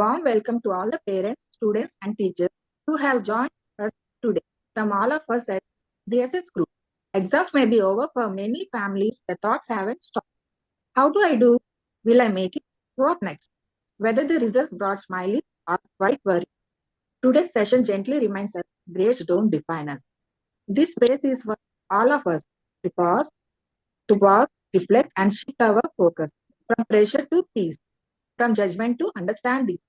warm welcome to all the parents, students, and teachers who have joined us today. From all of us at DSS Group, exams may be over for many families. The thoughts haven't stopped. How do I do? Will I make it? What next? Whether the results brought smiling or quite worried, today's session gently reminds us grades don't define us. This space is for all of us to pause, reflect, and shift our focus from pressure to peace, from judgment to understanding.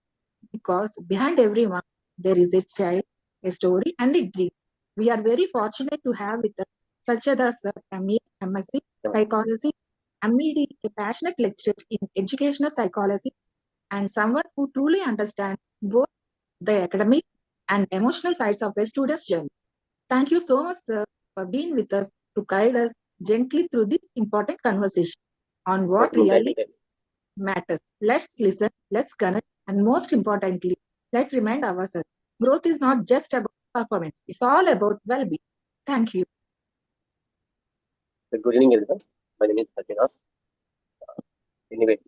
Because behind everyone, there is a child, a story, and a dream. We are very fortunate to have with us Sachada Sir, MA, MSc, Psychology, MED, a passionate lecturer in educational psychology, and someone who truly understands both the academic and emotional sides of a student's journey. Thank you so much, sir, for being with us to guide us gently through this important conversation on what really matters. Let's listen, let's connect, and most importantly, let's remind ourselves growth is not just about performance, it's all about well being. Thank you. Good evening, everyone. My name is Satyanas. Anyway,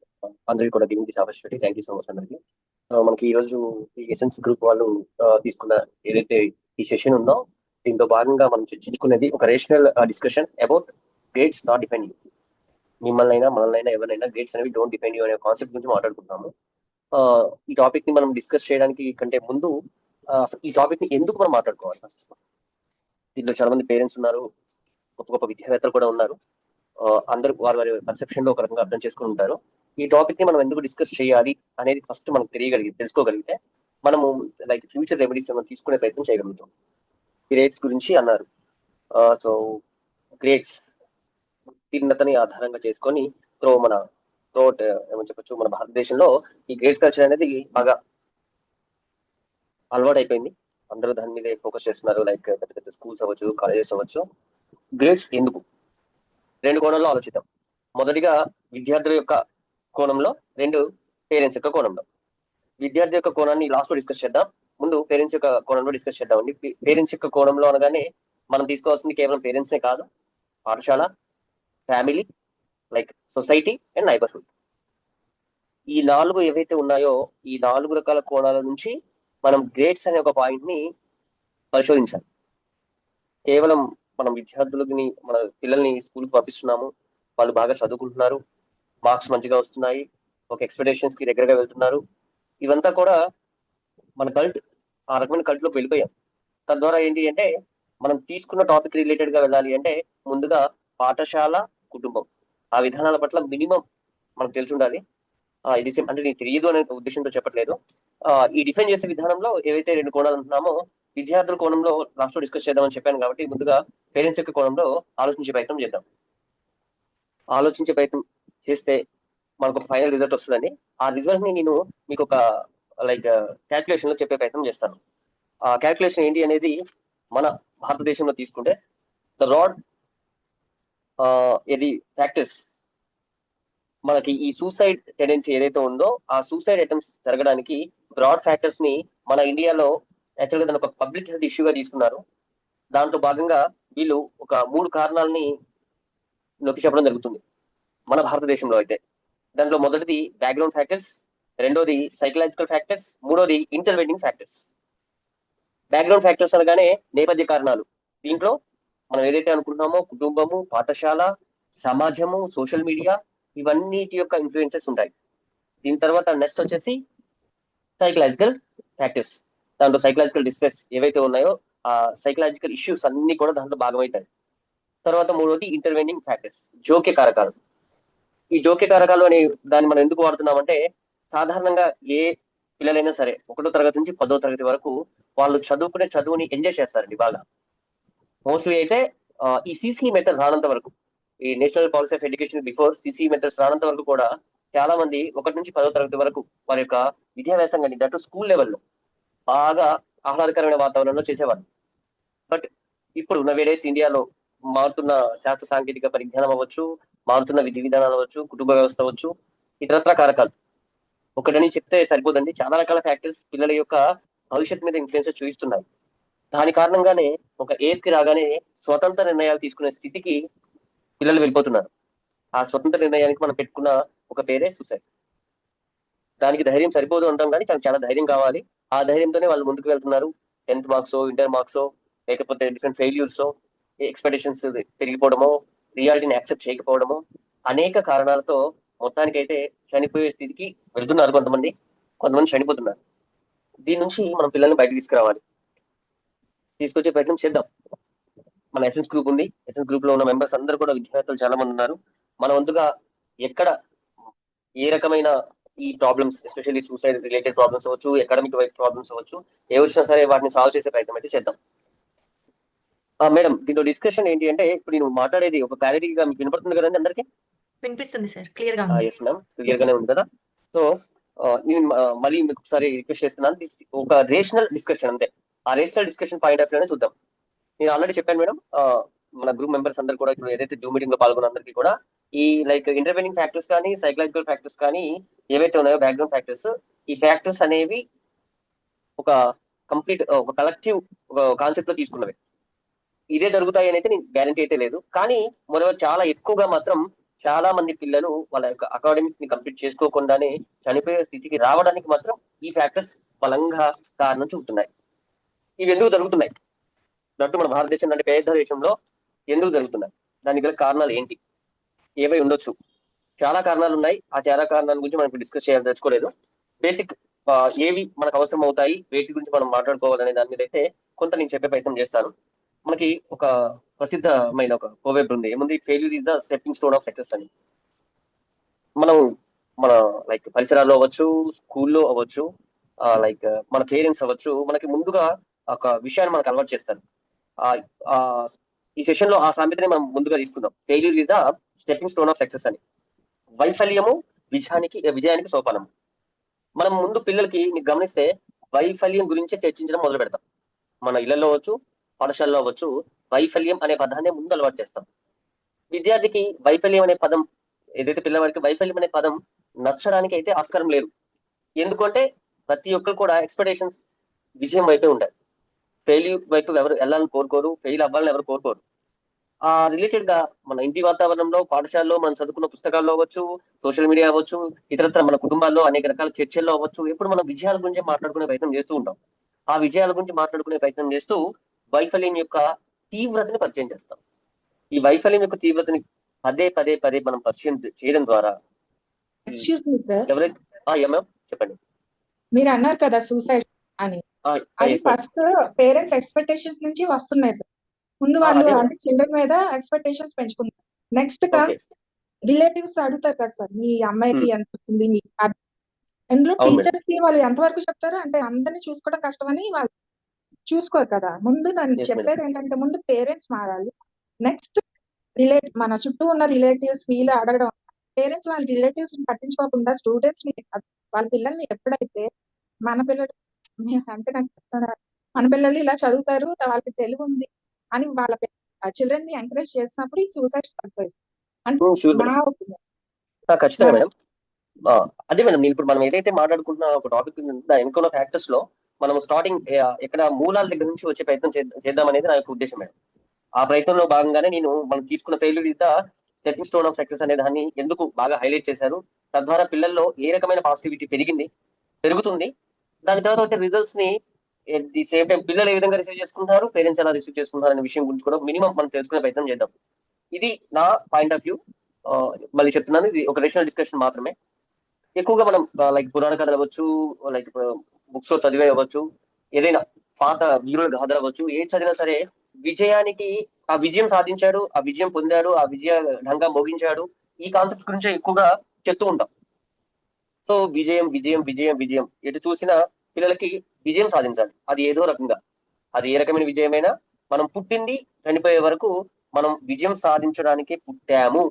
అందరికీ కూడా giving this opportunity. Thank you so much అందరికి. మనకి ఈరోజు ఈ essence group వాళ్ళు తీసుకున్న ఏదైతే ఈ సెషన్ ఉందో దీంతో భాగంగా మనం చర్చించుకునేది ఒక rational discussion about grades not depend you. మిమ్మల్ని అయినా మనల్ని ఎవరినైనా గ్రేడ్స్ అనేవి డోంట్ డిపెండ్ యూ అనే కాన్సెప్ట్ గురించి మాట్లాడుకుంటున్నాము. ఈ టాపిక్ ని మనం డిస్కస్ చేయడానికి కంటే ముందు ఈ టాపిక్ ని ఎందుకు మనం మాట్లాడుకోవాలి? దీంట్లో చాలా మంది పేరెంట్స్ ఉన్నారు, గొప్ప గొప్ప విద్యావేత్తలు కూడా ఉన్నారు. అందరూ వారి వారి పర్సెప్షన్ లో ఒక రకంగా అర్థం చేసుకుని ఉంటారు. ఈ టాపిక్ ని మనం ఎందుకు డిస్కస్ చేయాలి అనేది ఫస్ట్ మనకు తెలుసుకోగలిగితే మనము లైక్ ఫ్యూచర్ రెమెడీస్ మనం తీసుకునే ప్రయత్నం చేయగలుగుతాం. గ్రేడ్స్ గురించి అన్నారు. సో గ్రేడ్స్ ఉత్తీర్ణతని ఆధారంగా చేసుకొని ఏమని చెప్పచ్చు, మన భారతదేశంలో ఈ గ్రేడ్స్ కల్చర్ అనేది బాగా అలవాటు అయిపోయింది. అందరూ దాని మీద ఫోకస్ చేస్తున్నారు. లైక్ పెద్ద పెద్ద స్కూల్స్ అవ్వచ్చు, కాలేజెస్ అవ్వచ్చు. గ్రేడ్స్ ఎందుకు? రెండు కోణంలో ఆలోచిద్దాం. మొదటిగా విద్యార్థుల యొక్క కోణంలో, రెండు పేరెంట్స్ యొక్క కోణంలో. విద్యార్థి యొక్క కోణాన్ని లాస్ట్ లో డిస్కస్ చేద్దాం. ముందు పేరెంట్స్ యొక్క కోణంలో డిస్కస్ చేద్దామండి. పేరెంట్స్ యొక్క కోణంలో అనగానే మనం తీసుకోవాల్సింది కేవలం పేరెంట్స్నే కాదు, పాఠశాల, family, like society and neighbourhood. ఈ నాలుగు ఏవైతే ఉన్నాయో ఈ నాలుగు రకాల కోణాల నుంచి మనం గ్రేడ్స్ అనే ఒక పాయింట్ ని పరిశోధించాలి. కేవలం మనం విద్యార్థులని, మన పిల్లల్ని స్కూల్కి పంపిస్తున్నాము, వాళ్ళు బాగా చదువుకుంటున్నారు, మార్క్స్ మంచిగా వస్తున్నాయి, ఒక ఎక్స్పెక్టేషన్స్ కి దగ్గరగా వెళ్తున్నారు, ఇవంతా కూడా మన ఆ రకమైన కల్ట్లోకి వెళ్ళిపోయాం. తద్వారా ఏంటి అంటే మనం తీసుకున్న టాపిక్ రిలేటెడ్ గా వెళ్ళాలి అంటే ముందుగా పాఠశాల, కుటుంబం, ఆ విధానాల పట్ల మినిమం మనకు తెలిసి ఉండాలి. ఇది అంటే నీకు తెలియదు అనే ఉద్దేశంతో చెప్పట్లేదు. ఈ డిఫైన్ చేసే విధానంలో ఏవైతే రెండు కోణాలు ఉంటున్నామో విద్యార్థుల కోణంలో లాస్ట్ లో డిస్కస్ చేద్దామని చెప్పాను కాబట్టి ముందుగా పేరెంట్స్ యొక్క కోణంలో ఆలోచించే ప్రయత్నం చేద్దాం. ఆలోచించే ప్రయత్నం చేస్తే మనకు ఒక ఫైనల్ రిజల్ట్ వస్తుందండి. ఆ రిజల్ట్ ని నేను మీకు ఒక లైక్ క్యాల్కులేషన్ లో చెప్పే ప్రయత్నం చేస్తాను. ఆ క్యాల్కులేషన్ ఏంటి అనేది మన భారతదేశంలో తీసుకుంటే ద రాడ్ ఇది ఫ్యాక్టర్స్, మనకి ఈ సూసైడ్ టెండెన్సీ ఏదైతే ఉందో ఆ సూసైడ్ అటెంప్ట్స్ జరగడానికి బ్రాడ్ ఫ్యాక్టర్స్ ని మన ఇండియాలో యాక్చువల్గా దాన్ని ఒక పబ్లిక్ హెల్త్ ఇష్యూగా తీసుకున్నారు. దాంట్లో భాగంగా వీళ్ళు ఒక 3 కారణాలని నొక్కి చెప్పడం జరుగుతుంది మన భారతదేశంలో. అయితే దాంట్లో మొదటిది బ్యాక్గ్రౌండ్ ఫ్యాక్టర్స్, రెండోది సైకలాజికల్ ఫ్యాక్టర్స్, మూడోది ఇంటర్వెనింగ్ ఫ్యాక్టర్స్. బ్యాక్గ్రౌండ్ ఫ్యాక్టర్స్ అనగానే నేపథ్య కారణాలు. దీంట్లో మనం ఏదైతే అనుకుంటున్నామో కుటుంబము, పాఠశాల, సమాజము, సోషల్ మీడియా, ఇవన్నిటి యొక్క ఇన్ఫ్లుయెన్సెస్ ఉంటాయి. దీని తర్వాత నెక్స్ట్ వచ్చేసి సైకలాజికల్ ఫ్యాక్టర్స్. దాంట్లో సైకలాజికల్ డిస్ట్రెస్ ఏవైతే ఉన్నాయో ఆ సైకలాజికల్ ఇష్యూస్ అన్ని కూడా దాంట్లో భాగమవుతాయి. తర్వాత మూడోది ఇంటర్వెనింగ్ ఫ్యాక్టర్స్, జోక్య కారకాలు. ఈ జోక్య కారకాలు అనే దాన్ని మనం ఎందుకు వాడుతున్నామంటే సాధారణంగా ఏ పిల్లలైనా సరే 1వ తరగతి నుంచి 10వ తరగతి వరకు వాళ్ళు చదువుకునే చదువుని ఎంజాయ్ చేస్తారండి బాగా. మోస్ట్లీ అయితే ఈ సిసి మెథడ్ రానంత వరకు, ఈ national policy of education before CC methods రానంత వరకు కూడా చాలా మంది 1 నుంచి 10వ తరగతి వరకు వారి యొక్క విద్యాభ్యాసం దట్టు స్కూల్ లెవెల్లో బాగా ఆహ్లాదకరమైన వాతావరణంలో చేసేవారు. బట్ ఇప్పుడు నవేడేస్ ఇండియాలో మారుతున్న శాస్త్ర సాంకేతిక పరిజ్ఞానం అవ్వచ్చు, మారుతున్న విధి విధానాలు అవ్వచ్చు, కుటుంబ వ్యవస్థ అవ్వచ్చు, ఇతరత్ర కారకాలు ఒకటని చెప్తే సరిపోదండి. చాలా రకాల ఫ్యాక్టర్స్ పిల్లల యొక్క భవిష్యత్తు మీద ఇన్ఫ్లుయెన్స్ చూపిస్తున్నాయి. దాని కారణంగానే ఒక ఏజ్ కి రాగానే స్వతంత్ర నిర్ణయాలు తీసుకునే స్థితికి పిల్లలు వెళ్ళిపోతున్నారు. ఆ స్వతంత్ర నిర్ణయానికి మనం పెట్టుకున్న ఒక పేరే సూసైడ్. దానికి ధైర్యం సరిపోదు అంటాం, కానీ చాలా ధైర్యం కావాలి. ఆ ధైర్యంతోనే వాళ్ళు ముందుకు వెళ్తున్నారు. 10th మార్క్స్, ఇంటర్ మార్క్స్, లేకపోతే డిఫరెంట్ ఫెయిల్యూర్స్, ఎక్స్పెక్టేషన్స్ పెరిగిపోవడమో, రియాలిటీని యాక్సెప్ట్ చేయకపోవడమో, అనేక కారణాలతో మొత్తానికైతే చనిపోయే స్థితికి వెళ్తున్నారు కొంతమంది. కొంతమంది చనిపోతున్నారు. దీని నుంచి మనం పిల్లల్ని బయటకు తీసుకురావాలి, తీసుకొచ్చే ప్రయత్నం చేద్దాం. మన ఎసెన్స్ గ్రూప్ ఉంది. ఎసెన్స్ గ్రూప్ లో ఉన్న మెంబర్స్ అందరూ కూడా విద్యార్థులు చాలా మంది ఉన్నారు. మన వంతుగా ఎక్కడ ఏ రకమైన ఈ problems, especially suicide related problems అవ్వచ్చు, అకాడమిక్ వైపు ప్రాబ్లమ్స్ అవ్వచ్చు, ఏ వచ్చినా సరే వాటిని సాల్వ్ చేసే ప్రయత్నం అయితే చేద్దాం. మేడం, దీంట్లో డిస్కషన్ ఏంటి అంటే, ఇప్పుడు నేను మాట్లాడేది ఒక క్లారిటీగా మీకు వినపడుతుంది కదండి అందరికి? వినిపిస్తుంది సార్, క్లియర్ గా ఉంది. ఎస్ మ్యామ్, క్లియర్ గానే ఉంది కదా. సో నేను మళ్ళీ మీకు ఒకసారి రిక్వెస్ట్ చేస్తున్నాను, ఒక రేషనల్ డిస్కషన్ అంతే. ఆ రేషనల్ డిస్కషన్ పాయింట్ ఆఫ్ వ్యూనే చూద్దాం. నేను ఆల్రెడీ చెప్పాను మేడం, మన గ్రూప్ మెంబర్స్ అందరు కూడా ఇప్పుడు ఏదైతే జూమ్ మీటింగ్ లో పాల్గొన్న అందరికీ కూడా ఈ లైక్ ఇంటర్వెనింగ్ ఫ్యాక్టర్స్ కానీ, సైకలాజికల్ ఫ్యాక్టర్స్ కానీ ఏవైతే ఉన్నాయో, బ్యాక్గ్రౌండ్ ఫ్యాక్టర్స్, ఈ ఫ్యాక్టర్స్ అనేవి ఒక కంప్లీట్ ఒక కలెక్టివ్ కాన్సెప్ట్ లో తీసుకున్నవి. ఇదే జరుగుతాయి అని అయితే నేను గ్యారంటీ అయితే లేదు, కానీ మొదటి చాలా ఎక్కువగా మాత్రం చాలా మంది పిల్లలు వాళ్ళ యొక్క అకాడమిక్ ని కంప్లీట్ చేసుకోకుండానే చనిపోయే స్థితికి రావడానికి మాత్రం ఈ ఫ్యాక్టర్స్ బలంగా కారణం చూపుతున్నాయి. ఇవి ఎందుకు జరుగుతున్నాయి అన్నట్టు మన భారతదేశం లాంటి పేద దేశంలో ఎందుకు జరుగుతున్నాయి, దానికి గల కారణాలు ఏంటి, ఏవై ఉండొచ్చు? చాలా కారణాలు ఉన్నాయి. ఆ చాలా కారణాల గురించి మనం డిస్కస్ చేయాలని తెచ్చుకోలేదు. బేసిక్ ఏవి మనకు అవసరం అవుతాయి, వేటి గురించి మనం మాట్లాడుకోవాలనే దాని మీద అయితే కొంత నేను చెప్పే ప్రయత్నం చేస్తాను. మనకి ఒక ప్రసిద్ధమైన ఒక కోవెబ్ ఉంది, ఏముంది? Failure is the stepping stone of success అని. మనం మన లైక్ పరిసరాల్లో అవ్వచ్చు, స్కూల్లో అవ్వచ్చు, లైక్ మన పేరెంట్స్ అవ్వచ్చు, మనకి ముందుగా ఒక విషయాన్ని మనకు అలవాటు చేస్తారు. ఈ సెషన్ లో ఆ సామెతని మనం ముందుగా తీసుకుందాం, failure is the stepping stone of success అని. వైఫల్యము విజయానికి సోపానం. మనం ముందు పిల్లలకి మీకు గమనిస్తే వైఫల్యం గురించే చర్చించడం మొదలు పెడతాం. మన ఇళ్లలో అవ్వచ్చు, పాఠశాలలో అవ్వచ్చు, వైఫల్యం అనే పదాన్ని ముందు అలవాటు చేస్తాం. విద్యార్థికి వైఫల్యం అనే పదం, ఏదైతే పిల్లవాడికి వైఫల్యం అనే పదం నచ్చడానికి అయితే ఆస్కారం లేదు. ఎందుకంటే ప్రతి ఒక్కరు కూడా ఎక్స్పెక్టేషన్స్ విజయం వైపే ఉంటాయి. ఫెయిల్యూర్ వైపు ఎవరు వెళ్ళాలని కోరుకోరు, ఫెయిల్ అవ్వాలని ఎవరు కోరుకోరు. ఆ రిలేటెడ్ గా మన ఇంటి వాతావరణంలో, పాఠశాలలో మనం చదువుకున్న పుస్తకాల్లో అవ్వచ్చు, సోషల్ మీడియా అవ్వచ్చు, ఇతరత్ర మన కుటుంబాల్లో అనేక రకాల చర్చల్లో అవ్వచ్చు, ఎప్పుడు మనం విజయాల గురించి మాట్లాడుకునే ప్రయత్నం చేస్తూ ఉంటాం. ఆ విజయాల గురించి మాట్లాడుకునే ప్రయత్నం చేస్తూ వైఫల్యం యొక్క తీవ్రతని పరిచయం చేస్తాం. ఈ వైఫల్యం యొక్క తీవ్రతని పదే పదే పదే మనం పరిచయం చేయడం ద్వారా ఎక్స్క్యూజ్ మీ సార్, ఎవరైతే ఏమో చెప్పండి. మీరు అన్నారు కదా సూసైడ్ అని, అది ఫస్ట్ పేరెంట్స్ ఎక్స్పెక్టేషన్స్ నుంచి వస్తున్నాయి సార్. ముందు వాళ్ళు అంటే చిల్డ్రన్ మీద ఎక్స్పెక్టేషన్స్ పెంచుకున్నారు. నెక్స్ట్ గా రిలేటివ్స్ అడుగుతారు కదా సార్, మీ అమ్మాయికి ఎంత ఉంది, మీ ఇందులో టీచర్స్ కి వాళ్ళు ఎంతవరకు చెప్తారు అంటే అందరినీ చూసుకోవడం కష్టమని వాళ్ళు చూసుకోరు కదా. ముందు నన్ను చెప్పేది ఏంటంటే, ముందు పేరెంట్స్ మారాలి. నెక్స్ట్ మన చుట్టూ ఉన్న రిలేటివ్స్ వీళ్ళు అడగడం. పేరెంట్స్ వాళ్ళ రిలేటివ్స్ ని పట్టించుకోకుండా స్టూడెంట్స్ ని, వాళ్ళ పిల్లల్ని ఎప్పుడైతే మన పిల్లలు అంటే నాకు మన పిల్లలు ఇలా చదువుతారు, వాళ్ళకి తెలివి ఉంది అని వాళ్ళ చిల్డ్రన్ ని ఎంకరేజ్ చేసినప్పుడు ఈ సూసైడ్ తగ్గుతాయి అంటే నా ఒపీనియన్. ఖచ్చితంగా మేడం. అదే మేడం, నేను ఇప్పుడు మనం ఏదైతే మాట్లాడుకుంటున్న ఒక టాపిక్ దాని వెనుకున్న ఫ్యాక్టర్స్ లో మనం స్టార్టింగ్ ఎక్కడ మూలాల దగ్గర నుంచి వచ్చే ప్రయత్నం చేద్దాం అనేది నా యొక్క ఉద్దేశం మేడం. ఆ ప్రయత్నంలో భాగంగానే నేను మనం తీసుకున్న failure is the stepping stone of success అనే దాన్ని ఎందుకు బాగా హైలైట్ చేశారు, తద్వారా పిల్లల్లో ఏ రకమైన పాజిటివిటీ పెరుగుతుంది, దాని తర్వాత వచ్చే రిజల్ట్స్ ని ది సేమ్ టైం పిల్లలు ఏ విధంగా రిసీవ్ చేసుకుంటారు, పేరెంట్స్ ఎలా రిసీవ్ చేసుకుంటారు అనే విషయం గురించి కూడా మినిమం మనం తెలుసుకునే ప్రయత్నం చేద్దాం. ఇది నా పాయింట్ ఆఫ్ వ్యూ. మళ్ళీ చెప్తున్నాను, ఇది ఒక రేషనల్ డిస్కషన్ మాత్రమే. ఎక్కువగా మనం లైక్ పురాణ కథలు అవ్వచ్చు, లైక్ బుక్స్ లో చదివే అవ్వచ్చు, ఏదైనా పాత వీరుల గాథలు అవ్వచ్చు, ఏ చదివినా సరే విజయానికి, ఆ విజయం సాధించాడు, ఆ విజయం పొందాడు, ఆ విజయ ఢంగా మోగించాడు, ఈ కాన్సెప్ట్ గురించి ఎక్కువగా చెప్తూ ఉంటాం. సో విజయం విజయం విజయం విజయం ఎటు చూసినా పిల్లలకి విజయం సాధించాలి, అది ఏదో రకంగా, అది ఏ రకమైన విజయమైనా మనం పుట్టింది చనిపోయే వరకు మనం విజయం సాధించడానికి పుట్టాము,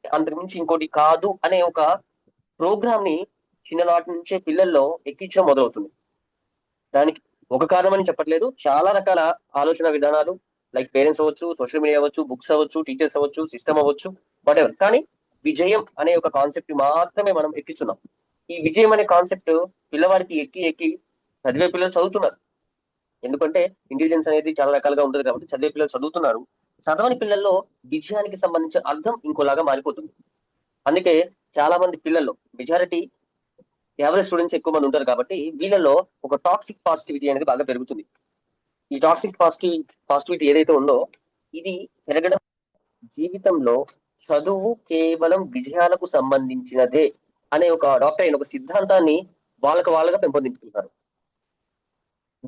అంతకుమించి ఇంకోటి కాదు అనే ఒక ప్రోగ్రామ్ ని చిన్ననాటి నుంచే పిల్లల్లో ఎక్కించడం మొదలవుతుంది. దానికి ఒక కారణం అని చెప్పట్లేదు, చాలా రకాల ఆలోచన విధానాలు, లైక్ పేరెంట్స్ అవ్వచ్చు, సోషల్ మీడియా అవ్వచ్చు, బుక్స్ అవ్వచ్చు, టీచర్స్ అవ్వచ్చు, సిస్టమ్ అవ్వచ్చు, వాటెవర్. కానీ విజయం అనే ఒక కాన్సెప్ట్ మాత్రమే మనం ఎక్కిస్తున్నాం. ఈ విజయం అనే కాన్సెప్ట్ పిల్లవాడికి ఎక్కి చదివే పిల్లలు చదువుతున్నారు, ఎందుకంటే ఇంటెలిజెన్స్ అనేది చాలా రకాలుగా ఉంటుంది కాబట్టి చదివే పిల్లలు చదువుతున్నారు. చదవని పిల్లల్లో విజయానికి సంబంధించిన అర్థం ఇంకోలాగా మారిపోతుంది. అందుకే చాలా మంది పిల్లల్లో మెజారిటీ యావరేజ్ స్టూడెంట్స్ ఎక్కువ మంది ఉంటారు కాబట్టి వీళ్ళలో ఒక టాక్సిక్ పాజిటివిటీ అనేది బాగా పెరుగుతుంది. ఈ టాక్సిక్ పాజిటివిటీ ఏదైతే ఉందో ఇది పెరగడం జీవితంలో చదువు కేవలం విజయాలకు సంబంధించినదే అనే ఒక డాక్టర్ అయిన ఒక సిద్ధాంతాన్ని వాళ్ళగా పెంపొందించుకుంటారు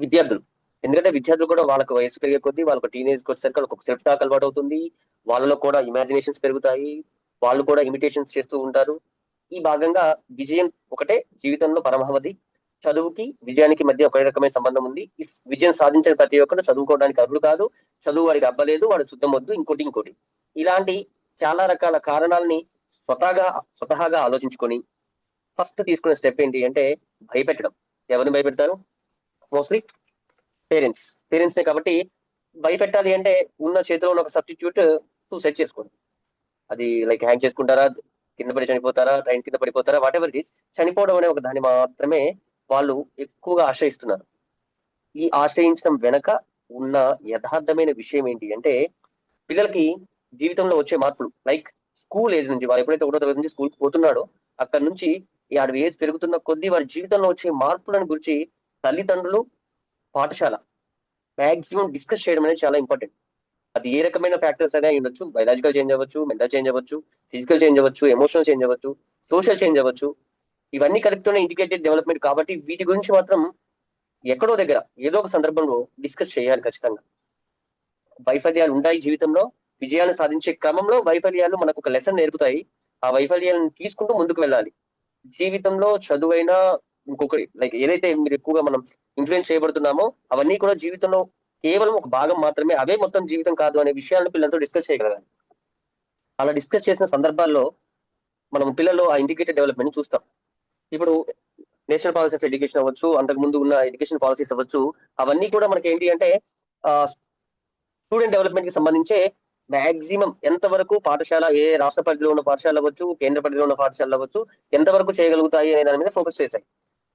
విద్యార్థులు. ఎందుకంటే విద్యార్థులు కూడా వాళ్ళకు వయసు పెరిగే కొద్దీ వాళ్ళకు టీనేజ్కి వచ్చేసరికి వాళ్ళకి ఒక సెల్ఫ్ టాక్ అలవాటు అవుతుంది, వాళ్ళలో కూడా ఇమాజినేషన్స్ పెరుగుతాయి, వాళ్ళు కూడా ఇమిటేషన్స్ చేస్తూ ఉంటారు. ఈ భాగంగా విజయం ఒకటే జీవితంలో పరమావధి, చదువుకి విజయానికి మధ్య ఒక రకమైన సంబంధం ఉంది. విజయం సాధించిన ప్రతి ఒక్కరు చదువుకోవడానికి అర్హులు కాదు, చదువు వాడికి అబ్బలేదు, వాడు శుద్ధం వద్దు, ఇంకోటి ఇలాంటి చాలా రకాల కారణాలని స్వతహాగా ఆలోచించుకొని ఫస్ట్ తీసుకునే స్టెప్ ఏంటి అంటే భయపెట్టడం. ఎవరిని భయపెడతారు? మోస్ట్లీ పేరెంట్స్ కాబట్టి భయపెట్టాలి అంటే ఉన్న చేతిలో ఉన్న ఒక సబ్స్టిట్యూట్ సూసైడ్ చేసుకోండి. అది లైక్ హ్యాంగ్ చేసుకుంటారా, కింద పడి చనిపోతారా, ట్రైన్ కింద పడిపోతారా, వాట్ ఎవర్ ఇట్ ఈస్, చనిపోవడం అనే ఒక దాన్ని మాత్రమే వాళ్ళు ఎక్కువగా ఆశ్రయిస్తున్నారు. ఈ ఆశ్రయించడం వెనక ఉన్న యథార్థమైన విషయం ఏంటి అంటే పిల్లలకి జీవితంలో వచ్చే మార్పులు లైక్ స్కూల్ ఏజ్ నుంచి వారు ఎప్పుడైతే 1వ తరగతి నుంచి స్కూల్కి పోతున్నాడో అక్కడ నుంచి ఈ ఆడి ఏజ్ పెరుగుతున్న కొద్దీ వారి జీవితంలో వచ్చే మార్పులను గురించి తల్లిదండ్రులు, పాఠశాల మాక్సిమం డిస్కస్ చేయడం అనేది చాలా ఇంపార్టెంట్. అది ఏ రకమైన ఫ్యాక్టర్స్ అయినా ఉండొచ్చు, బయలాజికల్ చేంజ్ అవ్వచ్చు, మెంటల్ చేంజ్ అవ్వచ్చు, ఫిజికల్ చేంజ్ అవ్వచ్చు, ఎమోషనల్ చేంజ్ అవ్వచ్చు, సోషల్ చేంజ్ అవ్వచ్చు. ఇవన్నీ కలుపుతూనే ఇంటిగ్రేటెడ్ డెవలప్మెంట్ కాబట్టి వీటి గురించి మాత్రం ఎక్కడో దగ్గర ఏదో ఒక సందర్భంలో డిస్కస్ చేయాలి ఖచ్చితంగా. వైఫల్యాలు ఉంటాయి జీవితంలో, విజయాన్ని సాధించే క్రమంలో వైఫల్యాలు మనకు ఒక లెసన్ నేర్పుతాయి. ఆ వైఫల్యాలను తీసుకుంటూ ముందుకు వెళ్ళాలి. జీవితంలో చదువైనా ఇంకొకటి లైక్ ఏదైతే మీరు ఎక్కువగా మనం ఇన్ఫ్లుయెన్స్ చేయబడుతున్నామో అవన్నీ కూడా జీవితంలో కేవలం ఒక భాగం మాత్రమే, అవే మొత్తం జీవితం కాదు అనే విషయాలను పిల్లలతో డిస్కస్ చేయగలగాలి. అలా డిస్కస్ చేసిన సందర్భాల్లో మనం పిల్లల్లో ఆ ఇంటిగ్రేటెడ్ డెవలప్మెంట్ చూస్తాం. ఇప్పుడు నేషనల్ పాలసీ ఆఫ్ ఎడ్యుకేషన్ అవ్వచ్చు, అంతకు ముందు ఉన్న ఎడ్యుకేషన్ పాలసీస్ అవ్వచ్చు, అవన్నీ కూడా మనకి ఏంటి అంటే స్టూడెంట్ డెవలప్మెంట్ కి సంబంధించే మాక్సిమం ఎంతవరకు పాఠశాల, ఏ రాష్ట్ర పరిధిలో ఉన్న పాఠశాల అవ్వచ్చు, కేంద్ర పరిధిలో ఉన్న పాఠశాల అవ్వచ్చు, ఎంతవరకు చేయగలుగుతాయి అనే దాని మీద ఫోకస్ చేశాయి.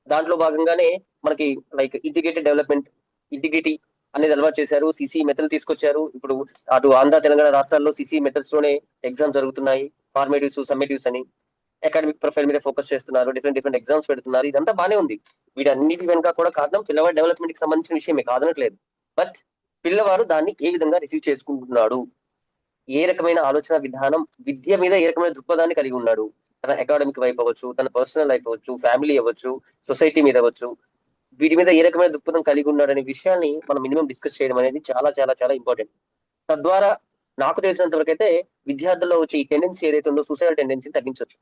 దాంట్లో భాగంగానే మనకి లైక్ ఇంటిగ్రేటెడ్ డెవలప్మెంట్, ఇంటిగ్రిటీ అనేది అలవాటు చేశారు. సిసి మెథడ్ తీసుకొచ్చారు. ఇప్పుడు అటు ఆంధ్ర తెలంగాణ రాష్ట్రాల్లో సిసి మెథడ్స్ లోనే ఎగ్జామ్స్ జరుగుతున్నాయి. ఫార్మేటివ్స్, సమ్మేటివ్స్ అని అకాడమిక్ ప్రొఫైల్ మీద ఫోకస్ చేస్తున్నారు. డిఫరెంట్ ఎగ్జామ్స్ పెడుతున్నారు. ఇదంతా బానే ఉంది. వీటన్నిటి వెనుక కూడా కారణం పిల్లవాడి డెవలప్మెంట్ కి సంబంధించిన విషయమే కాదనట్లేదు. బట్ పిల్లవాడు దాన్ని ఏ విధంగా రిసీవ్ చేసుకుంటున్నాడు, ఏ రకమైన ఆలోచన విధానం, విద్య మీద ఏ రకమైన దృక్పథాన్ని కలిగి ఉన్నాడు, తన అకాడమిక్ వైపు అవ్వచ్చు, తన పర్సనల్ లైఫ్ అవ్వచ్చు, ఫ్యామిలీ అవ్వచ్చు, సొసైటీ మీద అవ్వచ్చు, వీటి మీద ఏ రకమైన దృక్పథం కలిగి ఉన్నాడు అనే విషయాన్ని మనం మినిమం డిస్కస్ చేయడం అనేది చాలా చాలా చాలా ఇంపార్టెంట్. తద్వారా నాకు తెలిసినంత వరకు అయితే విద్యార్థుల్లో వచ్చే ఈ టెండెన్సీ ఏదైతే ఉందో సూసైడల్ టెండెన్సీని తగ్గించవచ్చు.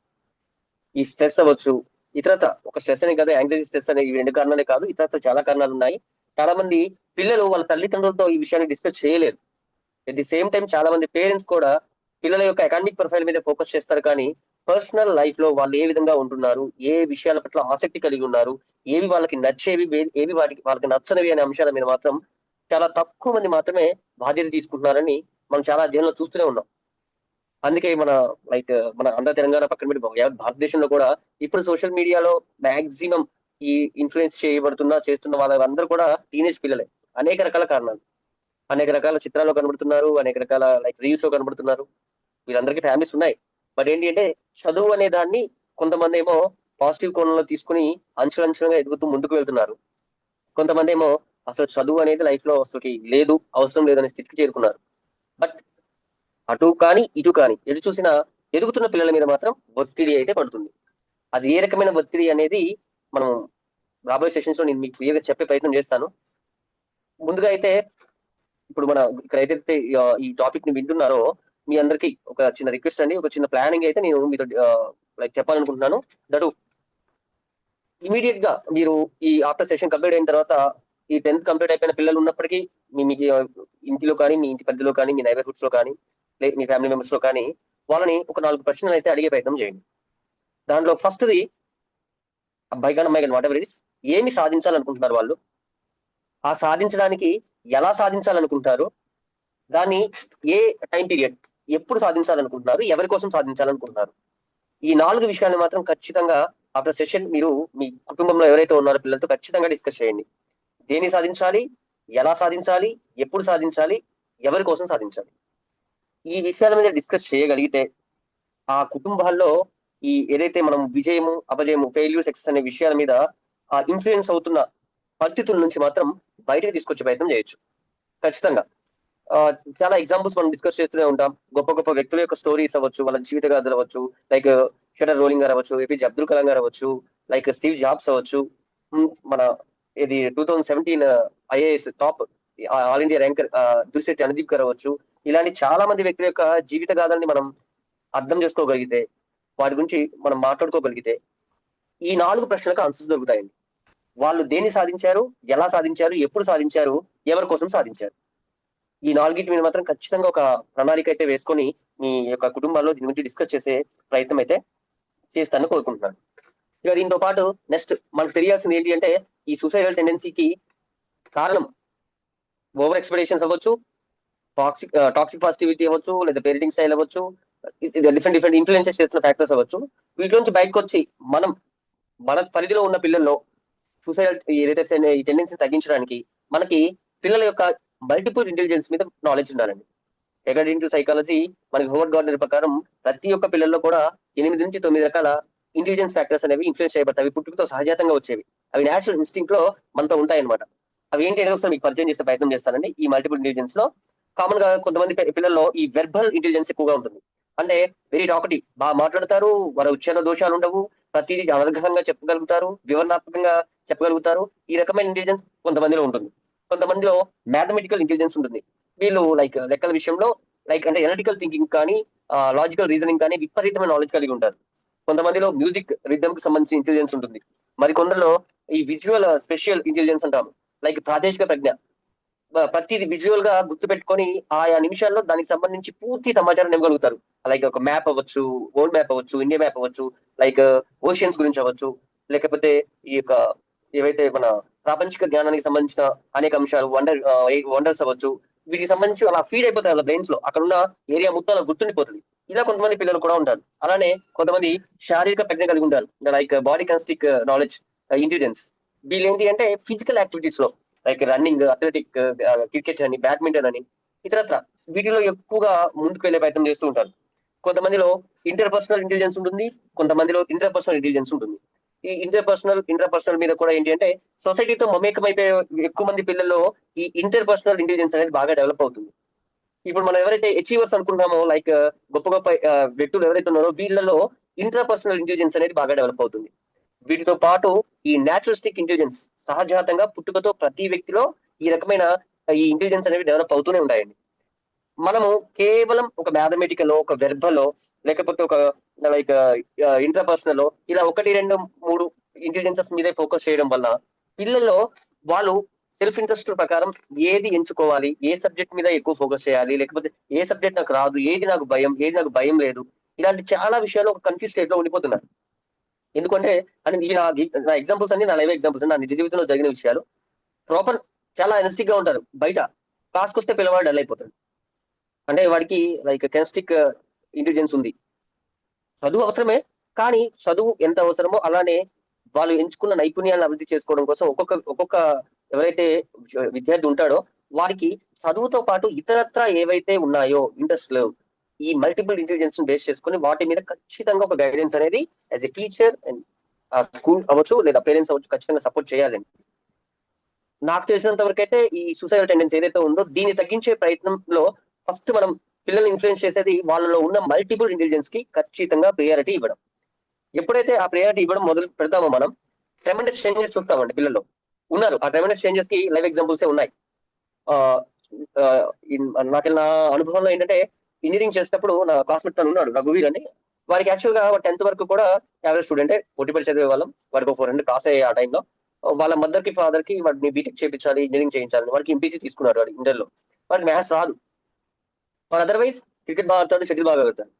ఈ స్ట్రెస్ అవ్వచ్చు, ఇతరత ఒక స్ట్రెస్ అనే కదా, యాంగ్జైటీ స్ట్రెస్ అనే ఈ 2 కారణాలే కాదు, ఇతరత చాలా కారణాలు ఉన్నాయి. చాలా మంది పిల్లలు వాళ్ళ తల్లిదండ్రులతో ఈ విషయాన్ని డిస్కస్ చేయలేరు. ఎట్ ది సేమ్ టైం చాలా మంది పేరెంట్స్ కూడా పిల్లల యొక్క అకాడమిక్ ప్రొఫైల్ మీద ఫోకస్ చేస్తారు, కానీ పర్సనల్ లైఫ్ లో వాళ్ళు ఏ విధంగా ఉంటున్నారు, ఏ విషయాల పట్ల ఆసక్తి కలిగి ఉన్నారు, ఏవి వాళ్ళకి నచ్చేవి, ఏవి వాళ్ళకి నచ్చనివి అనే అంశాల మీద మాత్రం చాలా తక్కువ మంది మాత్రమే బాధ్యత తీసుకుంటున్నారని మనం చాలా అధ్యయనంలో చూస్తూనే ఉన్నాం. అందుకే మన ఆంధ్ర తెలంగాణ పక్కన పెట్టి భారతదేశంలో కూడా ఇప్పుడు సోషల్ మీడియాలో మాక్సిమం ఈ ఇన్ఫ్లుయెన్స్ చేస్తున్న వాళ్ళందరూ కూడా టీనేజ్ పిల్లలే. అనేక రకాల కారణాలు, అనేక రకాల చిత్రాల్లో కనబడుతున్నారు, అనేక రకాల లైక్ రీల్స్ లో కనబడుతున్నారు. వీళ్ళందరికీ ఫ్యామిలీస్ ఉన్నాయి. బట్ ఏంటి అంటే చదువు అనే దాన్ని కొంతమంది ఏమో పాజిటివ్ కోణంలో తీసుకుని అంచెలంచెలుగా ఎదుగుతూ ముందుకు వెళ్తున్నారు. కొంతమంది ఏమో అసలు చదువు అనేది లైఫ్ లో అసలు లేదు, అవసరం లేదనే స్థితికి చేరుకున్నారు. బట్ అటు కానీ ఇటు కానీ ఎటు చూసినా ఎదుగుతున్న పిల్లల మీద మాత్రం ఒత్తిడి అయితే పడుతుంది. అది ఏ రకమైన ఒత్తిడి అనేది మనం రాబోయే సెషన్స్ లో నేను మీకు క్లియర్గా చెప్పే ప్రయత్నం చేస్తాను. ముందుగా అయితే ఇప్పుడు మన ఇక్కడ ఏదైతే ఈ టాపిక్ ని వింటున్నారో మీ అందరికి ఒక చిన్న రిక్వెస్ట్ అండి, ఒక చిన్న ప్లానింగ్ అయితే నేను మీతో లైక్ చెప్పాలనుకుంటున్నాను. దటు ఇమీడియట్ గా మీరు ఈ ఆఫ్టర్ సెషన్ కంప్లీట్ అయిన తర్వాత ఈ 10th కంప్లీట్ అయిపోయిన పిల్లలు ఉన్నప్పటికీ మీకు ఇంటిలో కానీ, మీ ఇంటి పరిధిలో కానీ, మీ నైబర్హుడ్స్ లో కానీ, మీ ఫ్యామిలీ మెంబర్స్ లో కానీ వాళ్ళని ఒక 4 ప్రశ్నలు అయితే అడిగే ప్రయత్నం చేయండి. దాంట్లో ఫస్ట్ది అబ్బాయి కానీ అమ్మాయి కానీ వాట్ ఎవర్ ఇట్ ఇస్, ఏమి సాధించాలనుకుంటున్నారు వాళ్ళు, ఆ సాధించడానికి ఎలా సాధించాలనుకుంటారు, దాన్ని ఏ టైం పీరియడ్, ఎప్పుడు సాధించాలనుకుంటున్నారు, ఎవరి కోసం సాధించాలనుకుంటున్నారు. ఈ 4 విషయాన్ని మాత్రం ఖచ్చితంగా ఆఫ్టర్ సెషన్ మీరు మీ కుటుంబంలో ఎవరైతే ఉన్నారో పిల్లలతో ఖచ్చితంగా డిస్కస్ చేయండి. దేన్ని సాధించాలి, ఎలా సాధించాలి, ఎప్పుడు సాధించాలి, ఎవరి కోసం సాధించాలి. ఈ విషయాల మీద డిస్కస్ చేయగలిగితే ఆ కుటుంబాల్లో ఈ ఏదైతే మనం విజయము అపజయము ఫెయిల్యూర్ సక్సెస్ అనే విషయాల మీద ఆ ఇన్ఫ్లుయెన్స్ అవుతున్న పరిస్థితుల నుంచి మాత్రం బయటకు తీసుకొచ్చే ప్రయత్నం చేయొచ్చు ఖచ్చితంగా. చాలా ఎగ్జాంపుల్స్ మనం డిస్కస్ చేస్తూనే ఉంటాం. గొప్ప గొప్ప వ్యక్తుల యొక్క స్టోరీస్ అవ్వచ్చు, వాళ్ళ జీవిత గాథలు అవ్వచ్చు, లైక్ షటర్ రోలింగ్ గారు అవ్వచ్చు, ఏపీజే అబ్దుల్ కలాం గారు అవ్వచ్చు, లైక్ స్టీవ్ జాబ్స్ అవ్వచ్చు, మన ఇది 2017 IAS top all India ranker Durishetti Anudeep గారు అవ్వచ్చు. ఇలాంటి చాలా మంది వ్యక్తుల యొక్క జీవిత గాథల్ని మనం అర్థం చేసుకోగలిగితే, వాటి గురించి మనం మాట్లాడుకోగలిగితే ఈ 4 ప్రశ్నలకు ఆన్సర్స్ దొరుకుతాయండి. వాళ్ళు దేన్ని సాధించారు, ఎలా సాధించారు, ఎప్పుడు సాధించారు, ఎవరి కోసం సాధించారు. ఈ 4గిటి మీద మాత్రం ఖచ్చితంగా ఒక ప్రణాళిక అయితే వేసుకొని మీ యొక్క కుటుంబాల్లో దీని గురించి డిస్కస్ చేసే ప్రయత్నం అయితే చేస్తానని కోరుకుంటున్నాను. ఇక దీంతో పాటు నెక్స్ట్ మనకు తెలియాల్సింది ఏంటి అంటే ఈ సూసైడల్ టెండెన్సీకి కారణం ఓవర్ ఎక్స్పెక్టేషన్స్ అవ్వచ్చు, టాక్సిక్ పాజిటివిటీ అవ్వచ్చు, లేదా పేరెంటింగ్ స్టైల్ అవ్వచ్చు, డిఫరెంట్ ఇన్ఫ్లుయెన్సెస్ చేస్తున్న ఫ్యాక్టర్స్ అవ్వచ్చు. వీటి నుంచి బయటకు వచ్చి మన పరిధిలో ఉన్న పిల్లల్లో సూసైడల్ ఏదైతే ఈ టెండెన్సీ తగ్గించడానికి మనకి పిల్లల యొక్క మల్టిపుల్ ఇంటెలిజెన్స్ మీద నాలెడ్జ్ ఉండాలండి. అకార్డింగ్ టు సైకాలజీ మనకి హోవర్డ్ గార్డెనర్ ప్రకారం ప్రతి ఒక్క పిల్లల్లో కూడా 8 నుంచి 9 రకాల ఇంటెలిజెన్స్ ఫ్యాక్టర్స్ అనేవి ఇన్ఫ్లుయెన్స్ చేయబడతాయి. అవి పుట్టుకతో సహజాతంగా వచ్చేవి. అవి నేచురల్ ఇన్స్టింక్ట్ లో మనతో ఉంటాయన్నమాట. అవి ఏంటి అనేది ఒకసారి మీకు పరిచయం చేసే ప్రయత్నం చేస్తానండి. ఈ మల్టిపుల్ ఇంటెలిజెన్స్ లో కామన్ గా కొంతమంది పిల్లల్లో ఈ వెర్బల్ ఇంటెలిజెన్స్ ఎక్కువగా ఉంటుంది. అంటే వెరీ టాకటివ్, బాగా మాట్లాడతారు, వారి ఉచ్చారణ దోషాలు ఉండవు, ప్రతిదీ అనర్గళంగా చెప్పగలుగుతారు, వివరణాత్మకంగా చెప్పగలుగుతారు. ఈ రకమైన ఇంటెలిజెన్స్ కొంతమందిలో ఉంటుంది. కొంతమందిలో మ్యాథమెటికల్ ఇంటెలిజెన్స్ ఉంటుంది. వీళ్ళు లైక్ లెక్కల విషయంలో లైక్ అంటే ఎనలిటికల్ థింకింగ్ కానీ లాజికల్ రీజనింగ్ కానీ విపరీతమైన నాలెడ్జ్ కలిగి ఉంటారు. కొంతమందిలో మ్యూజిక్ రిథమ్ కి సంబంధించిన ఇంటెలిజెన్స్ ఉంటుంది. మరికొందరిలో ఈ విజువల్ స్పెషల్ ఇంటెలిజెన్స్ అంటాము, లైక్ ప్రాదేశిక ప్రజ్ఞ. ప్రతిది విజువల్ గా గుర్తు పెట్టుకొని ఆయా నిమిషాల్లో దానికి సంబంధించి పూర్తి సమాచారం ఇవ్వగలుగుతారు. లైక్ ఒక మ్యాప్ అవ్వచ్చు, వరల్డ్ మ్యాప్ అవ్వచ్చు, ఇండియా మ్యాప్ అవ్వచ్చు, లైక్ ఓషియన్స్ గురించి అవ్వచ్చు, లేకపోతే ఈ యొక్క ఏవైతే మన ప్రాపంచిక జ్ఞానానికి సంబంధించిన అనేక అంశాలు వండర్స్ అవ్వచ్చు, వీటికి సంబంధించి అలా ఫీడ్ అయిపోతాయి వాళ్ళ బ్రెయిన్స్ లో. అక్కడ ఉన్న ఏరియా మొత్తం అలా గుర్తుండిపోతుంది. ఇలా కొంతమంది పిల్లలు కూడా ఉంటారు. అలానే కొంతమంది శారీరక ప్రజ్ఞ కలిగి ఉంటారు, లైక్ బాడీ కాన్స్టిక్ నాలెడ్జ్ ఇంటెలిజెన్స్. వీళ్ళు ఏంటి అంటే ఫిజికల్ యాక్టివిటీస్ లో లైక్ రన్నింగ్, అథ్లెటిక్, క్రికెట్ అని, బ్యాడ్మింటన్ అని ఇతరత్ర వీటిలో ఎక్కువగా ముందుకు వెళ్ళే ప్రయత్నం చేస్తూ ఉంటారు. కొంతమందిలో ఇంటర్పర్సనల్ ఇంటెలిజెన్స్ ఉంటుంది, కొంతమందిలో ఇంటర్పర్సనల్ ఇంటెలిజెన్స్ ఉంటుంది. ఈ ఇంటర్పర్సనల్ మీద కూడా ఏంటి అంటే సొసైటీతో మమేకమైపోయే ఎక్కువ మంది పిల్లల్లో ఈ ఇంటర్పర్సనల్ ఇంటెలిజెన్స్ అనేది బాగా డెవలప్ అవుతుంది. ఇప్పుడు మనం ఎవరైతే అచీవర్స్ అనుకుంటామో, లైక్ గొప్ప గొప్ప వ్యక్తులు ఎవరైతే ఉన్నారో వీళ్ళలో ఇంటర్పర్సనల్ ఇంటెలిజెన్స్ అనేది బాగా డెవలప్ అవుతుంది. వీటితో పాటు ఈ న్యాచురలిస్టిక్ ఇంటెలిజెన్స్ సహజాతంగా పుట్టుకతో ప్రతి వ్యక్తిలో ఈ రకమైన ఈ ఇంటెలిజెన్స్ అనేవి డెవలప్ అవుతూనే ఉంటాయండి. మనము కేవలం ఒక మ్యాథమెటికల్, ఒక వెర్బలో, లేకపోతే ఒక లైక్ ఇంటర్పర్సనల్ ఇలా 1, 2, 3 ఇంటెలిజెన్సెస్ మీదే ఫోకస్ చేయడం వల్ల పిల్లల్లో వాళ్ళు సెల్ఫ్ ఇంట్రెస్ట్ ప్రకారం ఏది ఎంచుకోవాలి, ఏ సబ్జెక్ట్ మీద ఎక్కువ ఫోకస్ చేయాలి, లేకపోతే ఏ సబ్జెక్ట్ నాకు రాదు, ఏది నాకు భయం లేదు, ఇలాంటి చాలా విషయాలు ఒక కన్ఫ్యూజ్ స్టేట్ లో ఉండిపోతున్నారు. ఎందుకంటే అంటే ఇవి నా ఎగ్జాంపుల్స్ అన్ని నా లైవ్ ఎగ్జాంపుల్స్, నా నిజ జీవితంలో జరిగిన విషయాలు. ప్రాపర్ చాలా ఎనర్జిటిక్ గా ఉంటారు, బయట క్లాస్కి వస్తే పిల్లవాడు డల్ అయిపోతాడు. అంటే వాడికి లైక్ కెనెస్టిక్ ఇంటెలిజెన్స్ ఉంది. చదువు అవసరమే, కానీ చదువు ఎంత అవసరమో అలానే వాళ్ళు ఎంచుకున్న నైపుణ్యాలను అభివృద్ధి చేసుకోవడం కోసం ఒక్కొక్క ఎవరైతే విద్యార్థి ఉంటాడో వారికి చదువుతో పాటు ఇతరత్ర ఏవైతే ఉన్నాయో ఇంట్రెస్ట్లు, ఈ మల్టిపుల్ ఇంటెలిజెన్స్ బేస్ చేసుకుని వాటి మీద ఖచ్చితంగా ఒక గైడెన్స్ అనేది as a teacher and school అవ్వచ్చు లేదా పేరెంట్స్ అవ్వచ్చు ఖచ్చితంగా సపోర్ట్ చేయాలండి. నాకు తెలిసినంత వరకు అయితే ఈ సూసైడల్ టెండెన్సీ ఏదైతే ఉందో దీన్ని తగ్గించే ప్రయత్నంలో ఫస్ట్ మనం పిల్లల్ని ఇన్ఫ్లుయెన్స్ చేసేది వాళ్ళలో ఉన్న మల్టిపుల్ ఇంటెలిజెన్స్ కి ఖచ్చితంగా ప్రియారిటీ ఇవ్వడం. ఎప్పుడైతే ఆ ప్రియారిటీ ఇవ్వడం మొదలు పెడతామో మనం ట్రెమెండస్ చేంజెస్ చూస్తామండి. పిల్లల్లో ఉన్నారు ఆ ట్రెమెండస్ చేంజెస్ కి లైవ్ ఎగ్జాంపుల్స్ ఉన్నాయి. నాకు నా అనుభవంలో ఏంటంటే ఇంజనీరింగ్ చేసేటప్పుడు నా క్లాస్మేట్ తను ఉన్నాడు, రఘువీర్ అని. వారికి యాక్చువల్ గా 10th వరకు కూడా యావరేజ్ స్టూడెంటే, పోటీ చదివే వాళ్ళం. వారికి 400 పాస్ అయ్యే ఆ టైంలో. వాళ్ళ మదర్ కి ఫాదర్ కి వాడిని బీటెక్ చేయించాలి, ఇంజనీరింగ్ చేయించాలి, వాడికి ఎంపీసీ తీసుకున్నాడు వాడు ఇంటర్ లో. వాడికి మ్యాథ్స్ రాదు. వాడు అదర్వైజ్ క్రికెట్ బాగా ఆడతాడు, షటిల్ బాగా ఆడతాడు.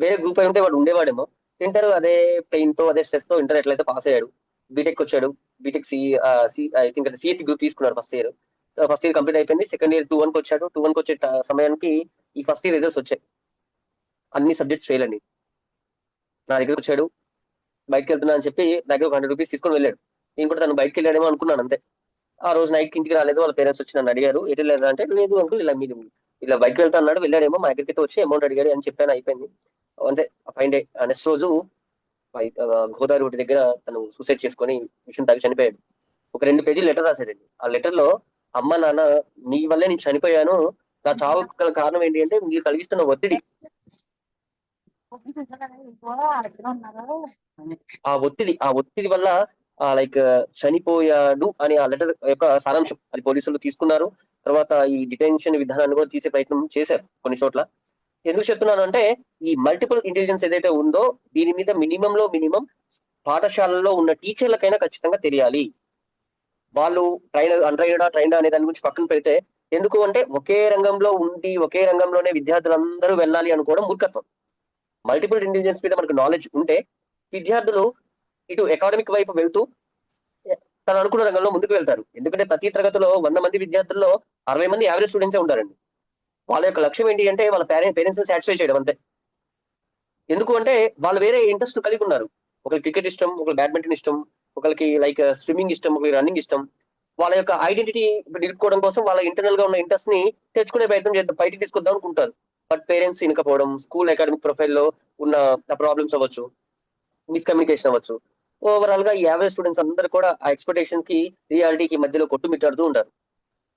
వేరే గ్రూప్ అయి ఉంటే వాడు ఉండేవాడేమో. ఇంటర్ అదే పెయిన్ తో అదే స్ట్రెస్ తో ఇంటర్ ఎట్లయితే పాస్ అయ్యాడు, బీటెక్ వచ్చాడు. BTech I think CSC group తీసుకున్నాడు first year. First year complete అయిపోయింది. సెకండ్ ఇయర్ 2-1 కి వచ్చాడు. 2-1 కి వచ్చే సమయానికి ఈ ఫస్ట్ ఇయర్ రిజల్ట్స్ వచ్చాయి. అన్ని సబ్జెక్ట్స్ ఫెయిల్ అండి. నా దగ్గరకు వచ్చాడు, బయటకు వెళ్తున్నా అని చెప్పి దగ్గర 100 రూపీస్ తీసుకొని వెళ్ళాడు. నేను కూడా తను బయటకు వెళ్ళాడేమో అనుకున్నాను అంతే. ఆ రోజు నైట్ ఇంటికి రాలేదు. వాళ్ళ పేరెంట్స్ వచ్చి నన్ను అడిగారు, ఎటు వెళ్ళారు అంటే, లేదు అంకుల్ ఇలా మీరు ఇలా బయటకు వెళ్తా అన్నాడు, వెళ్ళాడేమో, మా దగ్గరికి వచ్చి అమౌంట్ అడిగాడు అని చెప్పాను, అయిపోయింది అంతే. Fine day. నెక్స్ట్ రోజు గోదావరి ఒకటి దగ్గర తను సూసైడ్ చేసుకొని విషయం తాగి చనిపోయాడు. ఒక 2 పేజీలు లెటర్ రాశాడండి. ఆ లెటర్ లో అమ్మ నాన్న నీ వల్లే నేను చనిపోయాను, నా చావు గల కారణం ఏంటి అంటే మీరు కలిగిస్తున్న ఒత్తిడి. ఆ ఒత్తిడి వల్ల లైక్ చనిపోయాడు అని ఆ లెటర్ యొక్క సారాంశం. అది పోలీసులు తీసుకున్నారు. తర్వాత ఈ డిటెన్షన్ విధానాన్ని కూడా తీసే ప్రయత్నం చేశారు కొన్ని చోట్ల. ఎందుకు చెప్తున్నాను అంటే ఈ మల్టిపుల్ ఇంటెలిజెన్స్ ఏదైతే ఉందో దీని మీద మినిమం పాఠశాలలో ఉన్న టీచర్లకైనా ఖచ్చితంగా తెలియాలి. వాళ్ళు ట్రైనడా అనే దాని గురించి పక్కన పెడితే, ఎందుకు అంటే ఒకే రంగంలో ఉండి ఒకే రంగంలోనే విద్యార్థులందరూ వెళ్ళాలి అనుకోవడం మూర్ఖత్వం. మల్టిపుల్ ఇంటెలిజెన్స్ మీద మనకు నాలెడ్జ్ ఉంటే విద్యార్థులు ఇటు అకాడమిక్ వైపు వెళ్తూ తను అనుకున్న రంగంలో ముందుకు వెళ్తారు. ఎందుకంటే ప్రతి తరగతిలో 100 మంది విద్యార్థుల్లో 60 మంది యావరేజ్ స్టూడెంట్సే ఉంటారండి. వాళ్ళ యొక్క లక్ష్యం ఏంటి అంటే వాళ్ళ పేరెంట్స్ సాటిస్ఫై చేయడం అంతే. ఎందుకు అంటే వాళ్ళు వేరే ఇంట్రెస్ట్ కలిగి ఉన్నారు. ఒకరికి క్రికెట్ ఇష్టం, ఒకరికి బ్యాడ్మింటన్ ఇష్టం, ఒకరికి లైక్ స్విమ్మింగ్ ఇష్టం, ఒకరికి రన్నింగ్ ఇష్టం. వాళ్ళ యొక్క ఐడెంటిటీ నిలుపుకోవడం కోసం వాళ్ళ ఇంటర్నల్ గా ఉన్న ఇంట్రెస్ట్ ని తెచ్చుకునే ప్రయత్నం చేద్దాం, బయటికి తీసుకొద్దాం అనుకుంటారు. బట్ పేరెంట్స్ ఇనకపోవడం, స్కూల్ అకాడమిక్ ప్రొఫైల్లో ఉన్న ప్రాబ్లమ్స్ అవ్వచ్చు, మిస్కమ్యూనికేషన్ అవ్వచ్చు. ఓవరాల్ గా ఈ యావరేజ్ స్టూడెంట్స్ అందరూ కూడా ఆ ఎక్స్పెక్టేషన్ కి రియాలిటీకి మధ్యలో కొట్టుమిట్టాడుతూ ఉంటారు.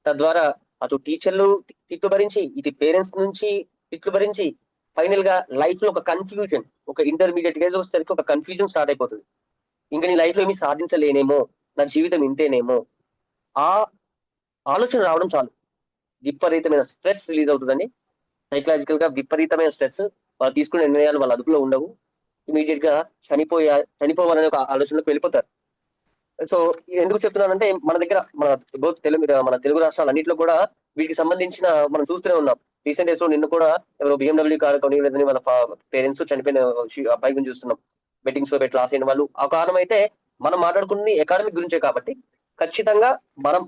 తద్వారా అటు టీచర్లు తిట్లు భరించి, ఇటు పేరెంట్స్ నుంచి తిట్లు భరించి ఫైనల్ గా లైఫ్ లో ఒక కన్ఫ్యూజన్, ఒక ఇంటర్మీడియట్ ఏజ్ వచ్చేసరికి ఒక కన్ఫ్యూజన్ స్టార్ట్ అయిపోతుంది. ఇంకా నీ లైఫ్ లో ఏమి సాధించలేనేమో, నా జీవితం ఇంతేనేమో, ఆ ఆలోచన రావడం చాలు విపరీతమైన స్ట్రెస్ రిలీజ్ అవుతుందండి. సైకలాజికల్ గా విపరీతమైన స్ట్రెస్. వాళ్ళు తీసుకునే నిర్ణయాలు వాళ్ళ అదుపులో ఉండవు. ఇమీడియట్ గా చనిపోవాలనే ఒక ఆలోచనలోకి వెళ్ళిపోతారు. సో ఎందుకు చెప్తున్నానంటే మన తెలుగు రాష్ట్రాలన్నింటిలో కూడా వీటికి సంబంధించిన మనం చూస్తూనే ఉన్నాం. రీసెంట్ డేస్ లో నిన్న కూడా ఎవరో BMW కారు కొని లేదని వాళ్ళ పేరెంట్స్ చనిపోయిన అబ్బాయి గురించి చూస్తున్నాం. బెట్టింగ్స్ లో పెట్టి లాస్ అయిన వాళ్ళు. ఆ కారణం అయితే మనం మాట్లాడుకున్నది అకాడమిక్ గురించే కాబట్టి ఖచ్చితంగా మనం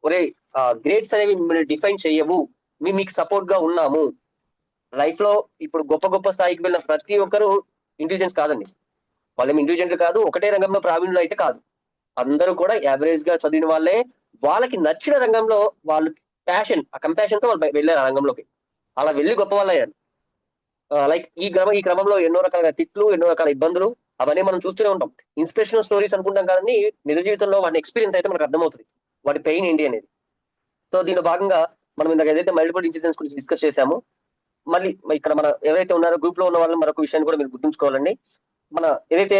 ఒరే గ్రేడ్స్ అనేవి మిమ్మల్ని డిఫైన్ చేయవు, మీకు సపోర్ట్ గా ఉన్నాము. లైఫ్ లో ఇప్పుడు గొప్ప స్థాయికి వెళ్ళిన ప్రతి ఒక్కరు ఇంటెలిజెన్స్ కాదండి. వాళ్ళేమి ఇంటెలిజెంట్ కాదు, ఒకటే రంగంలో ప్రావీణ్యులు అయితే కాదు. అందరూ కూడా యావరేజ్ గా చదివిన వాళ్ళే. వాళ్ళకి నచ్చిన రంగంలో వాళ్ళు ఆ కంపాషన్ తో వాళ్ళు వెళ్ళారు ఆ రంగంలోకి. అలా వెళ్ళి గొప్ప వాళ్ళు అయ్యారు. లైక్ ఈ క్రమంలో ఎన్నో రకాల తిట్లు, ఎన్నో రకాల ఇబ్బందులు అవన్నీ మనం చూస్తూనే ఉంటాం. ఇన్స్పిరేషనల్ స్టోరీస్ అనుకుంటాం కానీ నిజ జీవితంలో వాటి ఎక్స్పీరియన్స్ అయితే మనకు అర్థమవుతుంది, వాటి పెయిన్ ఏంటి అనేది. సో దీనిలో భాగంగా మనం ఇందాక ఏదైతే మల్టిపుల్ ఇంటెలిజెన్స్ గురించి డిస్కస్ చేశామో, మళ్ళీ ఇక్కడ మన ఎవరైతే ఉన్నారో గ్రూప్ లో ఉన్న వాళ్ళని మరొక విషయాన్ని కూడా మీరు గుర్తుంచుకోవాలండి. మన ఏదైతే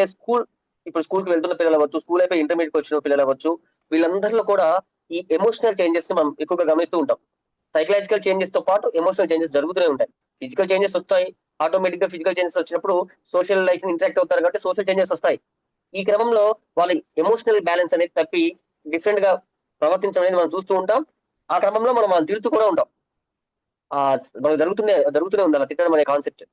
ఇప్పుడు స్కూల్కి వెళ్తున్న పిల్లలు అవ్వచ్చు, స్కూల్ అయిపోయి ఇంటర్మీడియట్ వచ్చిన పిల్లలు అవ్వచ్చు, వీళ్ళందరిలో కూడా ఈ ఎమోషనల్ చేంజెస్ ని మనం ఎక్కువగా గమనిస్తూ ఉంటాం. సైకలాజికల్ చేంజెస్ తో పాటు ఎమోషనల్ చేంజెస్ జరుగుతూనే ఉంటాయి. ఫిజికల్ చేంజెస్ వస్తాయి, ఆటోమేటిక్ గా ఫిజికల్ చేంజెస్ వచ్చినప్పుడు సోషల్ లైఫ్ ఇంటరాక్ట్ అవుతారు కాబట్టి సోషల్ చేంజెస్ వస్తాయి. ఈ క్రమంలో వాళ్ళ ఎమోషనల్ బ్యాలెన్స్ అనేది తప్పి డిఫరెంట్ గా ప్రవర్తించడం అనేది మనం చూస్తూ ఉంటాం. ఆ క్రమంలో మనం తిడుతూ కూడా ఉంటాం. మనకు జరుగుతూనే ఉంది అలా తిట్టడం అనే కాన్సెప్ట్.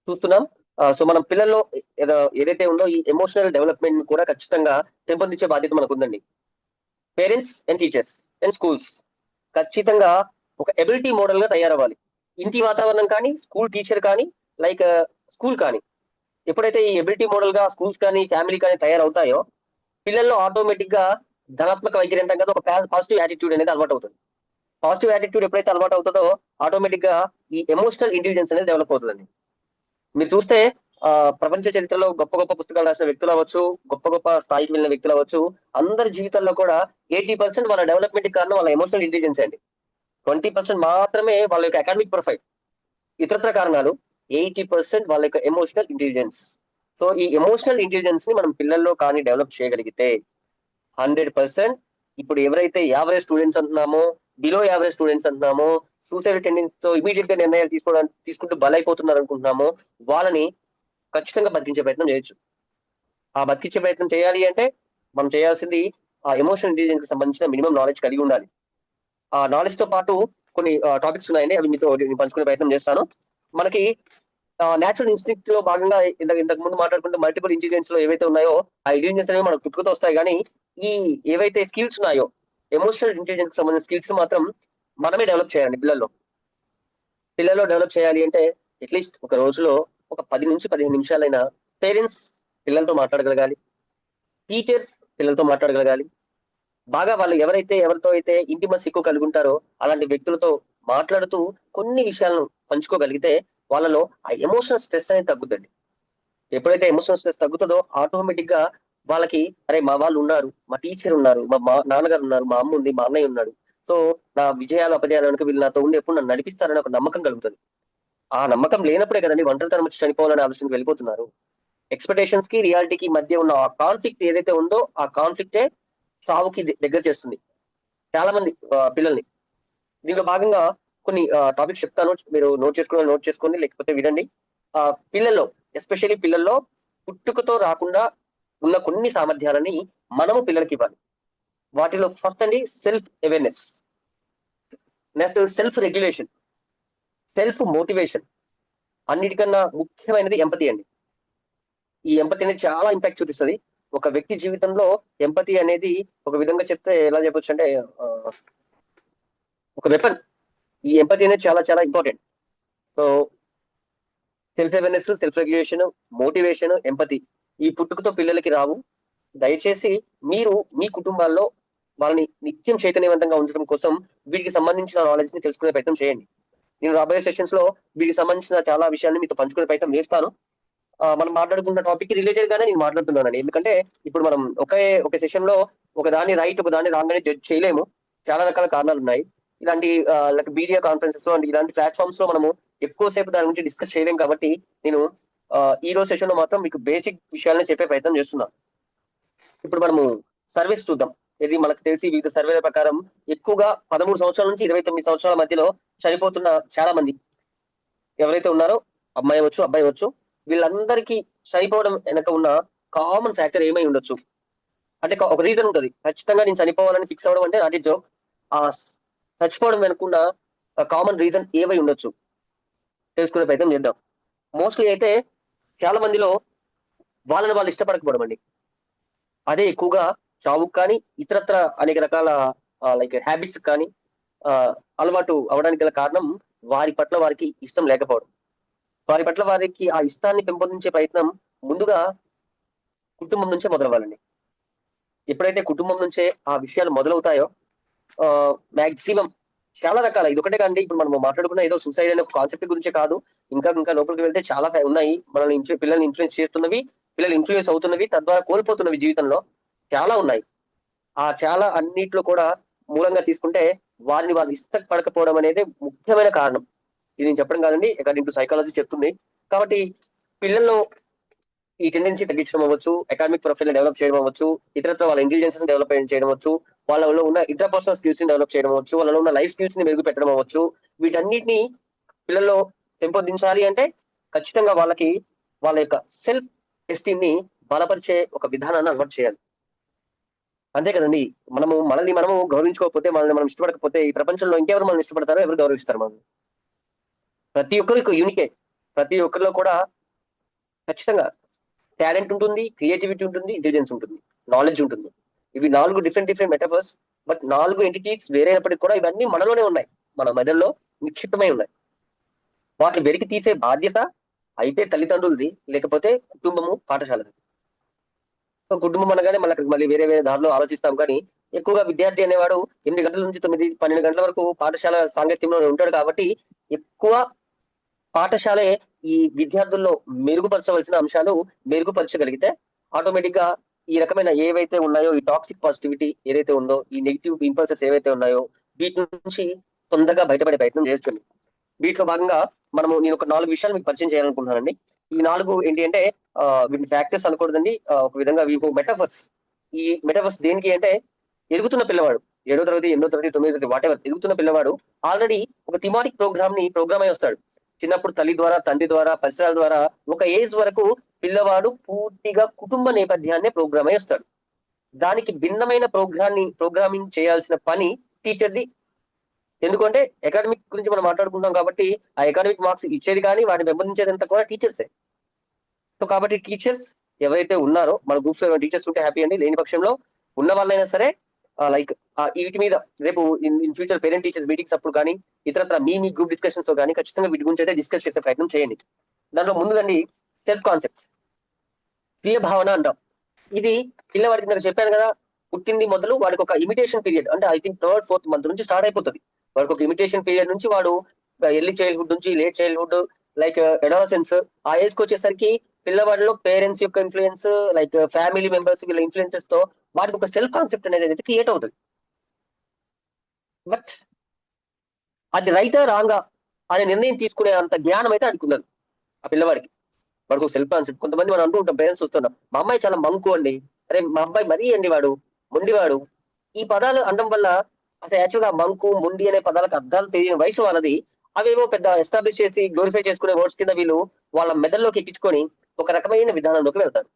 చూస్తున్నాం. సో మనం పిల్లల్లో ఏదైతే ఉందో ఈ ఎమోషనల్ డెవలప్మెంట్ కూడా ఖచ్చితంగా పెంపొందించే బాధ్యత మనకు ఉందండి. Parents and teachers and schools ఖచ్చితంగా ఒక ఎబిలిటీ మోడల్ గా తయారవ్వాలి. ఇంటి వాతావరణం కానీ, స్కూల్ టీచర్ కానీ, లైక్ స్కూల్ కానీ, ఎప్పుడైతే ఈ ఎబిలిటీ మోడల్ గా స్కూల్స్ కానీ, ఫ్యామిలీ కానీ తయారవుతాయో పిల్లల్లో ఆటోమేటిక్ గా ధనాత్మక వైఖరి అంటాం కదా, ఒక పాజిటివ్ యాటిట్యూడ్ అనేది అలవాటు అవుతుంది. పాజిటివ్ యాటిట్యూడ్ ఎప్పుడైతే అలవాటు అవుతుందో ఆటోమేటిక్ గా ఈ ఎమోషనల్ ఇంటెలిజెన్స్ అనేది డెవలప్ అవుతుందండి. మీరు చూస్తే ప్రపంచ చరిత్రలో గొప్ప పుస్తకాలు రాసిన వ్యక్తులు అవ్వచ్చు, గొప్ప స్థాయికి వెళ్ళిన వ్యక్తులు అవ్వచ్చు, అందరి జీవితాల్లో కూడా 80% వాళ్ళ డెవలప్మెంట్ కారణం వాళ్ళ ఎమోషనల్ ఇంటెలిజెన్స్ అండి. 20% మాత్రమే వాళ్ళ యొక్క అకాడమిక్ ప్రొఫైల్. ఇతరత్ర కారణాలు 80% వాళ్ళ యొక్క ఎమోషనల్ ఇంటెలిజెన్స్. సో ఈ ఎమోషనల్ ఇంటెలిజెన్స్ ని మనం పిల్లల్లో కానీ డెవలప్ చేయగలిగితే 100% ఇప్పుడు ఎవరైతే యావరేజ్ స్టూడెంట్స్ అంటున్నామో, బిలో యావరేజ్ స్టూడెంట్స్ అంటున్నామో, సూసైడ్ టెండెన్సీ తో ఇమీడియట్ గా నిర్ణయాలు తీసుకుంటూ బలైపోతున్నారు అనుకుంటున్నామో వాళ్ళని ఖచ్చితంగా బతికించే ప్రయత్నం చేయొచ్చు. ఆ బతికించే ప్రయత్నం చేయాలి అంటే మనం చేయాల్సింది ఆ ఎమోషనల్ ఇంటెలిజెన్స్ కి సంబంధించిన మినిమం నాలెడ్జ్ కలిగి ఉండాలి. ఆ నాలెడ్జ్ తో పాటు కొన్ని టాపిక్స్ ఉన్నాయండి, అవి మీతో పంచుకునే ప్రయత్నం చేస్తాను. మనకి నేచురల్ ఇన్స్టింక్ట్ లో భాగంగా ఇంతకు ముందు మాట్లాడుకుంటే మల్టిపుల్ ఇంటెలిజెన్స్ లో ఏవైతే ఉన్నాయో ఆ ఇంటెలిజెన్స్ అనేవి మనకు పుట్టుకతో వస్తాయి. కానీ ఈ ఏవైతే స్కిల్స్ ఉన్నాయో ఎమోషనల్ ఇంటెలిజెన్స్ కి సంబంధించిన స్కిల్స్ మాత్రం మనమే డెవలప్ చేయాలండి. పిల్లల్లో డెవలప్ చేయాలి అంటే అట్లీస్ట్ ఒక రోజులో ఒక 10 నుంచి 15 నిమిషాలైనా పేరెంట్స్ పిల్లలతో మాట్లాడగలగాలి, టీచర్స్ పిల్లలతో మాట్లాడగలగాలి. బాగా వాళ్ళు ఎవరితో అయితే ఇంటిమస్ ఎక్కువ కలిగి ఉంటారో అలాంటి వ్యక్తులతో మాట్లాడుతూ కొన్ని విషయాలను పంచుకోగలిగితే వాళ్ళలో ఆ ఎమోషనల్ స్ట్రెస్ అనేది తగ్గుతుంది. ఎప్పుడైతే ఎమోషనల్ స్ట్రెస్ తగ్గుతుందో ఆటోమేటిక్ గా వాళ్ళకి అరే మా వాళ్ళు ఉన్నారు, మా టీచర్ ఉన్నారు, మా నాన్నగారు ఉన్నారు, మా అమ్మ ఉంది, మా అన్నయ్య ఉన్నాడు, సో నా విజయాలు అపజయాలు వెనుక వీళ్ళు నాతో ఉండి ఎప్పుడు నన్ను నడిపిస్తారని ఒక నమ్మకం కలుగుతుంది. ఆ నమ్మకం లేనప్పుడే కదండి ఒంటరితనం వచ్చి చనిపోవాలనే ఆలోచనకి వెళ్ళిపోతున్నారు. ఎక్స్పెక్టేషన్స్ కి రియాలిటీకి మధ్య ఉన్న ఆ కాన్ఫ్లిక్ట్ ఏదైతే ఉందో ఆ కాన్ఫ్లిక్టే చావుకి దగ్గర చేస్తుంది చాలా మంది పిల్లల్ని. దీనిలో భాగంగా కొన్ని టాపిక్స్ చెప్తాను, మీరు నోట్ చేసుకోండి లేకపోతే వినండి. పిల్లల్లో ఎస్పెషల్లీ పిల్లల్లో పుట్టుకతో రాకుండా ఉన్న కొన్ని సామర్థ్యాలని మనము పిల్లలకి ఇవ్వాలి. వాటిలో ఫస్ట్ అండి self awareness, next self regulation, self motivation, అన్నిటికన్నా ముఖ్యమైనది ఎంపతి అండి. ఈ ఎంపతి అనేది చాలా ఇంపాక్ట్ చూపిస్తుంది ఒక వ్యక్తి జీవితంలో. ఎంపతి అనేది ఒక విధంగా చెప్తే ఎలా చెప్పొచ్చు అంటే ఒక వెపన్. ఈ ఎంపతి అనేది చాలా చాలా important. So self awareness, self regulation, motivation, empathy ఈ పుట్టుకతో పిల్లలకి రావు. దయచేసి మీరు మీ కుటుంబాల్లో వాళ్ళని నిత్యం చైతన్యవంతంగా ఉంచడం కోసం వీటికి సంబంధించిన నాలెడ్జ్ ని తెలుసుకునే ప్రయత్నం చేయండి. నేను రాబోయే సెషన్స్ లో వీటికి సంబంధించిన చాలా విషయాన్ని మీతో పంచుకునే ప్రయత్నం చేస్తాను. మనం మాట్లాడుకున్న టాపిక్ రిలేటెడ్ గానే నేను మాట్లాడుతున్నానండి. ఎందుకంటే ఇప్పుడు మనం ఒక సెషన్ లో ఒక దాన్ని రైట్ ఒక దాన్ని రాంగ్ అని జడ్జ్ చేయలేము. చాలా రకాల కారణాలు ఉన్నాయి. ఇలాంటి మీడియా కాన్ఫరెన్సెస్ ఇలాంటి ప్లాట్ఫామ్స్ లో మనము ఎక్కువసేపు దాని గురించి డిస్కస్ చేయలేం. కాబట్టి నేను ఈ రోజు సెషన్ లో మాత్రం మీకు బేసిక్ విషయాలని చెప్పే ప్రయత్నం చేస్తున్నాను. ఇప్పుడు మనము సర్వేస్ చూద్దాం. ఇది మనకు తెలిసి వివిధ సర్వేల ప్రకారం ఎక్కువగా 13 సంవత్సరాల నుంచి 29 సంవత్సరాల మధ్యలో చనిపోతున్న చాలా మంది ఎవరైతే ఉన్నారో, అమ్మాయి అవ్వచ్చు అబ్బాయి అవ్వచ్చు, వీళ్ళందరికీ చనిపోవడం వెనక ఉన్న కామన్ ఫ్యాక్టర్ ఏమై ఉండొచ్చు అంటే ఒక రీజన్ ఉంటుంది. ఖచ్చితంగా నేను చనిపోవాలని ఫిక్స్ అవ్వడం అంటే నాట్ ఏ జోక్. ఆ చచ్చిపోవడం వెనుకున్న కామన్ రీజన్ ఏమై ఉండొచ్చు తెలుసుకునే ప్రయత్నం చేద్దాం. మోస్ట్లీ అయితే చాలా మందిలో వాళ్ళని వాళ్ళు ఇష్టపడకపోవడం అండి, అదే ఎక్కువగా చావుకు కానీ ఇతరత్ర అనేక రకాల లైక్ హ్యాబిట్స్ కానీ అలవాటు అవడానికి గల కారణం వారి పట్ల వారికి ఇష్టం లేకపోవడం. వారి పట్ల వారికి ఆ ఇష్టాన్ని పెంపొందించే ప్రయత్నం ముందుగా కుటుంబం నుంచే మొదలవ్వాలండి. ఎప్పుడైతే కుటుంబం నుంచే ఆ విషయాలు మొదలవుతాయో మాక్సిమం చాలా రకాల ఇది ఒకటే కాదండి. ఇప్పుడు మనం మాట్లాడుకున్న ఏదో సూసైడ్ అనే కాన్సెప్ట్ గురించే కాదు, ఇంకా ఇంకా లోపలికి వెళ్తే చాలా ఉన్నాయి. మనల్ని పిల్లల్ని ఇన్ఫ్లుయెన్స్ చేస్తున్నవి, పిల్లలు ఇన్ఫ్లుయెన్స్ అవుతున్నవి, తద్వారా కోల్పోతున్నవి జీవితంలో చాలా ఉన్నాయి. ఆ చాలా అన్నిట్లో కూడా మూలంగా తీసుకుంటే వారిని వాళ్ళు ఇష్టపడకపోవడం అనేది ముఖ్యమైన కారణం. ఇది నేను చెప్పడం కాదండి, అకార్డింగ్ టు సైకాలజీ చెప్తుంది. కాబట్టి పిల్లల్లో ఈ టెండెన్సీ తగ్గించడం అవ్వచ్చు, అకాడమిక్ ప్రొఫైల్ డెవలప్ చేయడం అవ్వచ్చు, ఇతరత్వ వాళ్ళ ఇంటెలిజెన్స్ డెవలప్ చేయడం అవ్వచ్చు, వాళ్ళలో ఉన్న ఇంటర్పర్సనల్ స్కిల్స్ ని డెవలప్ చేయడం అవ్వచ్చు, వాళ్ళలో ఉన్న లైఫ్ స్కిల్స్ ని మెరుగు పెట్టడం అవ్వచ్చు. వీటన్నిటిని పిల్లల్లో పెంపొందించాలి అంటే ఖచ్చితంగా వాళ్ళకి వాళ్ళ యొక్క సెల్ఫ్ ఎస్టీమ్ ని బలపరిచే ఒక విధానాన్ని అలవాటు చేయాలి. అంతే కదండి. మనల్ని మనము గౌరవించుకోకపోతే, మనల్ని మనం ఇష్టపడకపోతే ఈ ప్రపంచంలో ఇంకెవరు మనల్ని ఇష్టపడతారో, ఎవరు గౌరవిస్తారు మనం? ప్రతి ఒక్కరికి యూనికే. ప్రతి ఒక్కరిలో కూడా ఖచ్చితంగా టాలెంట్ ఉంటుంది, క్రియేటివిటీ ఉంటుంది, ఇంటెలిజెన్స్ ఉంటుంది, నాలెడ్జ్ ఉంటుంది. ఇవి 4 డిఫరెంట్ మెటఫర్స్. బట్ 4 ఎంటిటీస్ వేరైనప్పటికీ కూడా ఇవన్నీ మనలోనే ఉన్నాయి, మన మెదడులో నిక్షిప్తమై ఉన్నాయి. వాటిని వెలికి తీసే బాధ్యత అయితే తల్లిదండ్రులది, లేకపోతే కుటుంబము, పాఠశాలది. సో కుటుంబం అనగానే మళ్ళీ వేరే దారిలో ఆలోచిస్తాం. కానీ ఎక్కువగా విద్యార్థి అనేవాడు 8 గంటల నుంచి 9-12 గంటల వరకు పాఠశాల సాంగత్యంలో ఉంటాడు. కాబట్టి ఎక్కువ పాఠశాలే ఈ విద్యార్థుల్లో మెరుగుపరచవలసిన అంశాలు మెరుగుపరచగలిగితే ఆటోమేటిక్ గా ఈ రకమైన ఏవైతే ఉన్నాయో, ఈ టాక్సిక్ పాజిటివిటీ ఏదైతే ఉందో, ఈ నెగిటివ్ ఇంపల్సెస్ ఏవైతే ఉన్నాయో వీటి నుంచి తొందరగా బయటపడే ప్రయత్నం చేస్తుంది. వీటిలో భాగంగా నేను ఒక 4 విషయాలు మీకు పరిచయం చేయాలనుకుంటున్నానండి. ఈ 4 ఏంటి అంటే వీటిని ఫ్యాక్టర్స్ అనకూడదండి, ఒక విధంగా వీపు మెటాఫర్స్. ఈ మెటాఫర్స్ దేనికి అంటే ఎదుగుతున్న పిల్లవాడు 7వ తరగతి, 8వ తరగతి, 9వ తరగతి వాటెవర్ ఎదుగుతున్న పిల్లవాడు ఆల్రెడీ ఒక థిమాటిక్ ప్రోగ్రామ్ అయి వస్తాడు. చిన్నప్పుడు తల్లి ద్వారా, తండ్రి ద్వారా, పరిసరాల ద్వారా ఒక ఏజ్ వరకు పిల్లవాడు పూర్తిగా కుటుంబ నేపథ్యాన్నే ప్రోగ్రామ్ అయి వస్తాడు. దానికి భిన్నమైన ప్రోగ్రామింగ్ చేయాల్సిన పని టీచర్ది. ఎందుకంటే అకాడమిక్ గురించి మనం మాట్లాడుకుంటాం కాబట్టి ఆ అకాడమిక్ మార్క్స్ ఇచ్చేది కానీ వాటిని పెంపొందించేదంతా కూడా టీచర్సే. సో కాబట్టి టీచర్స్ ఎవరైతే ఉన్నారో, మన గ్రూప్స్ లో టీచర్స్ ఉంటే హ్యాపీ అండి. లేని పక్షంలో ఉన్న వాళ్ళైనా సరే లైక్ వీటి మీద రేపు in future parent teachers meetings అప్పుడు కానీ ఇతరత్ర మీ గ్రూప్ డిస్కషన్స్ తో కానీ ఖచ్చితంగా వీటి గురించి అయితే డిస్కస్ చేసే ప్రయత్నం చేయండి. దాంట్లో ముందుదండి సెల్ఫ్ కాన్సెప్ట్, స్వీయ భావన అంటాం. ఇది పిల్లవాడికి నేను చెప్పాను కదా, పుట్టింది మొదలు వాడికి ఒక ఇమిటేషన్ పీరియడ్ అంటే ఐ థింక్ 3rd-4th మంత్ నుంచి స్టార్ట్ అయిపోతుంది. వాడికి ఒక ఇమిటేషన్ పీరియడ్ నుంచి వాడు ఎర్లీ చైల్డ్హుడ్ నుంచి లేట్ చైల్డ్హుడ్ లైక్ అడాలసెన్స్ ఆ ఏజ్ కి వచ్చేసరికి పిల్లవాడిలో పేరెంట్స్ యొక్క ఇన్ఫ్లుయెన్స్ లైక్ ఫ్యామిలీ మెంబర్స్ వీళ్ళ ఇన్ఫ్లుయెన్సెస్ తో వాడికి ఒక సెల్ఫ్ కాన్సెప్ట్ అనేది క్రియేట్ అవుతుంది. బట్ అది రైటా రాంగా అనే నిర్ణయం తీసుకునే అంత జ్ఞానం అయితే అనుకున్నాను ఆ పిల్లవాడికి. వాడికి ఒక సెల్ఫ్ కాన్సెప్ట్. కొంతమంది మనం అంటూ ఉంటాం, పేరెంట్స్ చూస్తున్నాం, మా అమ్మాయి చాలా మంకు అండి, అరే మా అబ్బాయి మరీ అండి వాడు మొండివాడు. ఈ పదాలు అనడం వల్ల అసలు యాక్చువల్గా మంకు మొండి అనే పదాలకు అర్థాలు తెలియని వయసు వాళ్ళది. అవేవో పెద్ద ఎస్టాబ్లిష్ చేసి గ్లోరిఫై చేసుకునే వర్డ్స్ కింద వీళ్ళు వాళ్ళ మెదడులోకి ఎక్కించుకొని ఒక రకమైన విధానంలోకి వెళ్తారు.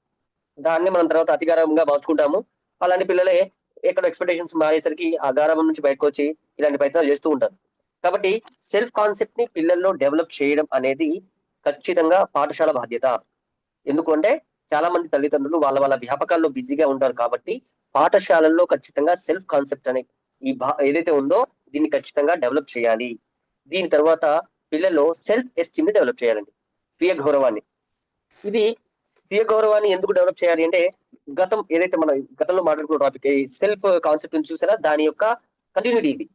దాన్ని మనం తర్వాత అతిగారంగా మార్చుకుంటాము. అలాంటి పిల్లలే ఎక్కడ ఎక్స్పెక్టేషన్స్ మారేసరికి ఆ గారాబం నుంచి బయటకు వచ్చి ఇలాంటి ప్రయత్నాలు చేస్తూ ఉంటారు. కాబట్టి సెల్ఫ్ కాన్సెప్ట్ ని పిల్లల్లో డెవలప్ చేయడం అనేది ఖచ్చితంగా పాఠశాల బాధ్యత. ఎందుకంటే చాలా మంది తల్లిదండ్రులు వాళ్ళ వాళ్ళ వ్యాపకాల్లో బిజీగా ఉంటారు కాబట్టి పాఠశాలల్లో ఖచ్చితంగా సెల్ఫ్ కాన్సెప్ట్ అనే ఏదైతే ఉందో దీన్ని ఖచ్చితంగా డెవలప్ చేయాలి. దీని తర్వాత పిల్లల్లో సెల్ఫ్ ఎస్టీమ్ ని డెవలప్ చేయాలండి, స్వీయ గౌరవాన్ని. ఇది స్వీయ గౌరవాన్ని ఎందుకు డెవలప్ చేయాలి అంటే గతం ఏదైతే మన గతంలో మాట్లాడుకున్న టాపిక్ ఈ సెల్ఫ్ కాన్సెప్ట్ ని చూసారా, దాని యొక్క కంటిన్యూటీ ఇది.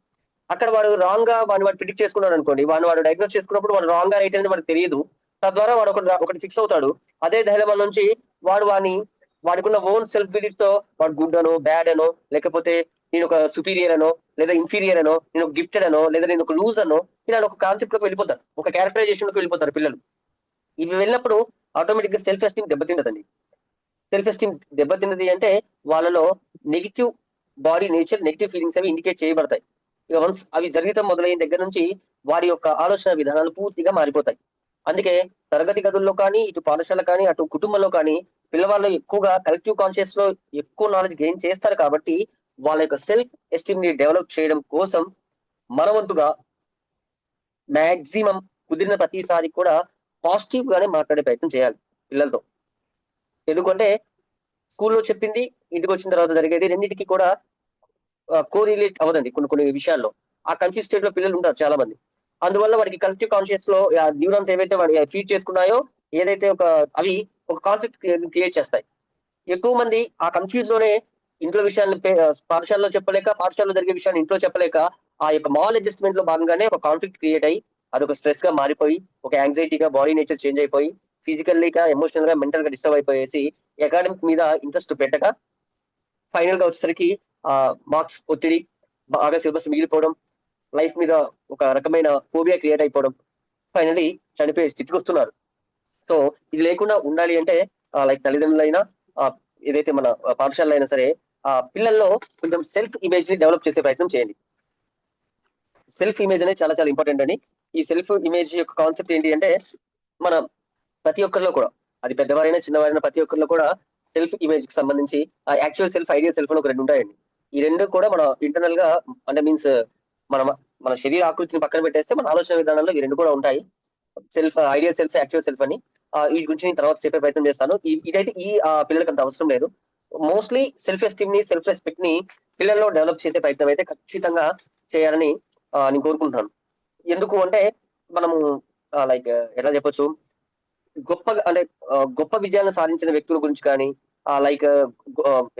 అక్కడ వాడు రాంగ్ గా వాడు ప్రిడిక్ట్ చేసుకున్నాడు అనుకోండి, వాడు డయాగ్నోస్ చేసుకున్నప్పుడు వాడు రాంగ్ గా రైట్ అనేది వాడికి తెలియదు. తద్వారా వాడు ఒకటి ఫిక్స్ అవుతాడు. అదే ధైర్యం నుంచి వాడికున్న ఓన్ సెల్ఫ్ బిలీఫ్ తో వాడు గుడ్ అనో బ్యాడ్ అనో లేకపోతే నేను ఒక సుపీరియర్ అనో లేదా ఇన్ఫీరియర్ అనో నేను ఒక గిఫ్టెడ్ అనో లేదా నేను ఒక లూజ్ అనో ఇలా ఒక కాన్సెప్ట్ లోకి వెళ్ళిపోతారు, ఒక క్యారెక్టరైజేషన్ లోకి వెళ్ళిపోతారు పిల్లలు. ఇవి వెళ్ళినప్పుడు ఆటోమేటిక్ గా సెల్ఫ్ ఎస్టీమ్ దెబ్బతింటదండి. సెల్ఫ్ ఎస్టీమ్ దెబ్బతిన్నది అంటే వాళ్ళలో negative body nature, negative feelings అవి ఇండికేట్ చేయబడతాయి. ఇక వన్స్ అవి జరగటం మొదలైన దగ్గర నుంచి వారి యొక్క ఆలోచన విధానాలు పూర్తిగా మారిపోతాయి. అందుకే తరగతి గదుల్లో కానీ, ఇటు పాఠశాల కానీ, అటు కుటుంబంలో కానీ పిల్లవాళ్ళు ఎక్కువగా కలెక్టివ్ కాన్షియస్ లో ఎక్కువ నాలెడ్జ్ గెయిన్ చేస్తారు. కాబట్టి వాళ్ళ యొక్క సెల్ఫ్ ఎస్టీమ్ ని డెవలప్ చేయడం కోసం మన వంతుగా మాక్సిమం కుదిరిన ప్రతిసారి కూడా పాజిటివ్ గానే మాట్లాడే ప్రయత్నం చేయాలి పిల్లలతో. ఎందుకంటే స్కూల్లో చెప్పింది ఇంటికి వచ్చిన తర్వాత జరిగేది రెండింటికి కూడా కోరిలేట్ అవ్వదండి. కొన్ని విషయాల్లో ఆ కన్ఫ్యూజ్ స్టేట్ లో పిల్లలు ఉంటారు చాలా మంది. అందువల్ల వాడికి కలెక్టివ్ కాన్షియస్ లో న్యూరాన్స్ ఏవైతే వాడి ఫీడ్ చేసుకున్నాయో ఏదైతే అవి ఒక కాన్ఫ్లిక్ట్ క్రియేట్ చేస్తాయి. ఎక్కువ మంది ఆ కన్ఫ్యూజ్ లోనే ఇంట్లో విషయాన్ని పాఠశాలలో చెప్పలేక, పాఠశాలలో జరిగే విషయాన్ని ఇంట్లో చెప్పలేక ఆ యొక్క మాల్ అడ్జస్ట్మెంట్ లో భాగంగానే ఒక కాన్ఫ్లిక్ట్ క్రియేట్ అయ్యి అదొక స్ట్రెస్ గా మారిపోయి ఒక యాంగ్జైటీగా బాడీ నేచర్ చేంజ్ అయిపోయి ఫిజికల్లీగా ఎమోషనల్ గా మెంటల్ గా డిస్టర్బ్ అయిపోయేసి అకాడమిక్ మీద ఇంట్రెస్ట్ పెట్టక ఫైనల్ గా వచ్చేసరికి మార్క్స్ ఒత్తిడి, బాగా సిలబస్ మిగిలిపోవడం, లైఫ్ మీద ఒక రకమైన ఫోబియా క్రియేట్ అయిపోవడం, ఫైనలీ చనిపోయే స్థితికి వస్తున్నారు. సో ఇది లేకుండా ఉండాలి అంటే లైక్ తల్లిదండ్రులైనా ఏదైతే మన పాఠశాలలో అయినా సరే ఆ పిల్లల్లో కొంచెం సెల్ఫ్ ఇమేజ్ ని డెవలప్ చేసే ప్రయత్నం చేయండి. సెల్ఫ్ ఇమేజ్ అనేది చాలా చాలా ఇంపార్టెంట్ అండి. ఈ సెల్ఫ్ ఇమేజ్ యొక్క కాన్సెప్ట్ ఏంటి అంటే మన ప్రతి ఒక్కరిలో కూడా, అది పెద్దవారైనా చిన్నవారైనా ప్రతి ఒక్కరిలో కూడా సెల్ఫ్ ఇమేజ్ కి సంబంధించి యాక్చువల్ సెల్ఫ్, ఐడియల్ సెల్ఫ్ అని ఒక రెండు ఉంటాయండి. ఈ రెండు కూడా మన ఇంటర్నల్ గా అంటే మీన్స్ మన శరీర ఆకృతిని పక్కన పెట్టేస్తే మన ఆలోచన విధానంలో ఈ రెండు కూడా ఉంటాయి. Self, ideal self, actual self అని. వీటి గురించి నేను తర్వాత చెప్పే ప్రయత్నం చేస్తాను. ఇదైతే పిల్లలకి అంత అవసరం లేదు. మోస్ట్లీ సెల్ఫ్ ఎస్టీమ్ ని, సెల్ఫ్ రెస్పెక్ట్ ని పిల్లల్లో డెవలప్ చేసే ప్రయత్నం అయితే ఖచ్చితంగా చేయాలని నేను కోరుకుంటున్నాను. ఎందుకు అంటే మనము లైక్ ఎలా చెప్పొచ్చు, గొప్ప విజయాలను సాధించిన వ్యక్తుల గురించి కానీ లైక్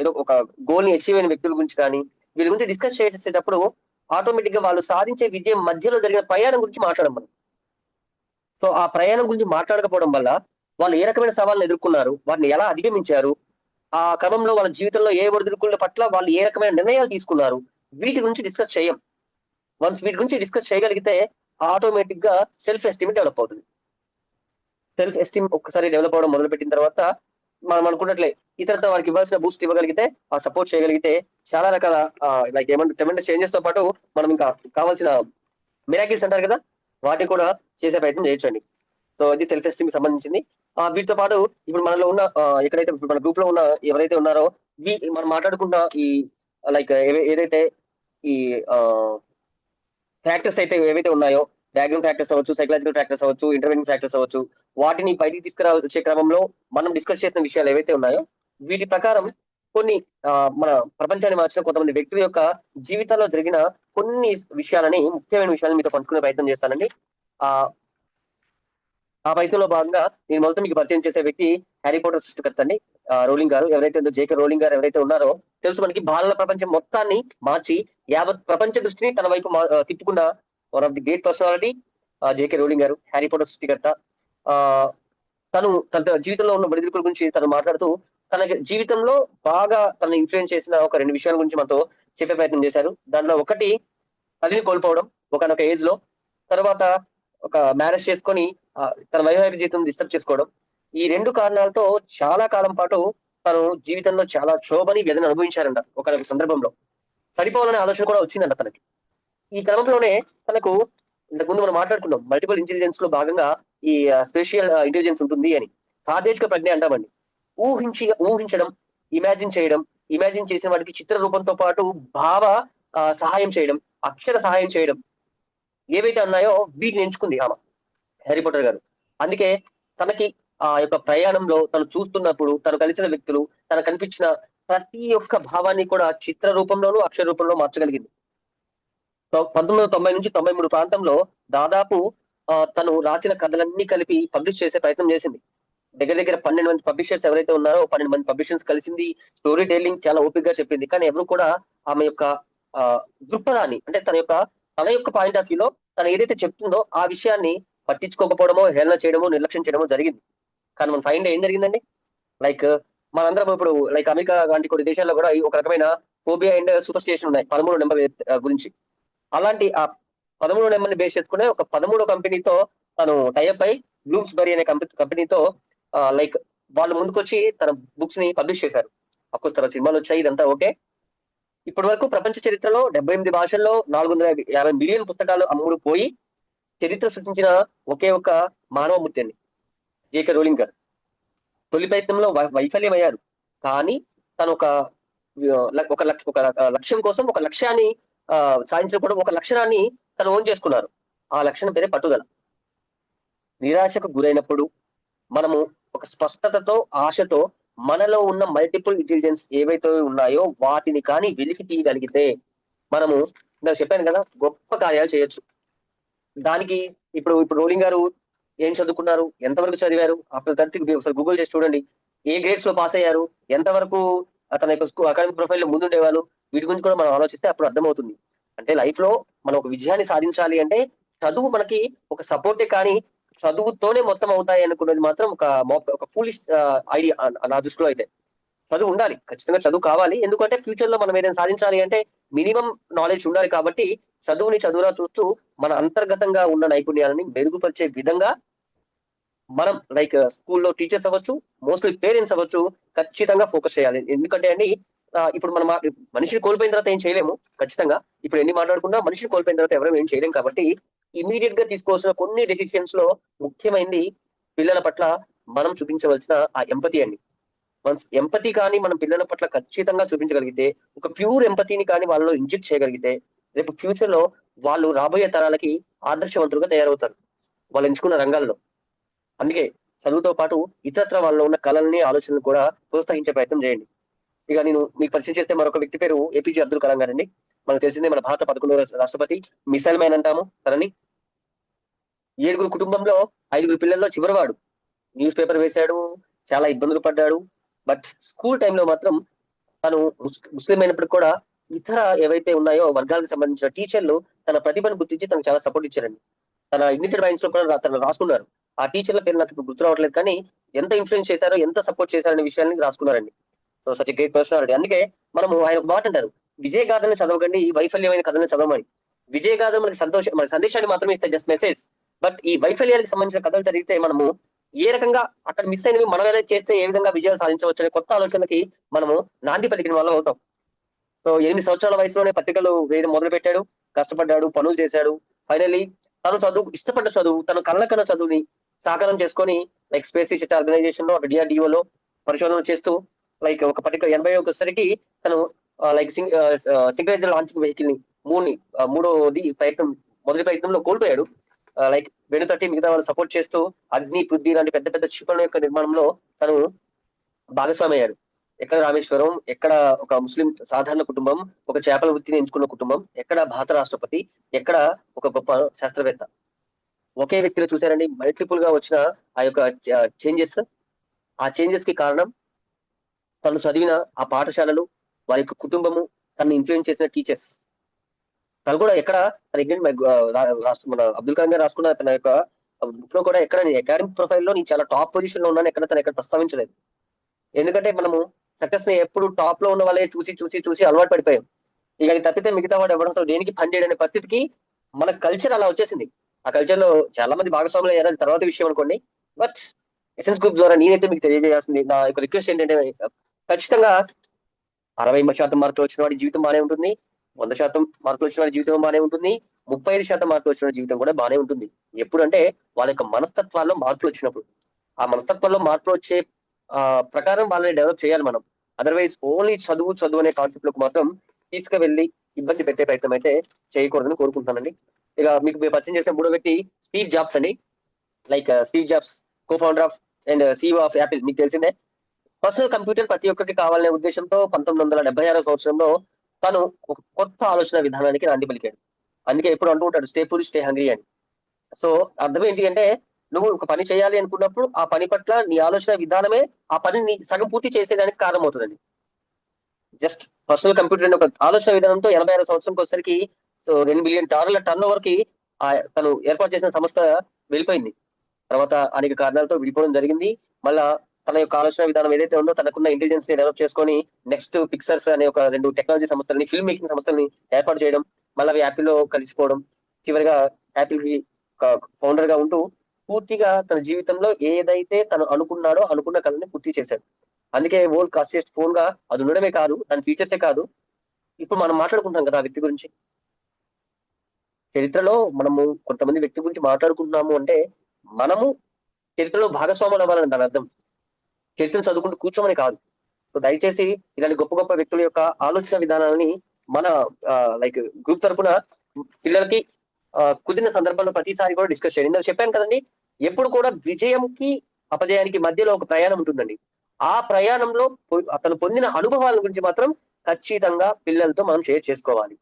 ఏదో ఒక గోల్ ని అచీవ్ అయిన వ్యక్తుల గురించి కానీ వీళ్ళ గురించి డిస్కస్ చేసేటప్పుడు ఆటోమేటిక్ గా వాళ్ళు సాధించే విజయం మధ్యలో జరిగిన ప్రయాణం గురించి మాట్లాడడం మనం. సో ఆ ప్రయాణం గురించి మాట్లాడకపోవడం వల్ల వాళ్ళు ఏ రకమైన సవాళ్ళను ఎదుర్కొన్నారు, వాటిని ఎలా అధిగమించారు, ఆ క్రమంలో వాళ్ళ జీవితంలో ఏ ఒడిదుడుకుల పట్ల వాళ్ళు ఏ రకమైన నిర్ణయాలు తీసుకున్నారు, వీటి గురించి డిస్కస్ చేయం. వన్స్ వీటి గురించి డిస్కస్ చేయగలిగితే ఆటోమేటిక్ గా సెల్ఫ్ ఎస్టీమ్ డెవలప్ అవుతుంది. సెల్ఫ్ ఎస్టీమ్ ఒక్కసారి డెవలప్ అవడం మొదలుపెట్టిన తర్వాత మనం అనుకున్నట్లే ఇతరులతో వారికి ఇవ్వాల్సిన బూస్ట్ ఇవ్వగలిగితే, ఆ సపోర్ట్ చేయగలిగితే చాలా రకాల లైక్ ఏమంటే ట్రెమెండస్ చేంజెస్ తో పాటు మనం ఇంకా కావాల్సిన మిరాకిల్స్ అంటారు కదా, వాటిని కూడా చేసే ప్రయత్నం చేయొచ్చండి. సో ఇది సెల్ఫ్ ఎస్టీమ్ కి సంబంధించింది. వీటితో పాటు ఇప్పుడు మనలో ఉన్న ఎక్కడైతే మన గ్రూప్ లో ఉన్న ఎవరైతే ఉన్నారో మనం మాట్లాడుకున్న ఈ లైక్ ఏదైతే ఈ ఫ్యాక్టర్స్ అయితే ఏవైతే ఉన్నాయో, డయాగ్రామ్ ఫ్యాక్టర్స్ అవ్వచ్చు, సైకలాజికల్ ఫ్యాక్టర్స్ అవ్వచ్చు, ఇంటర్వెనింగ్ ఫ్యాక్టర్స్ అవ్వచ్చు, వాటిని బయటికి తీసుకురావచ్చే క్రమంలో మనం డిస్కస్ చేసిన విషయాలు ఏవైతే ఉన్నాయో వీటి ప్రకారం కొన్ని మన ప్రపంచాన్ని మార్చిన కొంతమంది వ్యక్తుల యొక్క జీవితాల్లో జరిగిన కొన్ని విషయాలని, ముఖ్యమైన విషయాలను మీతో పంచుకునే ప్రయత్నం చేస్తానండి. ఆ ప్రయత్నంలో భాగంగా నేను మొదట మీకు పరిచయం చేసే వ్యక్తి హ్యారీ పాటర్ సృష్టికర్త అండి, రోలింగ్ గారు. ఎవరైతే జేకే రోలింగ్ గారు ఎవరైతే ఉన్నారో తెలుసు మనకి, బాలల ప్రపంచం మొత్తాన్ని మార్చి యావత్ ప్రపంచ దృష్టిని తన వైపు తిప్పుకున్న one of the great personality JK Rowling garu, Harry Potter సృష్టికర్త. ఆ తన జీవితంలో ఉన్న ఒడిదుడుకుల గురించి తను మాట్లాడుతూ తన జీవితంలో బాగా తను ఇన్ఫ్లుయెన్స్ చేసిన ఒక 2 విషయాల గురించి మనతో చెప్పే ప్రయత్నం చేశారు. దాంట్లో ఒకటి తల్లిని కోల్పోవడం ఒకనొక ఏజ్ లో, తర్వాత ఒక మ్యారేజ్ చేసుకొని తన వైవాహిక జీవితం డిస్టర్బ్ చేసుకోవడం. ఈ 2 కారణాలతో చాలా కాలం పాటు తను జీవితంలో చాలా క్షోభని వ్యధని అనుభవించారంట ఒకనొక సందర్భంలో. చనిపోవాలనే ఆలోచన కూడా వచ్చిందంట తనకి. ఈ క్రమంలోనే తనకు ఇంతకుముందు మనం మాట్లాడుకున్నాం, మల్టిపుల్ ఇంటెలిజెన్స్ లో భాగంగా ఈ స్పెషియల్ ఇంటెలిజెన్స్ ఉంటుంది అని. ప్రాదేశిక ప్రజ్ఞ అంటామండి. ఊహించడం, ఇమాజిన్ చేయడం, ఇమాజిన్ చేసిన వాటికి చిత్ర రూపంతో పాటు భావ సహాయం చేయడం, అక్షర సహాయం చేయడం ఏవైతే ఉన్నాయో వీటిని ఎంచుకుంది ఆమె, హ్యారీ పాటర్ గారు. అందుకే తనకి ఆ యొక్క ప్రయాణంలో తను చూస్తున్నప్పుడు తను కలిసిన వ్యక్తులు, తనకు కనిపించిన ప్రతి ఒక్క భావాన్ని కూడా చిత్ర రూపంలోనూ అక్షర రూపంలో మార్చగలిగింది. 1990 నుంచి 93 ప్రాంతంలో దాదాపు తను రాసిన కథలన్నీ కలిపి పబ్లిష్ చేసే ప్రయత్నం చేసింది. దగ్గర దగ్గర 12 మంది పబ్లిషర్స్ ఎవరైతే ఉన్నారో 12 మంది పబ్లిషర్స్ కలిసింది. స్టోరీ టెల్లింగ్ చాలా ఓపిక గా చెప్పింది. కానీ ఎవరు కూడా ఆమె యొక్క దృక్పథాన్ని, అంటే తన యొక్క పాయింట్ ఆఫ్ వ్యూలో తను ఏదైతే చెప్తుందో ఆ విషయాన్ని పట్టించుకోకపోవడమో, హేళన చేయడమో, నిర్లక్ష్యం చేయడమో జరిగింది. కానీ మన ఫైండ్ ఏం జరిగిందండి? లైక్ మనందరం ఇప్పుడు లైక్ అమెరికా లాంటి కొన్ని దేశాల్లో కూడా ఒక రకమైన ఫోబియా అండ్ సూపర్ స్టిషన్ ఉన్నాయి 13 నెంబర్ గురించి. అలాంటి ఆ 13 నెంబర్ని బేస్ చేసుకునే ఒక 13 కంపెనీతో తను టైఅప్ అయి బ్లూమ్స్బరీ అనే కంపెనీతో లైక్ వాళ్ళు ముందుకొచ్చి తన బుక్స్ ని పబ్లిష్ చేశారు. అఫ్కోర్స్ తన సినిమాలు వచ్చాయి, ఇదంతా ఓకే. ఇప్పటి వరకు ప్రపంచ చరిత్రలో 78 భాషల్లో 450 మిలియన్ పుస్తకాలు అమ్ముడు పోయి చరిత్ర సృష్టించిన ఒకే ఒక మానవమూర్తి అండి జేకే రోలింగ్ గారు. తొలి ప్రయత్నంలో వైఫల్యమయ్యారు. కానీ తను ఒక లక్ష్యం కోసం ఒక లక్ష్యాన్ని సాధించినప్పుడు ఒక లక్షణాన్ని తను ఓన్ చేసుకున్నారు. ఆ లక్షణం పేరే పట్టుదల. నిరాశకు గురైనప్పుడు మనము ఒక స్పష్టతతో, ఆశతో మనలో ఉన్న మల్టిపుల్ ఇంటెలిజెన్స్ ఏవైతే ఉన్నాయో వాటిని కానీ వెలికి తీయగలిగితే మనము, నేను చెప్పాను కదా, గొప్ప కార్యాలు చేయొచ్చు. దానికి ఇప్పుడు రోలింగ్ గారు ఏం చదువుకున్నారు, ఎంతవరకు చదివారు, ఆఫ్టర్ 30 ఒకసారి గూగుల్ చేసి చూడండి. ఏ గ్రేడ్స్ లో పాస్ అయ్యారు, ఎంతవరకు తన యొక్క అకాడమిక్ ప్రొఫైల్ లో ముందుండేవాళ్ళు, వీటి గురించి కూడా మనం ఆలోచిస్తే అప్పుడు అర్థమవుతుంది. అంటే లైఫ్ లో మనం ఒక విజయాన్ని సాధించాలి అంటే చదువు మనకి ఒక సపోర్టే, కానీ చదువుతోనే మొత్తం అవుతాయి అనుకున్నది మాత్రం ఒక ఫూలిష్ ఐడియా నా దృష్టిలో అయితే. చదువు ఉండాలి, ఖచ్చితంగా చదువు కావాలి. ఎందుకంటే ఫ్యూచర్ లో మనం ఏదైనా సాధించాలి అంటే మినిమం నాలెడ్జ్ ఉండాలి. కాబట్టి చదువులా చూస్తూ మన అంతర్గతంగా ఉన్న నైపుణ్యాలని మెరుగుపరిచే విధంగా మనం లైక్ స్కూల్లో టీచర్స్ అవ్వచ్చు, మోస్ట్లీ పేరెంట్స్ అవ్వచ్చు, ఖచ్చితంగా ఫోకస్ చేయాలి. ఎందుకంటే అండి ఇప్పుడు మనం మనిషిని కోల్పోయిన తర్వాత ఏం చేయలేము. ఖచ్చితంగా ఇప్పుడు ఎన్ని మాట్లాడుకున్నా మనిషిని కోల్పోయిన తర్వాత ఎవరైనా ఏం చేయలేము. కాబట్టి ఇమీడియట్ గా తీసుకోవాల్సిన కొన్ని డెసిషన్స్ లో ముఖ్యమైనది పిల్లల పట్ల మనం చూపించవలసిన ఆ ఎంపతి అండి. వన్స్ ఎంపతి కానీ మనం పిల్లల పట్ల ఖచ్చితంగా చూపించగలిగితే, ఒక ప్యూర్ ఎంపతిని కానీ వాళ్ళలో ఇంజెక్ట్ చేయగలిగితే, రేపు ఫ్యూచర్ లో వాళ్ళు రాబోయే తరాలకి ఆదర్శవంతులుగా తయారవుతారు వాళ్ళు ఎంచుకున్న రంగాల్లో. అందుకే చదువుతో పాటు ఇతరత్ర వాళ్ళలో ఉన్న కళల్ని, ఆలోచనలు కూడా ప్రోత్సహించే ప్రయత్నం చేయండి. ఇక నేను మీకు పరిచయం చేస్తే మరొక వ్యక్తి పేరు ఏపీజే అబ్దుల్ కలాం గారండి. మనకు తెలిసిందే, మన భారత 11వ రాష్ట్రపతి, మిసైల్ మ్యాన్ అంటాము తనని. 7 కుటుంబంలో 5 పిల్లల్లో చివరివాడు. న్యూస్ పేపర్ వేశాడు, చాలా ఇబ్బందులు పడ్డాడు. బట్ స్కూల్ టైంలో మాత్రం తను ముస్లిం అయినప్పటికీ కూడా ఇతర ఏవైతే ఉన్నాయో వర్గాలకు సంబంధించిన టీచర్లు తన ప్రతిభను గుర్తించి తనకు చాలా సపోర్ట్ ఇచ్చారండి. తన ఇగ్నిటెడ్ మైండ్స్ లో కూడా తను రాసుకున్నారు. ఆ టీచర్ల పేరు నాకు ఇప్పుడు గుర్తు రావట్లేదు, కానీ ఎంత ఇన్ఫ్లుయెన్స్ చేశారో, ఎంత సపోర్ట్ చేశారనే విషయాన్ని రాసుకున్నారండి. So such great personality. అందుకే మనము ఆయన ఒక మాట అంటారు, విజయ గాథని చదవకండి, వైఫల్యమైన కథని చదవమని. విజయ గాథ మన సందేశాన్ని మాత్రమే ఇస్తాయి, జస్ట్ మెసేజ్. బట్ ఈ వైఫల్యానికి సంబంధించిన కథలు చదివితే మనము ఏ రకంగా అక్కడ మిస్ అయినవి మనం ఏదైనా చేస్తే ఏ విధంగా విజయాలు సాధించవచ్చు అనే కొత్త ఆలోచనలకి మనము నాంది పలికిన వల్ల అవుతాం. సో 8 సంవత్సరాల వయసులోనే పత్రికలు వేయడం మొదలు పెట్టాడు, కష్టపడ్డాడు, పనులు చేశాడు. ఫైనల్లీ తను ఇష్టపడ్డ చదువు, తన కళ్ళ చదువుని సాకారం చేసుకొని లైక్ స్పేస్ రీసెర్చ్ ఆర్గనైజేషన్ లో DRDO లో పరిశోధన చేస్తూ లైక్ ఒక పర్టికులర్ 81 తను లైక్ సింక్రైజర్ లాంచింగ్ వెహికల్ ని మూడోది మొదటి ప్రయత్నంలో కోల్పోయాడు. లైక్ వెనుతట్టి మిగతా వాళ్ళు సపోర్ట్ చేస్తూ అగ్ని, పృథ్వీ లాంటి పెద్ద పెద్ద క్షిపణుల యొక్క నిర్మాణంలో తను భాగస్వామి అయ్యాడు. ఎక్కడ రామేశ్వరం, ఎక్కడ ఒక ముస్లిం సాధారణ కుటుంబం, ఒక చేపల వృత్తిని ఎంచుకున్న కుటుంబం, ఎక్కడ భారత రాష్ట్రపతి, ఎక్కడ ఒక గొప్ప శాస్త్రవేత్త. ఒకే వ్యక్తిలో చూసారండి మల్టిపుల్ గా వచ్చిన ఆ యొక్క చేంజెస్. ఆ చేంజెస్ కి కారణం తను చదివిన ఆ పాఠశాలలు, వారి యొక్క కుటుంబము, తనని ఇన్ఫ్లుయెన్స్ చేసిన టీచర్స్. తను కూడా ఎక్కడ మన అబ్దుల్ కలాం గారు రాసుకున్న తన యొక్క బుక్ లో కూడా ఎక్కడ అకాడమిక్ ప్రొఫైల్ లో నేను చాలా టాప్ పొజిషన్ లో ఉన్నాను ఎక్కడ తను ఎక్కడ ప్రస్తావించలేదు. ఎందుకంటే మనము సక్సెస్ ని ఎప్పుడు టాప్ లో ఉన్న వాళ్ళే చూసి చూసి చూసి అలవాటు పడిపోయాం. ఇక అది తప్పితే మిగతా వాడు ఎవరు అసలు దేనికి పని చేయడనే పరిస్థితికి మన కల్చర్ అలా వచ్చేసింది. ఆ కల్చర్ లో చాలా మంది భాగస్వాములు అయ్యారు, అది తర్వాత విషయం అనుకోండి. బట్ ఎసెన్స్ గ్రూప్ ద్వారా నేనైతే మీకు తెలియజేయాల్సింది నా యొక్క రిక్వెస్ట్ ఏంటంటే, ఖచ్చితంగా 60% మార్కులు వచ్చిన వాడి జీవితం బానే ఉంటుంది, 100% మార్కులు వచ్చిన వాడి జీవితం బానే ఉంటుంది, 35% మార్కులు వచ్చిన వాడి జీవితం కూడా బానే ఉంటుంది. ఎప్పుడంటే వాళ్ళ యొక్క మనస్తత్వాల్లో మార్పులు వచ్చినప్పుడు. ఆ మనస్తత్వంలో మార్పులు వచ్చే ప్రకారం వాళ్ళని డెవలప్ చేయాలి మనం. అదర్వైజ్ ఓన్లీ చదువు చదువు అనే కాన్సెప్ట్ లోకి మాత్రం తీసుకువెళ్ళి ఇబ్బంది పెట్టే ప్రయత్నం అయితే చేయకూడదని కోరుకుంటున్నానండి. ఇక మీకు పరిచయం చేసిన మూడో వ్యక్తి స్టీవ్ జాబ్స్ అండి. Like Steve jobs, co founder of and CEO of Apple. మీకు తెలిసిందే. పర్సనల్ కంప్యూటర్ ప్రతి ఒక్కరికి కావాలనే ఉద్దేశంతో 1976 సంవత్సరంలో తను ఒక కొత్త ఆలోచన విధానానికి నాంది పలికాడు. అందుకే ఎప్పుడు అంటూ ఉంటాడు స్టే ఫుల్ స్టే హంగ్రీ అని. సో అర్థం ఏంటి అంటే, నువ్వు ఒక పని చేయాలి అనుకున్నప్పుడు ఆ పని పట్ల నీ ఆలోచన విధానమే ఆ పనిని సగం పూర్తి చేసేదానికి కారణమవుతుందండి. జస్ట్ పర్సనల్ కంప్యూటర్ అనే ఒక ఆలోచన విధానంతో 86 సంవత్సరంకి వచ్చేసరికి $2 బిలియన్ టర్న్ ఓవర్ కి తను ఏర్పాటు చేసిన సంస్థ వెళ్ళిపోయింది. తర్వాత అనేక కారణాలతో విడిపోవడం జరిగింది. మళ్ళా తన యొక్క ఆలోచన విధానం ఏదైతే ఉందో తనకున్న ఇంటెలిజెన్స్ ని డెవలప్ చేసుకొని నెక్స్ట్ పిక్సర్స్ అనే ఒక 2 టెక్నాలజీ సంస్థలని, ఫిల్మ్ మేకింగ్ సంస్థలని ఏర్పాటు చేయడం, మళ్ళీ అవి యాపిల్ లో కలిసిపోవడం, చివరిగా యాపిల్ కి ఫౌండర్ గా ఉంటూ పూర్తిగా తన జీవితంలో ఏదైతే తను అనుకున్నాడో అనుకున్న కళని పూర్తి చేశాడు. అందుకే వరల్డ్ కాస్టెస్ట్ ఫోన్ గా అది ఉండడమే కాదు, దాని ఫీచర్సే కాదు, ఇప్పుడు మనం మాట్లాడుకుంటాం కదా ఆ వ్యక్తి గురించి. చరిత్రలో మనము కొంతమంది వ్యక్తి గురించి మాట్లాడుకుంటున్నాము అంటే మనము చరిత్రలో భాగస్వాములు అవ్వాలని దాని అర్థం. చరిత్రను చదువుకుంటూ కూర్చోమని కాదు. సో దయచేసి ఇలాంటి గొప్ప గొప్ప వ్యక్తుల యొక్క ఆలోచన విధానాన్ని మన లైక్ గ్రూప్ తరపున పిల్లలకి కుదిరిన సందర్భంలో ప్రతిసారి కూడా డిస్కస్ చేయండి. నేను చెప్పాను కదండి, ఎప్పుడు కూడా విజయంకి అపజయానికి మధ్యలో ఒక ప్రయాణం ఉంటుందండి. ఆ ప్రయాణంలో అతను పొందిన అనుభవాల గురించి మాత్రం ఖచ్చితంగా పిల్లలతో మనం షేర్ చేసుకోవాలి.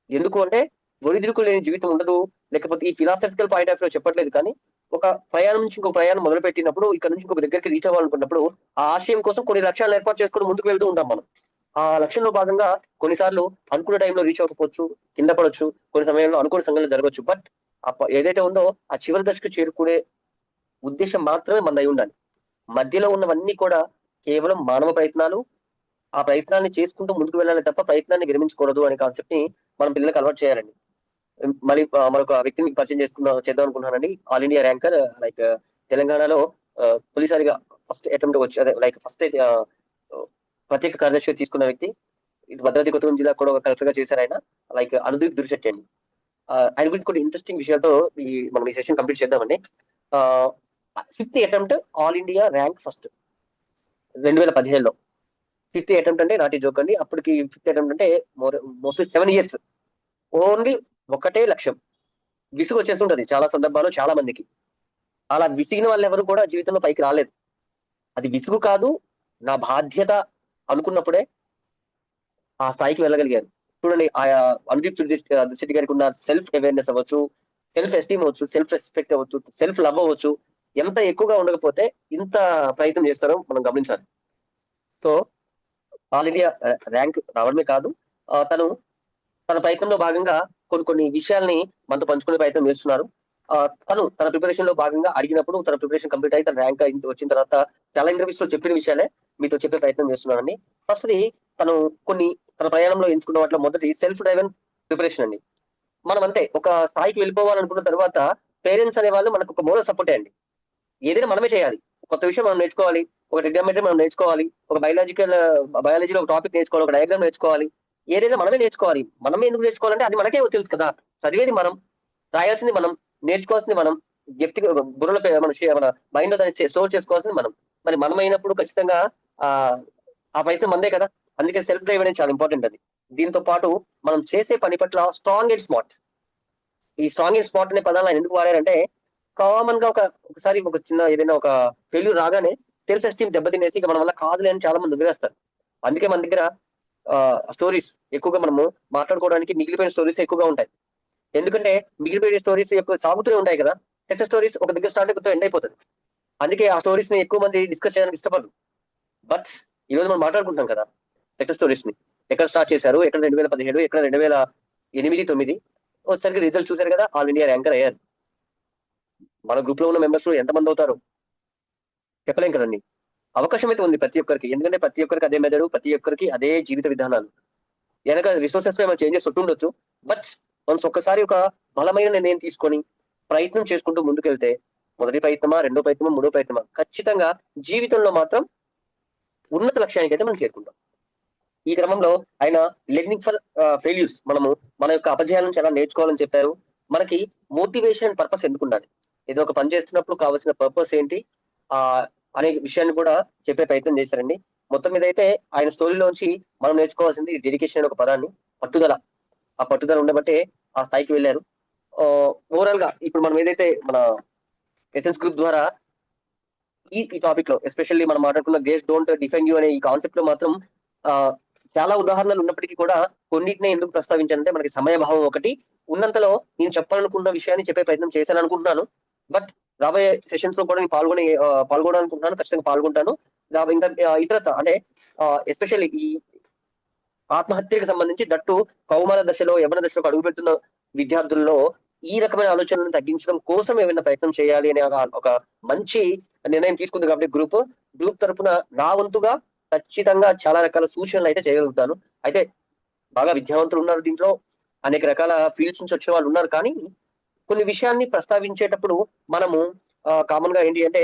ఎందుకు అంటే ఒడిదుడుకు లేని జీవితం ఉండదు. లేకపోతే ఈ ఫిలాసఫికల్ పాయింట్ ఆఫ్ వ్యూ చెప్పట్లేదు, కానీ ఒక ప్రయాణం నుంచి ఇంకో ప్రయాణం మొదలు పెట్టినప్పుడు, ఇక్కడ నుంచి ఇంకొక దగ్గరికి రీచ్ అవ్వాలనుకున్నప్పుడు ఆ ఆశయం కోసం కొన్ని లక్ష్యాలు ఏర్పాటు చేసుకుని ముందుకు వెళ్తూ ఉంటాం మనం. ఆ లక్ష్యంలో భాగంగా కొన్నిసార్లు అనుకున్న టైంలో రీచ్ అవ్వకపోవచ్చు, కింద పడవచ్చు, కొన్ని సమయంలో అనుకున్న సంఘటనలు జరగవచ్చు. బట్ ఏదైతే ఉందో ఆ చివరి దశకు చేరుకునే ఉద్దేశం మాత్రమే మన అయి ఉండాలి. మధ్యలో ఉన్నవన్నీ కూడా కేవలం మానవ ప్రయత్నాలు. ఆ ప్రయత్నాన్ని చేసుకుంటూ ముందుకు వెళ్ళాలి తప్ప ప్రయత్నాన్ని విరమించకూడదు అనే కాన్సెప్ట్ ని మనం పిల్లలకు అలవాటు చేయాలండి. మళ్ళీ మరొక వ్యక్తిని పరిచయం చేద్దాం అనుకుంటున్నానండి. ఆల్ ఇండియా ర్యాంకర్, లైక్ తెలంగాణలో తొలిసారిగా ఫస్ట్ అటెంప్ట్ వచ్చి అదే లైక్ ఫస్ట్ ప్రత్యేక కార్యదర్శిగా తీసుకున్న వ్యక్తి. ఇటు భద్రాద్రి కొత్తగూడెం జిల్లా కూడా ఒక కలెక్టర్ గా చేశారు ఆయన. లైక్ అనుదీప్ దురిశెట్టి అండి. ఆయన గురించి కొన్ని ఇంట్రెస్టింగ్ విషయాలతో మనం ఈ సెషన్ కంప్లీట్ చేద్దామండి. 5th attempt all India rank first 2017లో. 5th అటెంప్ట్ అంటే నాటి జోక్ అండి. అప్పటికి 5th అటెంప్ట్ అంటే మోస్ట్లీ 7 years. ఓన్లీ ఒకటే లక్ష్యం. విసుగు వచ్చేస్తుంటది చాలా సందర్భాల్లో చాలా మందికి. అలా విసిగిన వాళ్ళు ఎవరు కూడా జీవితంలో పైకి రాలేదు. అది విసుగు కాదు, నా బాధ్యత అనుకున్నప్పుడే ఆ స్థాయికి వెళ్ళగలిగారు. చూడండి, ఆయా అనుదీప్ దురిశెట్టి గారికి ఉన్న సెల్ఫ్ అవేర్నెస్ అవ్వచ్చు, సెల్ఫ్ ఎస్టీమ్ అవ్వచ్చు, సెల్ఫ్ రెస్పెక్ట్ అవ్వచ్చు, సెల్ఫ్ లవ్ అవ్వచ్చు, ఎంత ఎక్కువగా ఉండకపోతే ఇంత ప్రయత్నం చేస్తారో మనం గమనించాలి. సో ఆల్ ఇండియా ర్యాంక్ రావడమే కాదు, తను తన ప్రయత్నంలో భాగంగా కొన్ని విషయాల్ని మనతో పంచుకునే ప్రయత్నం చేస్తున్నారు. తను తన ప్రిపరేషన్ లో భాగంగా అడిగినప్పుడు తన ప్రిపరేషన్ కంప్లీట్ అయ్యి తన ర్యాంక్ వచ్చిన తర్వాత చాలా ఇంటర్వ్యూస్ లో చెప్పిన విషయాలే మీతో చెప్పే ప్రయత్నం చేస్తున్నానండి. ఫస్ట్ది తను తన ప్రయాణంలో ఎంచుకున్న వాటిలో మొదటి సెల్ఫ్ డ్రైవెన్ ప్రిపరేషన్ అండి. మనం అంతే ఒక స్థాయికి వెళ్ళిపోవాలనుకున్న తర్వాత పేరెంట్స్ అనే వాళ్ళు మనకు ఒక మోరల్ సపోర్టే అండి. ఏదైనా మనమే చేయాలి. కొత్త విషయం మనం నేర్చుకోవాలి, ఒక ట్రిగ్నోమెట్రీ మనం నేర్చుకోవాలి, ఒక బయాలజీలో ఒక టాపిక్ నేర్చుకోవాలి, ఒక డయాగ్రామ్ నేర్చుకోవాలి, ఏదైనా మనమే నేర్చుకోవాలి. మనమే ఎందుకు నేర్చుకోవాలంటే అది మనకే తెలుసు కదా. చదివేది మనం, రాయాల్సింది మనం, నేర్చుకోవాల్సింది మనం, బుర్రలో మన మైండ్ లో దాన్ని స్టోర్ చేసుకోవాల్సింది మనం. మరి మనం అయినప్పుడు ఖచ్చితంగా ఆ ప్రయత్నం మందే కదా. అందుకే సెల్ఫ్ డ్రైవ్ అనేది చాలా ఇంపార్టెంట్. అది దీంతో పాటు మనం చేసే పని పట్ల స్ట్రాంగ్ అండ్ స్మార్ట్. ఈ స్ట్రాంగ్ అండ్ స్మార్ట్ అనే పదాలను ఎందుకు వాడారంటే, కామన్ గా ఒకసారి ఒక చిన్న ఏదైనా ఒక ఫెయిల్యూర్ రాగానే సెల్ఫ్ ఎస్టీమ్ దెబ్బతినేసి ఇక మన వల్ల కాదులే అని చాలా మంది వదిలేస్తారు. అందుకే మన దగ్గర స్టోరీస్ ఎక్కువగా మనము మాట్లాడుకోవడానికి మిగిలిపోయిన స్టోరీస్ ఎక్కువగా ఉంటాయి. ఎందుకంటే మిగిలిపోయే స్టోరీస్ యొక్క సాగుతూనే ఉంటాయి కదా. సక్సెస్ స్టోరీస్ ఒక దగ్గర స్టార్ట్ అయిపోతే ఎండ్ అయిపోతుంది. అందుకే ఆ స్టోరీస్ ని ఎక్కువ మంది డిస్కస్ చేయడానికి ఇష్టపడరు. బట్ ఈ రోజు మనం మాట్లాడుకుంటాం కదా సక్సెస్ స్టోరీస్ ని. ఎక్కడ స్టార్ట్ చేశారు, ఎక్కడ 2017, ఎక్కడ 2008-9 వచ్చేసరికి రిజల్ట్ చూశారు కదా, ఆల్ ఇండియా ర్యాంకర్ అయ్యారు. మన గ్రూప్ లో ఉన్న మెంబర్స్ ఎంతమంది అవుతారు చెప్పలేం కదండి. అవకాశం అయితే ఉంది ప్రతి ఒక్కరికి, ఎందుకంటే ప్రతి ఒక్కరికి అదే మెదడు, ప్రతి ఒక్కరికి అదే జీవిత విధానాలు. వెనక రిసోర్సెస్ లో ఏమైనా చేంజెస్ ఉండొచ్చు. బట్ వన్స్ ఒక్కసారి ఒక బలమైన నిర్ణయం తీసుకొని ప్రయత్నం చేసుకుంటూ ముందుకెళ్తే, మొదటి ప్రయత్నమా, రెండో ప్రయత్నమా, మూడో ప్రయత్నమా, ఖచ్చితంగా జీవితంలో మాత్రం ఉన్నత లక్ష్యానికి అయితే మనం చేరుకుంటాం. ఈ క్రమంలో ఆయన లెర్నింగ్ ఫర్ ఫెయిల్యూర్స్, మన యొక్క అపజయాల నుంచి ఎలా నేర్చుకోవాలని చెప్పారు. మనకి మోటివేషన్ అండ్ పర్పస్ ఎందుకు ఉండాలి, ఏదో ఒక పని చేస్తున్నప్పుడు కావాల్సిన పర్పస్ ఏంటి ఆ అనే విషయాన్ని కూడా చెప్పే ప్రయత్నం చేశారండి. మొత్తం మీద అయితే ఆయన స్టోరీలోంచి మనం నేర్చుకోవాల్సింది డెడికేషన్ అనే ఒక పదాన్ని, పట్టుదల. ఆ పట్టుదల ఉండబట్టే ఆ స్థాయికి వెళ్ళారు. ఓవరాల్ గా ఇప్పుడు మనం ఏదైతే మన ఎసెన్స్ గ్రూప్ ద్వారా ఈ టాపిక్ లో ఎస్పెషల్లీ మనం మాట్లాడుకున్న గేస్ డోంట్ డిఫైన్ యూ అనే ఈ కాన్సెప్ట్ లో మాత్రం ఆ చాలా ఉదాహరణలు ఉన్నప్పటికీ కూడా కొన్నిటినే ఎందుకు ప్రస్తావించానంటే, మనకి సమయభావం ఒకటి, ఉన్నంతలో నేను చెప్పాలనుకున్న విషయాన్ని చెప్పే ప్రయత్నం చేశాను అనుకుంటున్నాను. బట్ రాబోయే సెషన్స్ లో కూడా నేను పాల్గొనాలనుకుంటున్నాను, ఖచ్చితంగా పాల్గొంటాను. ఇంకా ఇతరత అంటే ఎస్పెషల్లీ ఈ ఆత్మహత్యకు సంబంధించి దట్టు కౌమార దశలో, యవన దశలో అడుగుపెడుతున్న విద్యార్థుల్లో ఈ రకమైన ఆలోచనలను తగ్గించడం కోసం ఏమైనా ప్రయత్నం చేయాలి అనే ఒక మంచి నిర్ణయం తీసుకుంది కాబట్టి గ్రూప్ తరపున నా వంతుగా ఖచ్చితంగా చాలా రకాల సూచనలు అయితే చేయగలుగుతాను. అయితే బాగా విద్యావంతులు ఉన్నారు దీంట్లో, అనేక రకాల ఫీల్డ్స్ నుంచి వచ్చిన వాళ్ళు ఉన్నారు. కానీ కొన్ని విషయాన్ని ప్రస్తావించేటప్పుడు మనము కామన్ గా ఏంటి అంటే,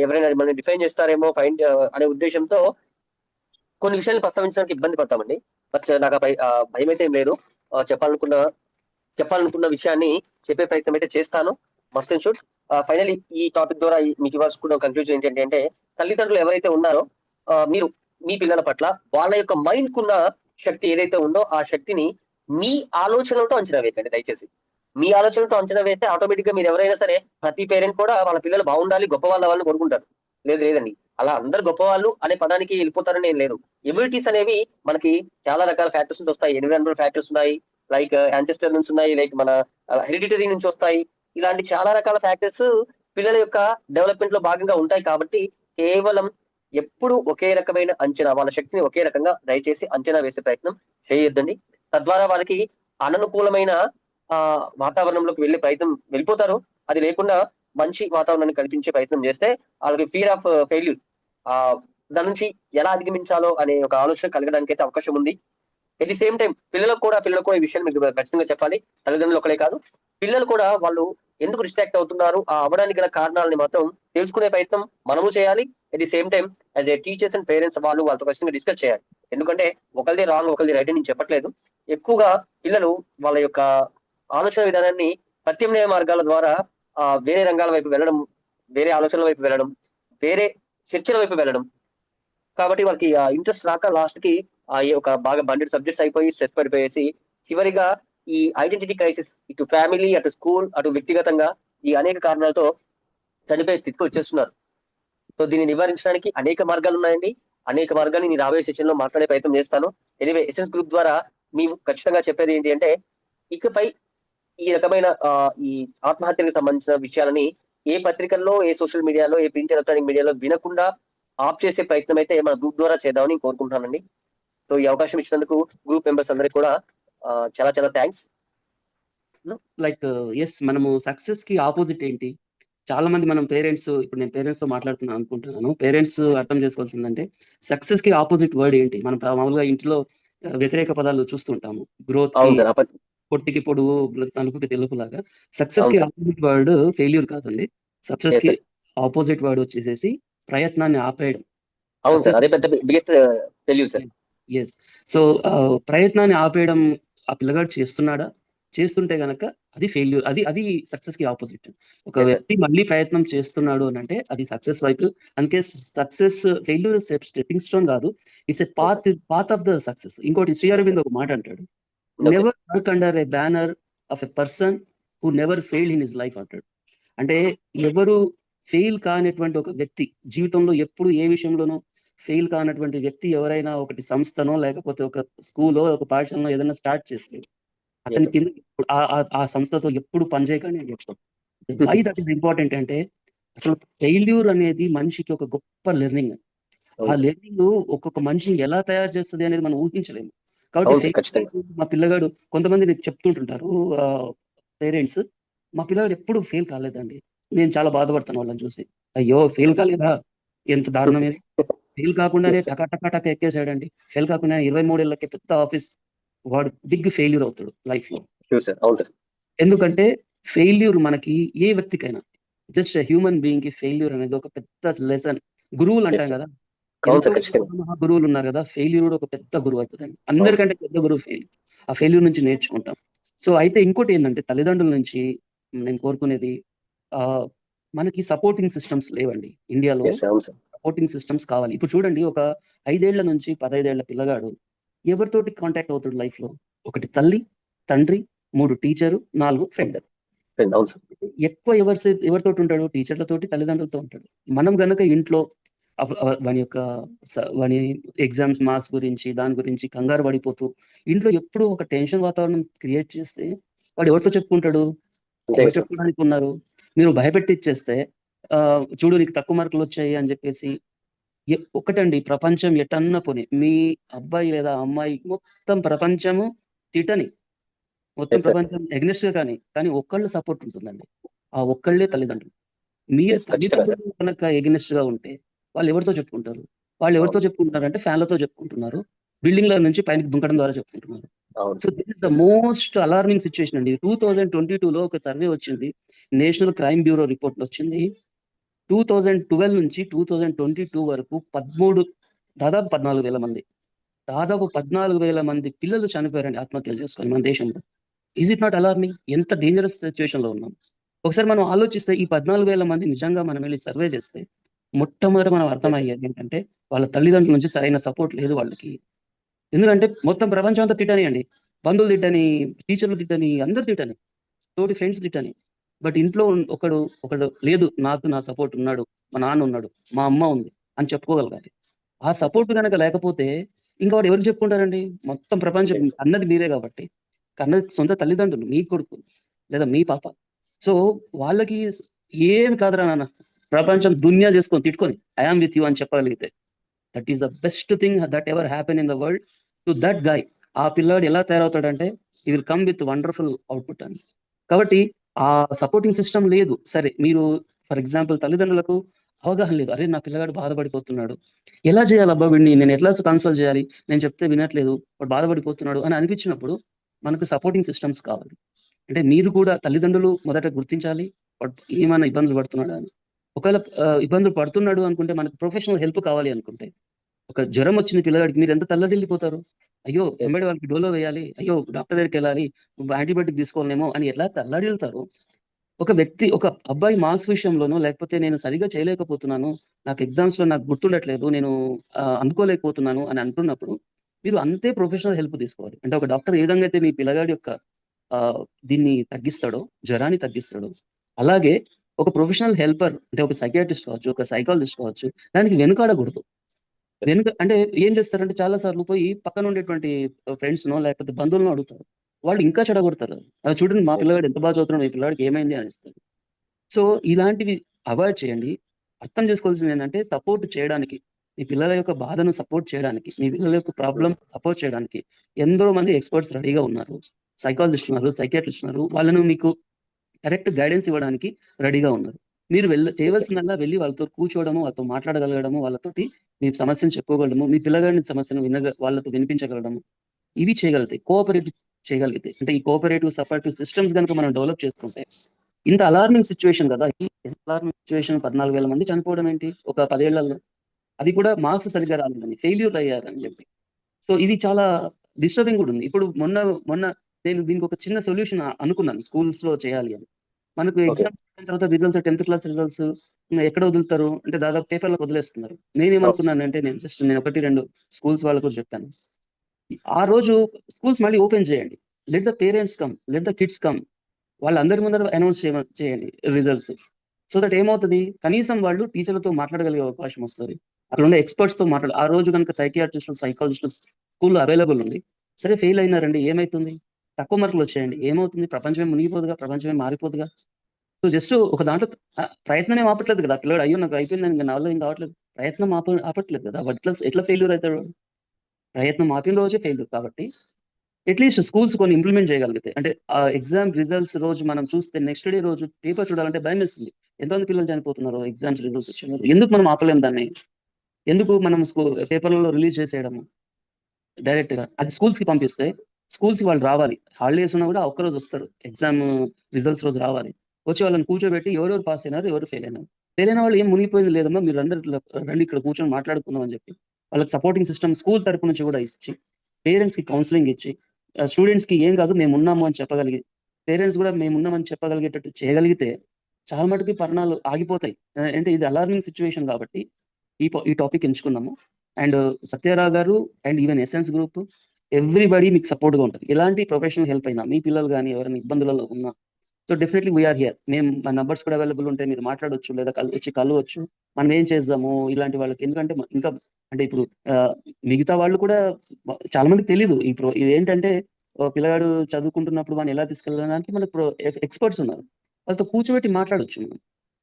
ఎవరైనా మనల్ని డిఫైన్ చేస్తారేమో ఫైండ్ అనే ఉద్దేశంతో కొన్ని విషయాన్ని ప్రస్తావించడానికి ఇబ్బంది పడతామండి. బట్ నాకు భయం అయితే ఏం లేదు. చెప్పాలనుకున్న విషయాన్ని చెప్పే ప్రయత్నం అయితే చేస్తాను. Must and should. ఫైనలీ ఈ టాపిక్ ద్వారా మీకు ఇవ్వాల్సిన కంక్లూజన్ ఏంటంటే అంటే, తల్లిదండ్రులు ఎవరైతే ఉన్నారో మీరు మీ పిల్లల పట్ల వాళ్ళ యొక్క మైండ్ కున్న శక్తి ఏదైతే ఉందో ఆ శక్తిని మీ ఆలోచనలతో అంచనా వేయకండి దయచేసి. మీ ఆలోచనలతో అంచనా వేస్తే ఆటోమేటిక్ గా మీరు ఎవరైనా సరే, ప్రతి పేరెంట్ కూడా వాళ్ళ పిల్లలు బాగుండాలి, గొప్ప వాళ్ళని కోరుకుంటారు. లేదండి, అలా అందరు గొప్పవాళ్ళు అనే పదానికి వెళ్ళిపోతారని ఏం లేదు. ఎబిలిటీస్ అనేవి మనకి చాలా రకాల ఫ్యాక్టర్స్ నుంచి వస్తాయి. ఎన్విరాన్మెంటల్ ఫ్యాక్టర్స్ ఉన్నాయి, లైక్ యాన్సెస్టర్ నుంచి ఉన్నాయి, లైక్ మన హెరిడిటరీ నుంచి వస్తాయి. ఇలాంటి చాలా రకాల ఫ్యాక్టర్స్ పిల్లల యొక్క డెవలప్మెంట్ లో భాగంగా ఉంటాయి. కాబట్టి కేవలం ఎప్పుడు ఒకే రకమైన అంచనా, వాళ్ళ శక్తిని ఒకే రకంగా దయచేసి అంచనా వేసే ప్రయత్నం చేయొద్దండి. తద్వారా వాళ్ళకి అననుకూలమైన వాతావరణంలోకి వెళ్ళే ప్రయత్నం వెళ్ళిపోతారు. అది లేకుండా మంచి వాతావరణాన్ని కల్పించే ప్రయత్నం చేస్తే వాళ్ళకి ఫియర్ ఆఫ్ ఫెయిల్యూర్ దాని నుంచి ఎలా అధిగమించాలో అనే ఒక ఆలోచన కలగడానికి అయితే అవకాశం ఉంది. ఎట్ ది సేమ్ టైం పిల్లలకు కూడా ఈ విషయాన్ని మీకు ఖచ్చితంగా చెప్పాలి. తల్లిదండ్రులు ఒకలే కాదు, పిల్లలు కూడా వాళ్ళు ఎందుకు డిస్ట్రాక్ట్ అవుతున్నారు, ఆ అవడానికి గల కారణాలని మాత్రం తెలుసుకునే ప్రయత్నం మనము చేయాలి. At the same time as a teachers and parents వాళ్ళతో ఖచ్చితంగా డిస్కస్ చేయాలి. ఎందుకంటే ఒకరిది రాంగ్, ఒకరిది రైట్ నేను చెప్పట్లేదు. ఎక్కువగా పిల్లలు వాళ్ళ యొక్క ఆలోచన విధానాన్ని ప్రత్యామ్నాయ మార్గాల ద్వారా వేరే రంగాల వైపు వెళ్ళడం, వేరే ఆలోచనల వైపు వెళ్ళడం, వేరే చర్చల వైపు వెళ్ళడం. కాబట్టి వాళ్ళకి ఇంట్రెస్ట్ రాక లాస్ట్ కి ఒక బాగా బండెడ్ సబ్జెక్ట్స్ అయిపోయి స్ట్రెస్ పడిపోయేసి చివరిగా ఈ ఐడెంటిటీ క్రైసిస్, ఇటు ఫ్యామిలీ, అటు స్కూల్, అటు వ్యక్తిగతంగా ఈ అనేక కారణాలతో చనిపోయే స్థితికి వచ్చేస్తున్నారు. సో దీన్ని నివారించడానికి అనేక మార్గాలు ఉన్నాయండి. అనేక మార్గాన్ని నేను రాబోయే సెషన్ లో మాట్లాడే ప్రయత్నం చేస్తాను. ఎనివే, ఎసెన్స్ గ్రూప్ ద్వారా మేము ఖచ్చితంగా చెప్పేది ఏంటి అంటే, ఇకపై ఈ రకమైన ఈ ఆత్మహత్యలకు సంబంధించిన విషయాలని ఏ పత్రికల్లో, ఏ సోషల్ మీడియాలో, ఏ ప్రింట్ ఎలక్ట్రానిక్ మీడియాలో వినకుండా ఆప్ చేసే ప్రయత్నం అయితే మన గ్రూప్ ద్వారా చేద్దామని కోరుకుంటున్నానండి. సో ఈ అవకాశం ఇచ్చినందుకు గ్రూప్ మెంబర్స్ అందరికి కూడా చాలా చాలా థ్యాంక్స్. లైక్ ఎస్, మనము సక్సెస్ కి ఆపోజిట్ ఏంటి? చాలా మంది మనం పేరెంట్స్, ఇప్పుడు నేను పేరెంట్స్ తో మాట్లాడుతున్నాను అనుకుంటున్నాను. పేరెంట్స్ అర్థం చేసుకోవాల్సిందంటే, సక్సెస్ కి ఆపోజిట్ వర్డ్ ఏంటి? మనం మామూలుగా ఇంట్లో వ్యతిరేక పదాలు చూస్తుంటాము. గ్రోత్ కి, పొట్టికి పొడుగు, నలుపుకి తెలుపు లాగా. సక్సెస్ కి ఆపోజిట్ వర్డ్ ఫెయిల్యూర్ కాదండి. సక్సెస్ కి ఆపోజిట్ వర్డ్ వచ్చేసేసి ప్రయత్నాన్ని ఆపేయడం. ఎస్. సో ప్రయత్నాన్ని ఆపేయడం ఆ పిల్లగాడు చేస్తున్నాడా? చేస్తుంటే గనక అది ఫెయిల్యూర్. అది సక్సెస్ కి ఆపోజిట్. ఒక వ్యక్తి మళ్ళీ ప్రయత్నం చేస్తున్నాడు అని అంటే అది సక్సెస్ వైపు. అందుకే సక్సెస్, ఫెయిల్యూర్ స్టెప్పింగ్ స్టోన్ కాదు, it's a path of the success. ఇంకోటి శ్రీ అరవింద్ ఒక మాట అంటాడు, never work under a banner of a person who never failed in his life అంటాడు. అంటే ఎవరు ఫెయిల్ కానటువంటి ఒక వ్యక్తి, జీవితంలో ఎప్పుడు ఏ విషయంలోనూ ఫెయిల్ కానటువంటి వ్యక్తి ఎవరైనా ఒకటి సంస్థనో, లేకపోతే ఒక స్కూలో, ఒక పాఠశాలలో ఏదైనా స్టార్ట్ చేస్తే అతని sir. కింద ఆ సంస్థతో ఎప్పుడు పనిచేయకని నేను చెప్తాను. వై దట్ ఈస్ ఇంపార్టెంట్ అంటే అసలు ఫెయిల్యూర్ అనేది మనిషికి ఒక గొప్ప లెర్నింగ్. ఆ అవును సార్. లెర్నింగ్ ఒక్కొక్క మనిషిని ఎలా తయారు చేస్తుంది అనేది మనం ఊహించలేము. కాబట్టి అవును సార్, ఖచ్చితంగా. మా పిల్లగాడు కొంతమంది నీకు చెప్తుంటుంటారు పేరెంట్స్, మా పిల్లగాడు ఎప్పుడు ఫెయిల్ కాలేదండి. నేను చాలా బాధపడతాను వాళ్ళని చూసి. అయ్యో! ఫెయిల్ కాలేదా? ఎంత దారుణం ఇది. ఫెయిల్ కాకుండానే Yes, sir. టక టక టక ఎక్కేసాడండి. ఫెయిల్ కాకుండానే 23 ఏళ్ళకే పెద్ద ఆఫీస్. వాడు బిగ్ ఫెయిల్యూర్ అవుతాడు లైఫ్‌లో. Sure, sir. అవును సార్. ఎందుకంటే ఫెయిల్యూర్ మనకి ఏ వ్యక్తికైనా జస్ట్ హ్యూమన్ బీయింగ్‌కి ఫెయిల్యూర్ అనేది ఒక పెద్ద లెసన్. గురువులు Yes, అంటాం sir. కదా! అవును ఎంతో సార్, ఖచ్చితంగా. మహా గురువులు ఉన్నారు కదా! ఫెయిల్యూర్ కూడా ఒక పెద్ద గురువు అవుతదండి. అవును సార్. అందరికంటే పెద్ద గురువు ఫెయిల్యూర్. ఆ ఫెయిల్యూర్ నుంచి నేర్చుకుంటాం. సో, అయితే ఇంకోటేందంటే తల్లిదండ్రుల నుంచి నేను కోరుకునేది ఆహ్, మనకి సపోర్టింగ్ సిస్టమ్స్ లేవండి ఇండియాలో. Yes, sir. అవును సార్. సపోర్టింగ్ సిస్టమ్స్ కావాలి. ఇప్పుడు చూడండి ఒక 5 ఏళ్ల నుంచి 15 ఏళ్ల పిల్లగాడు ఎవరితోటి కాంటాక్ట్ అవుతాడు లైఫ్‌లో? ఒకటి తల్లి, తండ్రి, 3 టీచరు, 4 ఫ్రెండ్. ఫ్రెండ్. అవును సార్. ఎక్కువ ఎవరితోటి ఉంటాడు? టీచర్‌లతోటి, తల్లిదండ్రులతో ఉంటాడు. మనం గనక ఇంట్లో వాని యొక్క వాని ఎగ్జామ్స్ మార్క్స్ గురించి, దాని గురించి కంగారు పడిపోతూ, ఇంట్లో ఎప్పుడూ ఒక టెన్షన్ వాతావరణం క్రియేట్ చేస్తే, వాడు ఎవరితో చెప్పుకుంటాడు? అంతే ఎవరు కదా సార్. చెప్పుకోవడానికి ఉన్నారు? మీరు భయపెట్టిచ్చేస్తే చూడు నీకు తక్కువ మార్కులొచ్చాయి అని చెప్పేసి ఒక్కటండి ప్రపంచం ఎటన్నా పోనీ, మీ అబ్బాయి లేదా అమ్మాయి మొత్తం ప్రపంచము తిట్టని, మొత్తం Yes, sir. ప్రపంచం ఎగ్నెస్ట్‌గా కానీ ఒక్కళ్ళ సపోర్ట్ ఉంటుందండి. ఆ ఒక్కళ్ళే తల్లిదండ్రులు. మీరు Yes, ఖచ్చితంగా సార్. తల్లిదండ్రులు గనక ఎగనెస్ట్‌గా ఉంటే వాళ్ళెవరితో చెప్పుకుంటారు? వాళ్ళెవరితో అవును. చెప్పుకుంటున్నారంటే ఫ్యాన్‌లతో చెప్పుకుంటున్నారు. బిల్డింగ్‌ల నుంచి పైనకి దుంకడం ద్వారా చెప్పుకుంటున్నారు. అవును so, sir. This is the most alarming situation అండి. 2022లో ఒక సర్వే వచ్చింది. నేషనల్ క్రైమ్ బ్యూరో రిపోర్ట్‌లో వచ్చింది. 2012 నుంచి 2022 వరకు దాదాపు 14,000 మంది. దాదాపు 14,000 మంది పిల్లలు చనిపోయారండి ఆత్మహత్యలు చేసుకొని మన దేశంలో. Is it not alarming? ఎంత డేంజరస్ సిట్యుయేషన్‌లో ఉన్నాం. ఒకసారి మనం ఆలోచిస్తే ఈ 14,000 మంది నిజంగా మనం వెళ్లి సర్వే చేస్తే, మొట్టమొదట మనం Yes, sir. అర్థమయ్యేది ఏంటంటే, వాళ్ళ తల్లిదండ్రుల నుంచి సరైన సపోర్ట్ లేదు వాళ్ళకి. ఎందుకంటే మొత్తం ప్రపంచం అంతా తిట్టనియండి. బంధువులు తిట్టని, టీచర్‌లు తిట్టని, అందరూ తిట్టని, తోటి ఫ్రెండ్స్ తిట్టని. బట్ ఇంట్లో ఒకడు లేదు నాకు నా సపోర్ట్ ఉన్నాడు. మా నాన్న ఉన్నాడు. మా అమ్మ ఉంది అని చెప్పుకోగలగాలి. ఆ Yes, sir. సపోర్ట్ గనక లేకపోతే ఇంక వాడు ఎవరికి చెప్పుకుంటారండి? మొత్తం ప్రపంచం Yes. కన్నది మీరే కాబట్టి. కన్నది సొంత తల్లిదండ్రులు, మీ కొడుకు లేదా మీ పాప. సో, వాళ్ళకి "ఏమి కాదురా నాన్న, ప్రపంచం దునియా చేసుకొని తిట్టుకొని ఐ యామ్ విత్ యూ" అని చెప్పగలిగితే that is the best thing that ever happen in the world to that guy. ఆ పిల్లాడు ఎలా తయారవుతాడంటే he will come with wonderful output అని. కాబట్టి ఆ సపోర్టింగ్ సిస్టమ్ లేదు. సరే మీరు ఫర్ ఎగ్జాంపుల్ తల్లిదండ్రులకు అవగాహన లేదు. అరే! నా పిల్లగాడు బాధపడిపోతున్నాడు. ఎలా చేయాలబ్బా వీడిని? నేను ఎట్లా కన్సోల్ చేయాలి? నేను చెప్తే వినట్లేదు. వాడు బాధపడిపోతున్నాడు అని అనిపించినప్పుడు మనకు సపోర్టింగ్ సిస్టమ్స్ కావాలి. అంటే మీరు కూడా తల్లిదండ్రులు మొదట గుర్తించాలి. వాడు ఏమైనా ఇబ్బందులు పడుతున్నాడా అని. ఒకవేళ ఇబ్బందులు పడుతున్నాడు అనుకుంటే మనకు ప్రొఫెషనల్ హెల్ప్ కావాలి అనుకుంటే, ఒక జ్వరం వచ్చింది పిల్లగాడికి మీరెంత తల్లడిల్లిపోతారు. అయ్యో! Yes, ఎంబడే sir. వాళ్ళకి డోలో వేయాలి. అయ్యో! డాక్టర్ దగ్గరికెళ్ళాలి. యాంటీబయాటిక్ తీసుకోవాలేమో అని ఎట్లా తల్లడిల్లుతారో, ఒక అబ్బాయి మార్క్స్ విషయంలోనో, లేకపోతే నేను సరిగ్గా చేయలేకపోతున్నాను, నాకు ఎగ్జామ్స్‌లో నాకు గుర్తుండట్లేదు, నేను అందుకోలేకపోతున్నాను అని అంటున్నప్పుడు, మీరు అంతే ప్రొఫెషనల్ హెల్ప్ తీసుకోవాలి. అంటే ఒక డాక్టర్ ఏ విధంగా అయితే మీ పిల్లగాడి యొక్క దీన్ని తగ్గిస్తాడో, జ్వరాన్ని తగ్గిస్తాడో, అలాగే ఒక ప్రొఫెషనల్ హెల్పర్ అంటే ఒక సైకియాట్రిస్ట్ కావచ్చు, ఒక సైకాలజిస్ట్ కావచ్చు, దానికి వెనుకాడకూడదు. Yes, sir. అంటే ఏం చేస్తారంటే చాలా సార్లు పోయి పక్కన ఉండేటువంటి ఫ్రెండ్స్‌నో లేకపోతే బంధువులనో అడుగుతారు. వాళ్ళు ఇంకా చెడగొడతారు. చూడండి మా Yes, sir. పిల్లగాడు ఎంత బాగా చదువుతున్నాడు, మీ పిల్లాడికి ఏమైంది అనేస్తారు. సో, ఇలాంటివి అవాయిడ్ చేయండి. అర్థం చేసుకోవాల్సిందేంటంటే సపోర్ట్ చేయడానికి, మీ పిల్లల యొక్క బాధను సపోర్ట్ చేయడానికి, మీ పిల్లల యొక్క ప్రాబ్లమ్ సపోర్ట్ చేయడానికి ఎందరో మంది ఎక్స్‌పర్ట్స్ రెడీగా ఉన్నారు. సైకాలజిస్టులు ఉన్నారు, సైకియాట్రిస్టులు ఉన్నారు. వాళ్ళను మీకు కరెక్ట్ గైడెన్స్ ఇవ్వడానికి రెడీగా ఉన్నారు. మీరు Yes, sir. చేయవలసిందల్లా వెళ్లి వాళ్ళతో కూర్చోవడము, వాళ్ళతో మాట్లాడగలగడము, వాళ్ళతోటి మీ సమస్యను చెప్పుకోగలడము, మీ పిల్లగాడి సమస్యను వాళ్ళతో వినిపించగలగడము. ఇవి చేయగలిగితే, చేయగలిగితే అంటే ఈ కోఆపరేటివ్, సపోర్టివ్ సిస్టమ్స్ గనుక మనం డెవలప్ చేసుకుంటే, ఇంత అలార్మింగ్ సిట్యుయేషన్ కదా! ఎంత అలార్మింగ్ సిట్యుయేషన్ 14,000 మంది చనిపోవడం ఏంటి? ఒక 10 ఏళ్లలో. అది కూడా మార్క్స్ సరిగ్గా రాలేదని, ఫెయిల్యూర్ అయ్యారని చెప్పి. సో, ఇది చాలా డిస్టర్బింగ్ కూడా ఉంది. ఇప్పుడు మొన్న నేను దీనికి ఒక చిన్న సొల్యూషన్ అనుకున్నాను స్కూల్స్‌లో చేయాలి అని. మనకు Okay. ఎగ్జామ్స్ అయిపోయిన తర్వాత రిజల్ట్స్ 10థ్ క్లాస్ రిజల్ట్స్ ఎక్కడ వదులుతారు? అంటే దాదాపు పేపర్‌లోకి వదిలేస్తున్నారు. అవును. నేనేమనుకున్నానంటే నేను 1, 2 స్కూల్స్ వాళ్ళకి కూడా చెప్పాను. ఆ రోజు స్కూల్స్ మళ్ళీ ఓపెన్ చేయండి. Let the parents come. Let the kids come. వాళ్ళందరి ముందర అనౌన్స్ చేయండి రిజల్ట్స్. So that ఏమవుతది? కనీసం వాళ్ళు టీచర్‌లతో మాట్లాడగలిగే అవకాశం వస్తది. అక్కడున్న ఎక్స్‌పర్ట్స్‌తో ఆ రోజు గనుక సైకియాట్రిస్టులు, సైకాలజిస్టులు స్కూల్‌లో అవైలబుల్ ఉండి, సరే ఫెయిల్ అయినారండి ఏమైతుంది? తక్కువ మార్కులు వచ్చేయండి, ఏమవుతుంది? ప్రపంచమే మునిగిపోదుగా, ప్రపంచమే మారిపోదుగా. సో జస్ట్ ఒక దాంట్లో ప్రయత్నమే ఆపట్లేదు కదా పిల్లోడు. అయ్యో నాకు అయిపోయింది, ఇంకా నా వల్ల ఏం కావట్లేదు, ప్రయత్నం ఆపట్లేదు కదా. ఎట్లా ఎట్లా ఫెయిల్యూర్ అవుతాడు వాడు? ప్రయత్నం ఆపిన రోజే ఫెయిల్యూర్. కాబట్టి అట్లీస్ట్ స్కూల్స్ కొన్ని ఇంప్లిమెంట్ చేయగలిగితే, అంటే ఆ ఎగ్జామ్ రిజల్ట్స్ రోజు మనం చూస్తే నెక్స్ట్ డే రోజు పేపర్ చూడాలంటే భయం వేస్తుంది. ఎంతమంది పిల్లలు చనిపోతున్నారు ఎగ్జామ్స్ రిజల్ట్స్ వచ్చిన. ఎందుకు మనం ఆపలేము దాన్ని? ఎందుకు మనం పేపర్లలో రిలీజ్ చేసేయడము డైరెక్ట్ గా? అది స్కూల్స్ కి పంపిస్తే స్కూల్స్ కి వాళ్ళు రావాలి, హాలిడేస్ ఉన్నా కూడా ఒక్కరోజు వస్తారు, ఎగ్జామ్ రిజల్ట్స్ రోజు రావాలి. వచ్చి వాళ్ళని కూర్చోబెట్టి ఎవరెవరు పాస్ అయినారు, ఎవరు ఫెయిల్ అయినారు. ఫెయిల్ అయిన వాళ్ళు ఏం మునిగిపోయింది లేదమ్మా, మీరు అందరు రండి ఇక్కడ కూర్చొని మాట్లాడుకుందాం అని చెప్పి వాళ్ళకి సపోర్టింగ్ సిస్టమ్ స్కూల్ తరపు నుంచి కూడా ఇచ్చి, పేరెంట్స్ కి కౌన్సిలింగ్ ఇచ్చి, స్టూడెంట్స్ కి ఏం కాదు మేము ఉన్నాము అని చెప్పగలిగి, పేరెంట్స్ కూడా మేము ఉన్నామని చెప్పగలిగేటట్టు చేయగలిగితే చాలా మటుకు పరిణామాలు ఆగిపోతాయి. అంటే ఇది అలార్మింగ్ సిచ్యువేషన్ కాబట్టి ఈ టాపిక్ ఎంచుకున్నాము. అండ్ సత్యారావు గారు and even essence group everybody మీకు సపోర్ట్ గా ఉంటుంది. ఎలాంటి ప్రొఫెషనల్ హెల్ప్ అయినా, మీ పిల్లలు కానీ ఎవరైనా ఇబ్బందులలో ఉన్నా, సో డెఫినెట్లీ వీఆర్ హియర్. మేము మా నంబర్స్ కూడా అవైలబుల్ ఉంటాయి, మీరు మాట్లాడొచ్చు, లేదా వచ్చి కలవచ్చు. మనం ఏం చేద్దాము ఇలాంటి వాళ్ళకి, ఎందుకంటే ఇంకా అంటే ఇప్పుడు మిగతా వాళ్ళు కూడా చాలా మంది తెలియదు. ఇది ఏంటంటే పిల్లగాడు చదువుకుంటున్నప్పుడు మనం ఎలా తీసుకెళ్ళడానికి మనకు ఎక్స్పర్ట్స్ ఉన్నారు, వాళ్ళతో కూర్చోబెట్టి మాట్లాడొచ్చు మనం.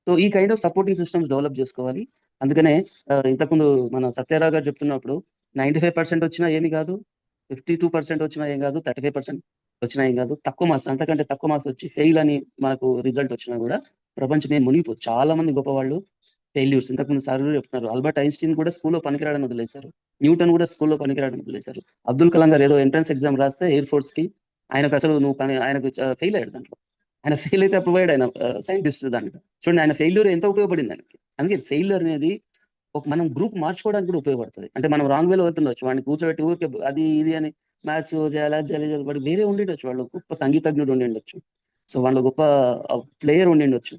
సో ఈ kind of supporting systems develop చేసుకోవాలి. అందుకనే ఇంతకుముందు మన సత్యారావు గారు చెప్తున్నప్పుడు 95% వచ్చినా ఏమి కాదు, 52% వచ్చినా ఏం కాదు, 35% వచ్చినా ఏం కాదు, తక్కువ మార్క్స్ అంతకంటే తక్కువ మార్క్స్ వచ్చి ఫెయిల్ అని మనకు రిజల్ట్ వచ్చినా కూడా ప్రపంచమే మునిగిపోదు. చాలా మంది గొప్పవాళ్ళు ఫెయిల్యూర్స్. ఇంతకుముందు సార్ చెప్తున్నారు, ఆల్బర్ట్ ఐన్స్టీన్ కూడా స్కూల్లో పనికిరాడని వదిలేశారు, న్యూటన్ కూడా స్కూల్లో పనికిరాడని వదిలేశారు, అబ్దుల్ కలాం గారు ఏదో ఎంట్రన్స్ ఎగ్జామ్ రాస్తే ఎయిర్ ఫోర్స్ కి ఆయనకు అసలు ఆయనకు ఫెయిల్ అయ్యాడు దాంట్లో. ఆయన ఫెయిల్ అయితే అప్రూవ్ అయ్యాడు, ఆయన సైంటిస్ట్ దాంట్లో. చూడండి ఆయన ఫెయిల్యూర్ ఎంత ఉపయోగపడింది ఆయనకి. అందుకే ఫెయిల్యూర్ అనేది మనం గ్రూప్ మార్చుకోవడానికి కూడా ఉపయోగపడుతుంది. అంటే మనం రాంగ్ వేలో వెళ్తుండొచ్చు, వాడిని కూర్చోబెట్టి ఊరికే అది ఇది అని మ్యాథ్స్ చేయాలి వాడు వేరే ఉండిండొచ్చు, వాళ్ళు గొప్ప సంగీతజ్ఞుడు ఉండిండొచ్చు, సో వాళ్ళు గొప్ప ప్లేయర్ ఉండిండొచ్చు.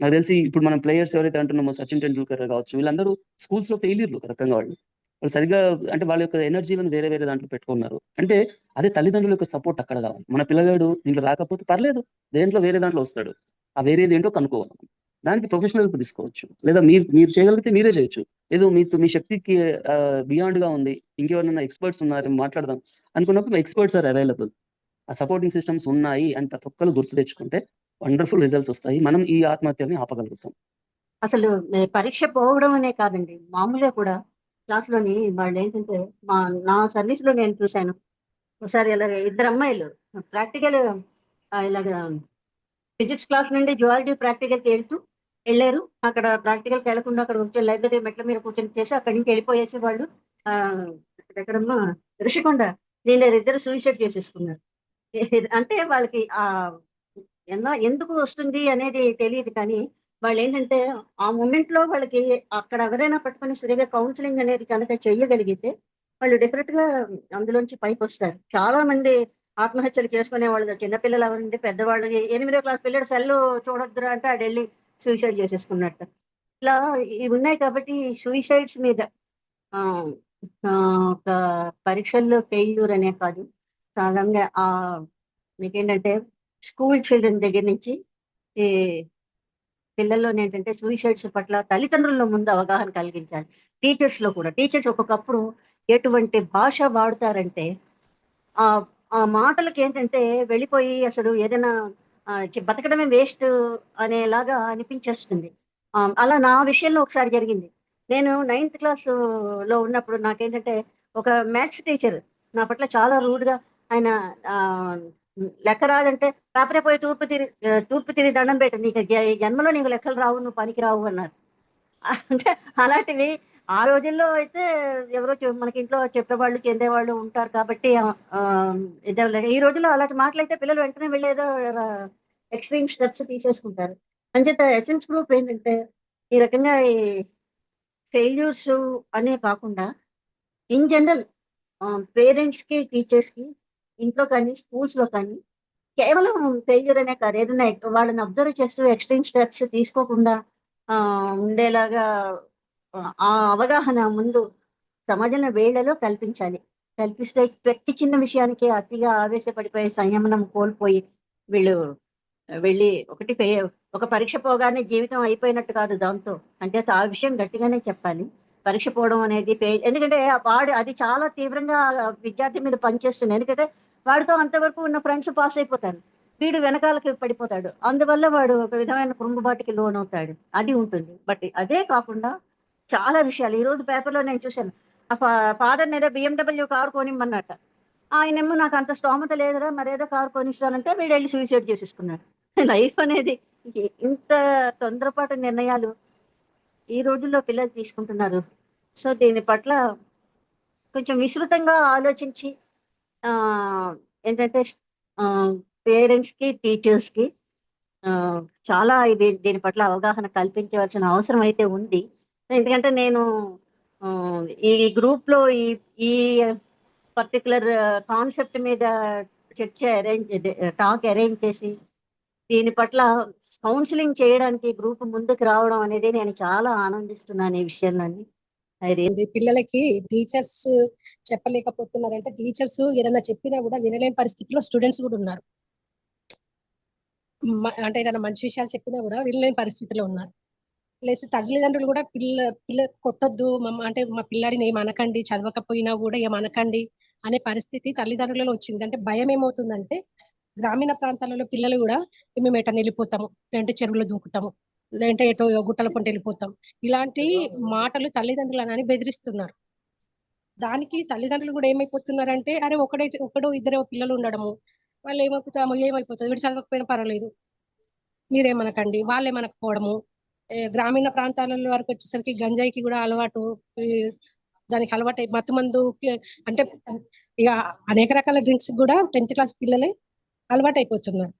నాకు తెలిసి ఇప్పుడు మనం ప్లేయర్స్ ఎవరైతే అంటున్నామో సచిన్ టెండూల్కర్ కావచ్చు, వీళ్ళందరూ స్కూల్స్ లో ఫెయిల్యూర్లు ఒక రకంగా. వాళ్ళు సరిగ్గా అంటే వాళ్ళ యొక్క ఎనర్జీలను వేరే వేరే దాంట్లో పెట్టుకున్నారు. అంటే అదే తల్లిదండ్రుల యొక్క సపోర్ట్ అక్కడ కావాలి. మన పిల్లగాడు దీంట్లో రాకపోతే పర్లేదు, దేంట్లో వేరే దాంట్లో వస్తాడు, ఆ వేరేది ఏంటో కనుక్కోవాలి. దానికి ప్రొఫెషనల్ హెల్ప్ తీసుకోవచ్చు, లేదా మీరు చేయగలిగితే మీరే చేయొచ్చు. ఏదో మీ శక్తికి బియాండ్ గా ఉంది, ఇంకెవరైనా ఎక్స్పర్ట్స్ ఉన్నారు మాట్లాడదాం అనుకున్నప్పుడు ఎక్స్పర్ట్స్ ఆర్ అవైలబుల్, ఆ సపోర్టింగ్ సిస్టమ్స్ ఉన్నాయి అని ప్రతి ఒక్కరు గుర్తు తెచ్చుకుంటే వండర్ఫుల్ రిజల్ట్స్ వస్తాయి. మనం ఈ ఆత్మహత్యని ఆపగలుగుతాం. అసలు పరీక్ష పోవడం అనే కాదండి, మామూలుగా కూడా క్లాస్‌లోని వాళ్ళేంటంటే నా సర్వీస్‌లో నేను చూశాను. ఒకసారి ఇలాగ ఇద్దరు అమ్మాయిలు ప్రాక్టికల్ ఇలాగ ఫిజిక్స్ క్లాస్ నుండి జువాలజీ ప్రాక్టికల్‌కి ఎళ్లారు. అక్కడ ప్రాక్టికల్‌కి ఎళ్ళకుండా అక్కడ కూర్చొని లైబ్రరీ మెట్ల మీద కూర్చొని చేసి అక్కడి నుంచి వెళ్ళిపోయేసి వాళ్ళు ఎక్కడమ్మా ఋషికొండ దీనిలో ఇద్దరు సూసైడ్ చేసేసుకున్నారు. అంటే వాళ్ళకి ఎందుకు వస్తుంది అనేది తెలీదు కానీ వాళ్ళేంటంటే ఆ మొమెంట్‌లో వాళ్ళకి అక్కడ ఎవరైనా పట్టుకొని సరిగ్గా కౌన్సెలింగ్ అనేది కనుక చెయ్యగలిగితే వాళ్ళు డెఫినిట్‌గా అందులోంచి పైకొస్తారు. చాలా మంది ఆత్మహత్యలు చేసుకునేవాళ్ళు చిన్నపిల్లలు ఎవరండి, పెద్దవాళ్ళు 8వ క్లాస్ పిల్లాడు సెల్లు చూడొద్దురా అంటే ఆడెళ్ళి సూసైడ్ చేసేసుకున్నట్టు. ఇలా ఇవి ఉన్నాయి కాబట్టి సూసైడ్స్ మీద ఆహ్, ఒక పరీక్షల్లో ఫెయిల్యూర్ అనే కాదు. సాధారణంగా మీకేంటంటే స్కూల్ చిల్డ్రన్ దగ్గర నుంచి ఈ పిల్లల్లోనేంటంటే సూసైడ్స్ పట్ల తల్లిదండ్రుల్లో ముందు అవగాహన కలిగించాలి. టీచర్స్‌లో కూడా. టీచర్స్ ఒక్కొక్కప్పుడు ఎటువంటి భాష వాడుతారంటే ఆ మాటలకేంటంటే వెళ్ళిపోయి అసలు ఏదైనా బతకడమే వేస్ట్ అనేలాగా అనిపించేస్తుంది. అలా నా విషయంలో ఒకసారి జరిగింది. నేను 9థ్ క్లాస్‌లో ఉన్నప్పుడు నాకేంటంటే ఒక మ్యాథ్స్ టీచర్ నా పట్ల చాలా రూడ్‌గా ఆయన ఆహ్, లెక్క రాదంటే "రాత్రే పోయి తూర్పు తిరిగి దండం పెట్టు. నీకు ఈ జన్మలో నీకు లెక్కలు రావు. నువ్వు పనికి రావు" అన్నారు. అంటే అలాంటివి ఆ రోజుల్లో అయితే ఎవరో మనకి ఇంట్లో చెప్పేవాళ్ళు, చెందేవాళ్ళు ఉంటారు కాబట్టి ఈ రోజుల్లో అలాంటి మాటలైతే పిల్లలు వెంటనే వెళ్ళేదో ఎక్స్‌ట్రీమ్ స్టెప్స్ తీసేసుకుంటారు. అంచేత ఎసెన్స్ గ్రూప్ ఏంటంటే ఈ రకంగా ఈ ఫెయిల్యూర్స్ అనే కాకుండా ఇన్ జనరల్ పేరెంట్స్‌కి, టీచర్స్‌కి ఇంట్లో కానీ, స్కూల్స్‌లో కానీ కేవలం ఫెయిల్యూర్ అనే కాదు. ఏదైనా వాళ్ళని అబ్జర్వ్ చేస్తూ ఎక్స్‌ట్రీమ్ స్టెప్స్ తీసుకోకుండా ఉండేలాగా ఆ అవగాహన ముందు సమాజంలో వేళలో కల్పించాలి. కల్పిస్తే ప్రతి చిన్న విషయానికి అతిగా ఆవేశపడిపోయి సంయమనం కోల్పోయి వీళ్ళు వెళ్ళి ఒక పరీక్ష పోగానే జీవితం అయిపోయినట్టు కాదు దాంతో. అంచేత ఆ విషయం గట్టిగానే చెప్పాలి. పరీక్ష పోవడం అనేది ఎందుకంటే అది చాలా తీవ్రంగా విద్యార్థి మీద పనిచేస్తుంది. ఎందుకంటే వాడితో అంతవరకు ఉన్న ఫ్రెండ్స్ పాస్ అయిపోతారు, వీడు వెనకాలకి పడిపోతాడు, అందువల్ల వాడు ఒక విధమైన కృంగుబాటుకి లోనవుతాడు. అది ఉంటుంది. బట్ అదే కాకుండా చాలా విషయాలు ఈరోజు పేపర్లో నేను చూశాను. ఆ ఫాదర్ని ఏదో BMW కారు కొనిమ్మన్నట్ట. ఆయనేమో నాకు అంత స్తోమత లేదురా, మరేదో కారు కొనిస్తానంటే వీడు వెళ్ళి సూసైడ్ చేసేసుకున్నాడు. లైఫ్ అనేది ఇంత తొందరపాటు నిర్ణయాలు ఈ రోజుల్లో పిల్లలు తీసుకుంటున్నారు. సో దీని పట్ల కొంచెం విస్తృతంగా ఆలోచించి ఏంటంటే పేరెంట్స్కి, టీచర్స్కి చాలా దీని పట్ల అవగాహన కల్పించవలసిన అవసరం అయితే ఉంది. ఎందుకంటే నేను ఈ గ్రూప్లో ఈ పర్టికులర్ కాన్సెప్ట్ మీద చర్చ టాక్ అరేంజ్ చేసి దీని పట్ల కౌన్సిలింగ్ చేయడానికి గ్రూప్ ముందుకు రావడం అనేది నేను చాలా ఆనందిస్తున్నాను ఈ విషయంలోని. పిల్లలకి టీచర్స్ చెప్పలేకపోతున్నారంటే టీచర్స్ ఏదైనా చెప్పినా కూడా వినలేని పరిస్థితిలో స్టూడెంట్స్ కూడా ఉన్నారు. అంటే ఏదైనా మంచి విషయాలు చెప్పినా కూడా వినలేని పరిస్థితిలో ఉన్నారు. ప్లస్ తల్లిదండ్రులు కూడా పిల్ల కొట్టొద్దు అంటే మా పిల్లాడిని ఏమనకండి, చదవకపోయినా కూడా ఏమనకండి అనే పరిస్థితి తల్లిదండ్రులలో వచ్చింది. అంటే భయం ఏమవుతుందంటే గ్రామీణ ప్రాంతాలలో పిల్లలు కూడా మేము ఎటన్నా వెళ్ళిపోతాము, లేదంటే చెరువులో దూకుతాము, లేదంటే ఎటో గుట్టల పొంట వెళ్ళిపోతాం, ఇలాంటి మాటలు తల్లిదండ్రులని బెదిరిస్తున్నారు. దానికి తల్లిదండ్రులు కూడా ఏమైపోతున్నారంటే అరే ఒకడో ఇద్దరు పిల్లలు ఉండడము, వాళ్ళు ఏమైపోతుంది వీడు చదవకపోయినా పర్వాలేదు మీరేమనకండి, వాళ్ళేమనకపోవడము. గ్రామీణ ప్రాంతాలలో వరకు వచ్చేసరికి గంజాయికి కూడా అలవాటు, దానికి అలవాటు మత్తు మందు అంటే ఇక అనేక రకాల డ్రింక్స్ కూడా 10th క్లాస్ పిల్లలే అలవాటు అయిపోతున్నారు.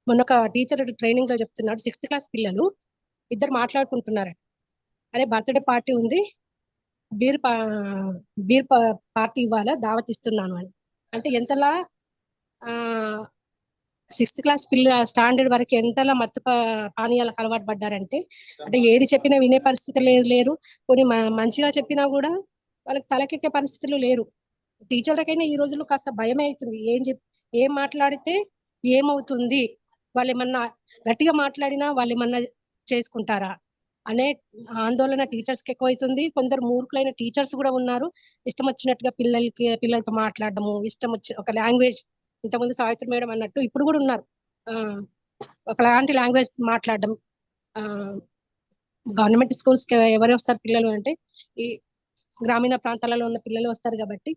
మొన్న ఒక టీచర్ ట్రైనింగ్ లో చెప్తున్నాడు, 6th క్లాస్ పిల్లలు ఇద్దరు మాట్లాడుకుంటున్నారు, అరే బర్త్డే పార్టీ ఉంది, బీర్ పార్టీ ఇవ్వాలా, దావత్ ఇస్తున్నాను అని. అంటే ఎంతలా 6th క్లాస్ స్టాండర్డ్ వరకు ఎంతలా మత్తు పానీయాలకు అలవాటు పడ్డారంటే, అంటే ఏది చెప్పినా వినే పరిస్థితులు లేరు, కొన్ని మంచిగా చెప్పినా కూడా వాళ్ళకి తలకెక్కే పరిస్థితులు లేరు. టీచర్లకైనా ఈ రోజుల్లో కాస్త భయమే అవుతుంది, ఏం మాట్లాడితే ఏమవుతుంది, వాళ్ళు ఏమన్నా గట్టిగా మాట్లాడినా వాళ్ళు ఏమన్నా చేసుకుంటారా అనే ఆందోళన టీచర్స్కి ఎక్కువైతుంది. కొందరు మూర్ఖులైన టీచర్స్ కూడా ఉన్నారు, ఇష్టం వచ్చినట్టుగా పిల్లలతో మాట్లాడడము, ఇష్టం వచ్చి ఒక లాంగ్వేజ్, ఇంతకుముందు సావిత్రి మేడం అన్నట్టు ఇప్పుడు కూడా ఉన్నారు ఒకలాంటి లాంగ్వేజ్ మాట్లాడడం. గవర్నమెంట్ స్కూల్స్ కి ఎవరు వస్తారు పిల్లలు అంటే ఈ గ్రామీణ ప్రాంతాలలో ఉన్న పిల్లలు వస్తారు కాబట్టి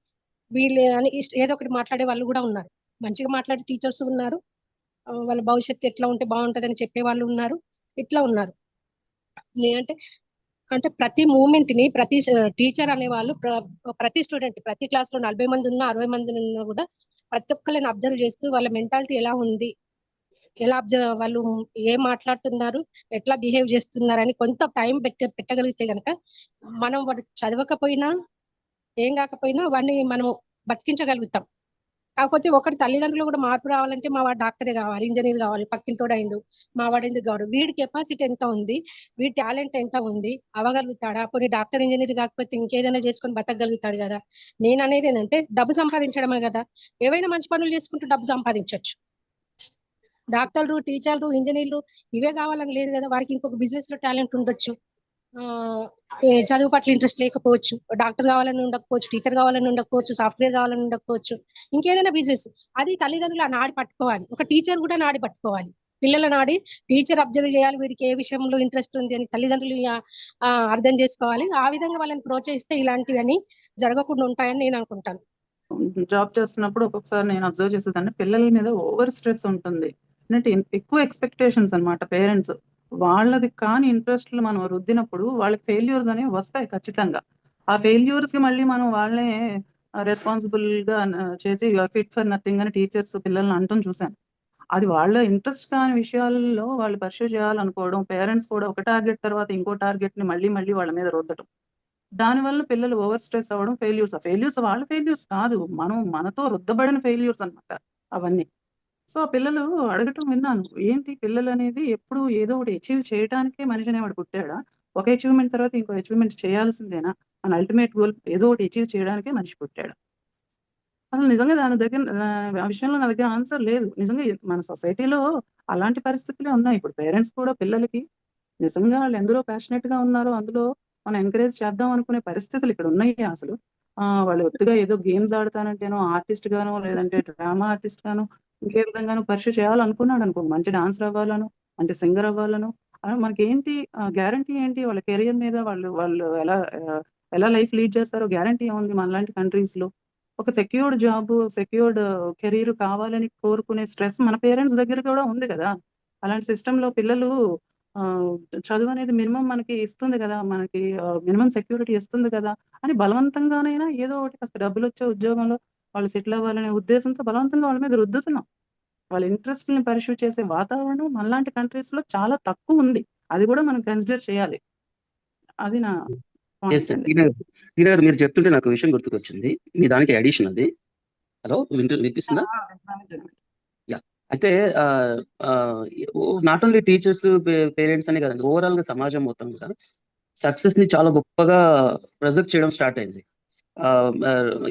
వీళ్ళు అని ఏదో ఒకటి మాట్లాడే వాళ్ళు కూడా ఉన్నారు, మంచిగా మాట్లాడే టీచర్స్ ఉన్నారు, వాళ్ళ భవిష్యత్తు ఎట్లా ఉంటే బాగుంటుందని చెప్పే వాళ్ళు ఉన్నారు, ఇట్లా ఉన్నారు. అంటే ప్రతి మూమెంట్ ని ప్రతి టీచర్ అనే వాళ్ళు ప్రతి స్టూడెంట్ ప్రతి క్లాస్ లో 40 మంది ఉన్నా 60 మంది ఉన్నా కూడా ప్రతి ఒక్కరిని అబ్జర్వ్ చేస్తూ వాళ్ళ మెంటాలిటీ ఎలా ఉంది, ఎలా వాళ్ళు ఏం మాట్లాడుతున్నారు, ఎట్లా బిహేవ్ చేస్తున్నారని కొంత టైం పెట్టగలిగితే గనక మనం వాడు చదవకపోయినా ఏం కాకపోయినా వాడిని మనం బతికించగలుగుతాం. కాకపోతే ఒకటి తల్లిదండ్రులు కూడా మార్పు రావాలంటే మా వాడు డాక్టరే కావాలి, ఇంజనీర్ కావాలి, పక్కింటోడు అయిండు మా వాడు ఎందుకు కాడు, వీడి కెపాసిటీ ఎంత ఉంది, వీడి టాలెంట్ ఎంత ఉంది, అవ్వగలుగుతాడా, కొన్ని డాక్టర్ ఇంజనీర్ కాకపోతే ఇంకేదైనా చేసుకొని బతకగలుగుతాడు కదా. నేను అనేది ఏంటంటే డబ్బు సంపాదించడమే కదా, ఏవైనా మంచి పనులు చేసుకుంటూ డబ్బు సంపాదించవచ్చు. డాక్టర్లు, టీచర్లు, ఇంజనీర్లు ఇవే కావాలని లేదు కదా, వారికి ఇంకొక బిజినెస్ లో టాలెంట్ ఉండొచ్చు, చదువు పట్ల ఇంట్రెస్ట్ లేకపోవచ్చు, డాక్టర్ కావాలని ఉండకపోవచ్చు, టీచర్ కావాలని ఉండకపోవచ్చు, సాఫ్ట్వేర్ కావాలని ఉండకపోవచ్చు, ఇంకేదైనా బిజినెస్. అది తల్లిదండ్రులు ఆ నాడి పట్టుకోవాలి, ఒక టీచర్ కూడా నాడి పట్టుకోవాలి, పిల్లల నాడి టీచర్ అబ్జర్వ్ చేయాలి, వీడికి ఏ విషయంలో ఇంట్రెస్ట్ ఉంది అని తల్లిదండ్రులు అర్థం చేసుకోవాలి. ఆ విధంగా వాళ్ళని ప్రోత్సహిస్తే ఇలాంటివన్నీ జరగకుండా ఉంటాయని నేను అనుకుంటాను. జాబ్ చేస్తున్నప్పుడు ఒక్కొక్కసారి నేను అబ్జర్వ్ చేసేదాన్ని, పిల్లల మీద ఓవర్ స్ట్రెస్ ఉంటుంది, అంటే ఎక్కువ ఎక్స్పెక్టేషన్స్ అనమాట పేరెంట్స్. వాళ్ళది కాని ఇంట్రెస్ట్లు మనం రుద్దినప్పుడు వాళ్ళకి ఫెయిల్యూర్స్ అనేవి వస్తాయి ఖచ్చితంగా. ఆ ఫెయిల్యూర్స్ కి మళ్ళీ మనం వాళ్ళనే రెస్పాన్సిబుల్ గా చేసి ఫిట్ ఫర్ నథింగ్ అని టీచర్స్ పిల్లల్ని అంటం చూసాను. అది వాళ్ళ ఇంట్రెస్ట్ కాని విషయాల్లో వాళ్ళు పర్సూ చేయాలనుకోవడం, పేరెంట్స్ కూడా ఒక టార్గెట్ తర్వాత ఇంకో టార్గెట్ ని మళ్ళీ మళ్ళీ వాళ్ళ మీద రుద్దటం. దానివల్ల పిల్లలు ఓవర్ స్ట్రెస్ అవ్వడం, ఫెయిల్యూర్స్ వాళ్ళ ఫెయిల్యూర్స్ కాదు, మనతో రుద్దబడిన ఫెయిల్యూర్స్ అనమాట అవన్నీ. సో పిల్లలు అడగటం విన్నాను, ఏంటి పిల్లలు అనేది ఎప్పుడు ఏదో ఒకటి అచీవ్ చేయడానికే మనిషి అనేవాడు పుట్టాడా, ఒక అచీవ్మెంట్ తర్వాత ఇంకో అచీవ్మెంట్ చేయాల్సిందేనా, మన అల్టిమేట్ గోల్ ఏదో ఒకటి అచీవ్ చేయడానికే మనిషి పుట్టాడు. అసలు నిజంగా దాని దగ్గర ఆ విషయంలో నా దగ్గర ఆన్సర్ లేదు. నిజంగా మన సొసైటీలో అలాంటి పరిస్థితులే ఉన్నాయి. ఇప్పుడు పేరెంట్స్ కూడా పిల్లలకి నిజంగా వాళ్ళు ఎందులో ప్యాషనెట్ గా ఉన్నారో అందులో మనం ఎంకరేజ్ చేద్దాం అనుకునే పరిస్థితులు ఇక్కడ ఉన్నాయి అసలు. వాళ్ళు ఒత్తిగా ఏదో గేమ్స్ ఆడతానంటేనో, ఆర్టిస్ట్ గానో, లేదంటే డ్రామా ఆర్టిస్ట్ గానో, ఇంకే విధంగానో పర్స్యూ చేయాలనుకున్నాడనుకో, మంచి డాన్సర్ అవ్వాలనో, మంచి సింగర్ అవ్వాలనో, మనకేంటి గ్యారంటీ ఏంటి? వాళ్ళ కెరియర్ మీద వాళ్ళు ఎలా లైఫ్ లీడ్ చేస్తారో గ్యారంటీ ఏముంది మనలాంటి కంట్రీస్‌లో? ఒక సెక్యూర్డ్ జాబు, సెక్యూర్డ్ కెరీర్ కావాలని కోరుకునే స్ట్రెస్ మన పేరెంట్స్ దగ్గర కూడా ఉంది కదా! అలాంటి సిస్టమ్‌లో పిల్లలు ఆహ్, చదువనేది మినిమమ్ మనకి ఇస్తుంది గదా! మనకి మినిమమ్ సెక్యూరిటీ ఇస్తుంది కదా! అని బలవంతంగానైనా ఏదో ఒకటి కాస్త డబ్బులొచ్చే ఉద్యోగంలో వాళ్ళు సెటిల్ అవ్వాలనే ఉద్దేశంతో బలవంతంగా వాళ్ళ మీద రుద్దుతున్నాం. వాళ్ళ ఇంట్రెస్ట్‌లని పర్స్యూ చేసే వాతావరణం మనలాంటి కంట్రీస్‌లో చాలా తక్కువుంది. అది గూడా మనం కన్సిడర్ చేయాలి. అది నా యెస్ పాయింట్ సార్. అండి. టీనా గారు మీరు చెప్తుంటే నాకు విషయం గుర్తుకొచ్చింది. మీ దానికి అడిషన్ అది. హలో! ఆ! వినిపిస్తుందా? వింటున్నాను. యాహ్! అయితే ఆహ్, ఆహ్, నాట్ ఓన్లీ టీచర్స్, పేరెంట్స్ అనే కాదండి. ఓవరాల్‌గా సమాజం మొత్తం కూడా సక్సెస్‌ని చాలా గొప్పగా ప్రొజెక్ట్ చేయడం స్టార్ట్ అయింది.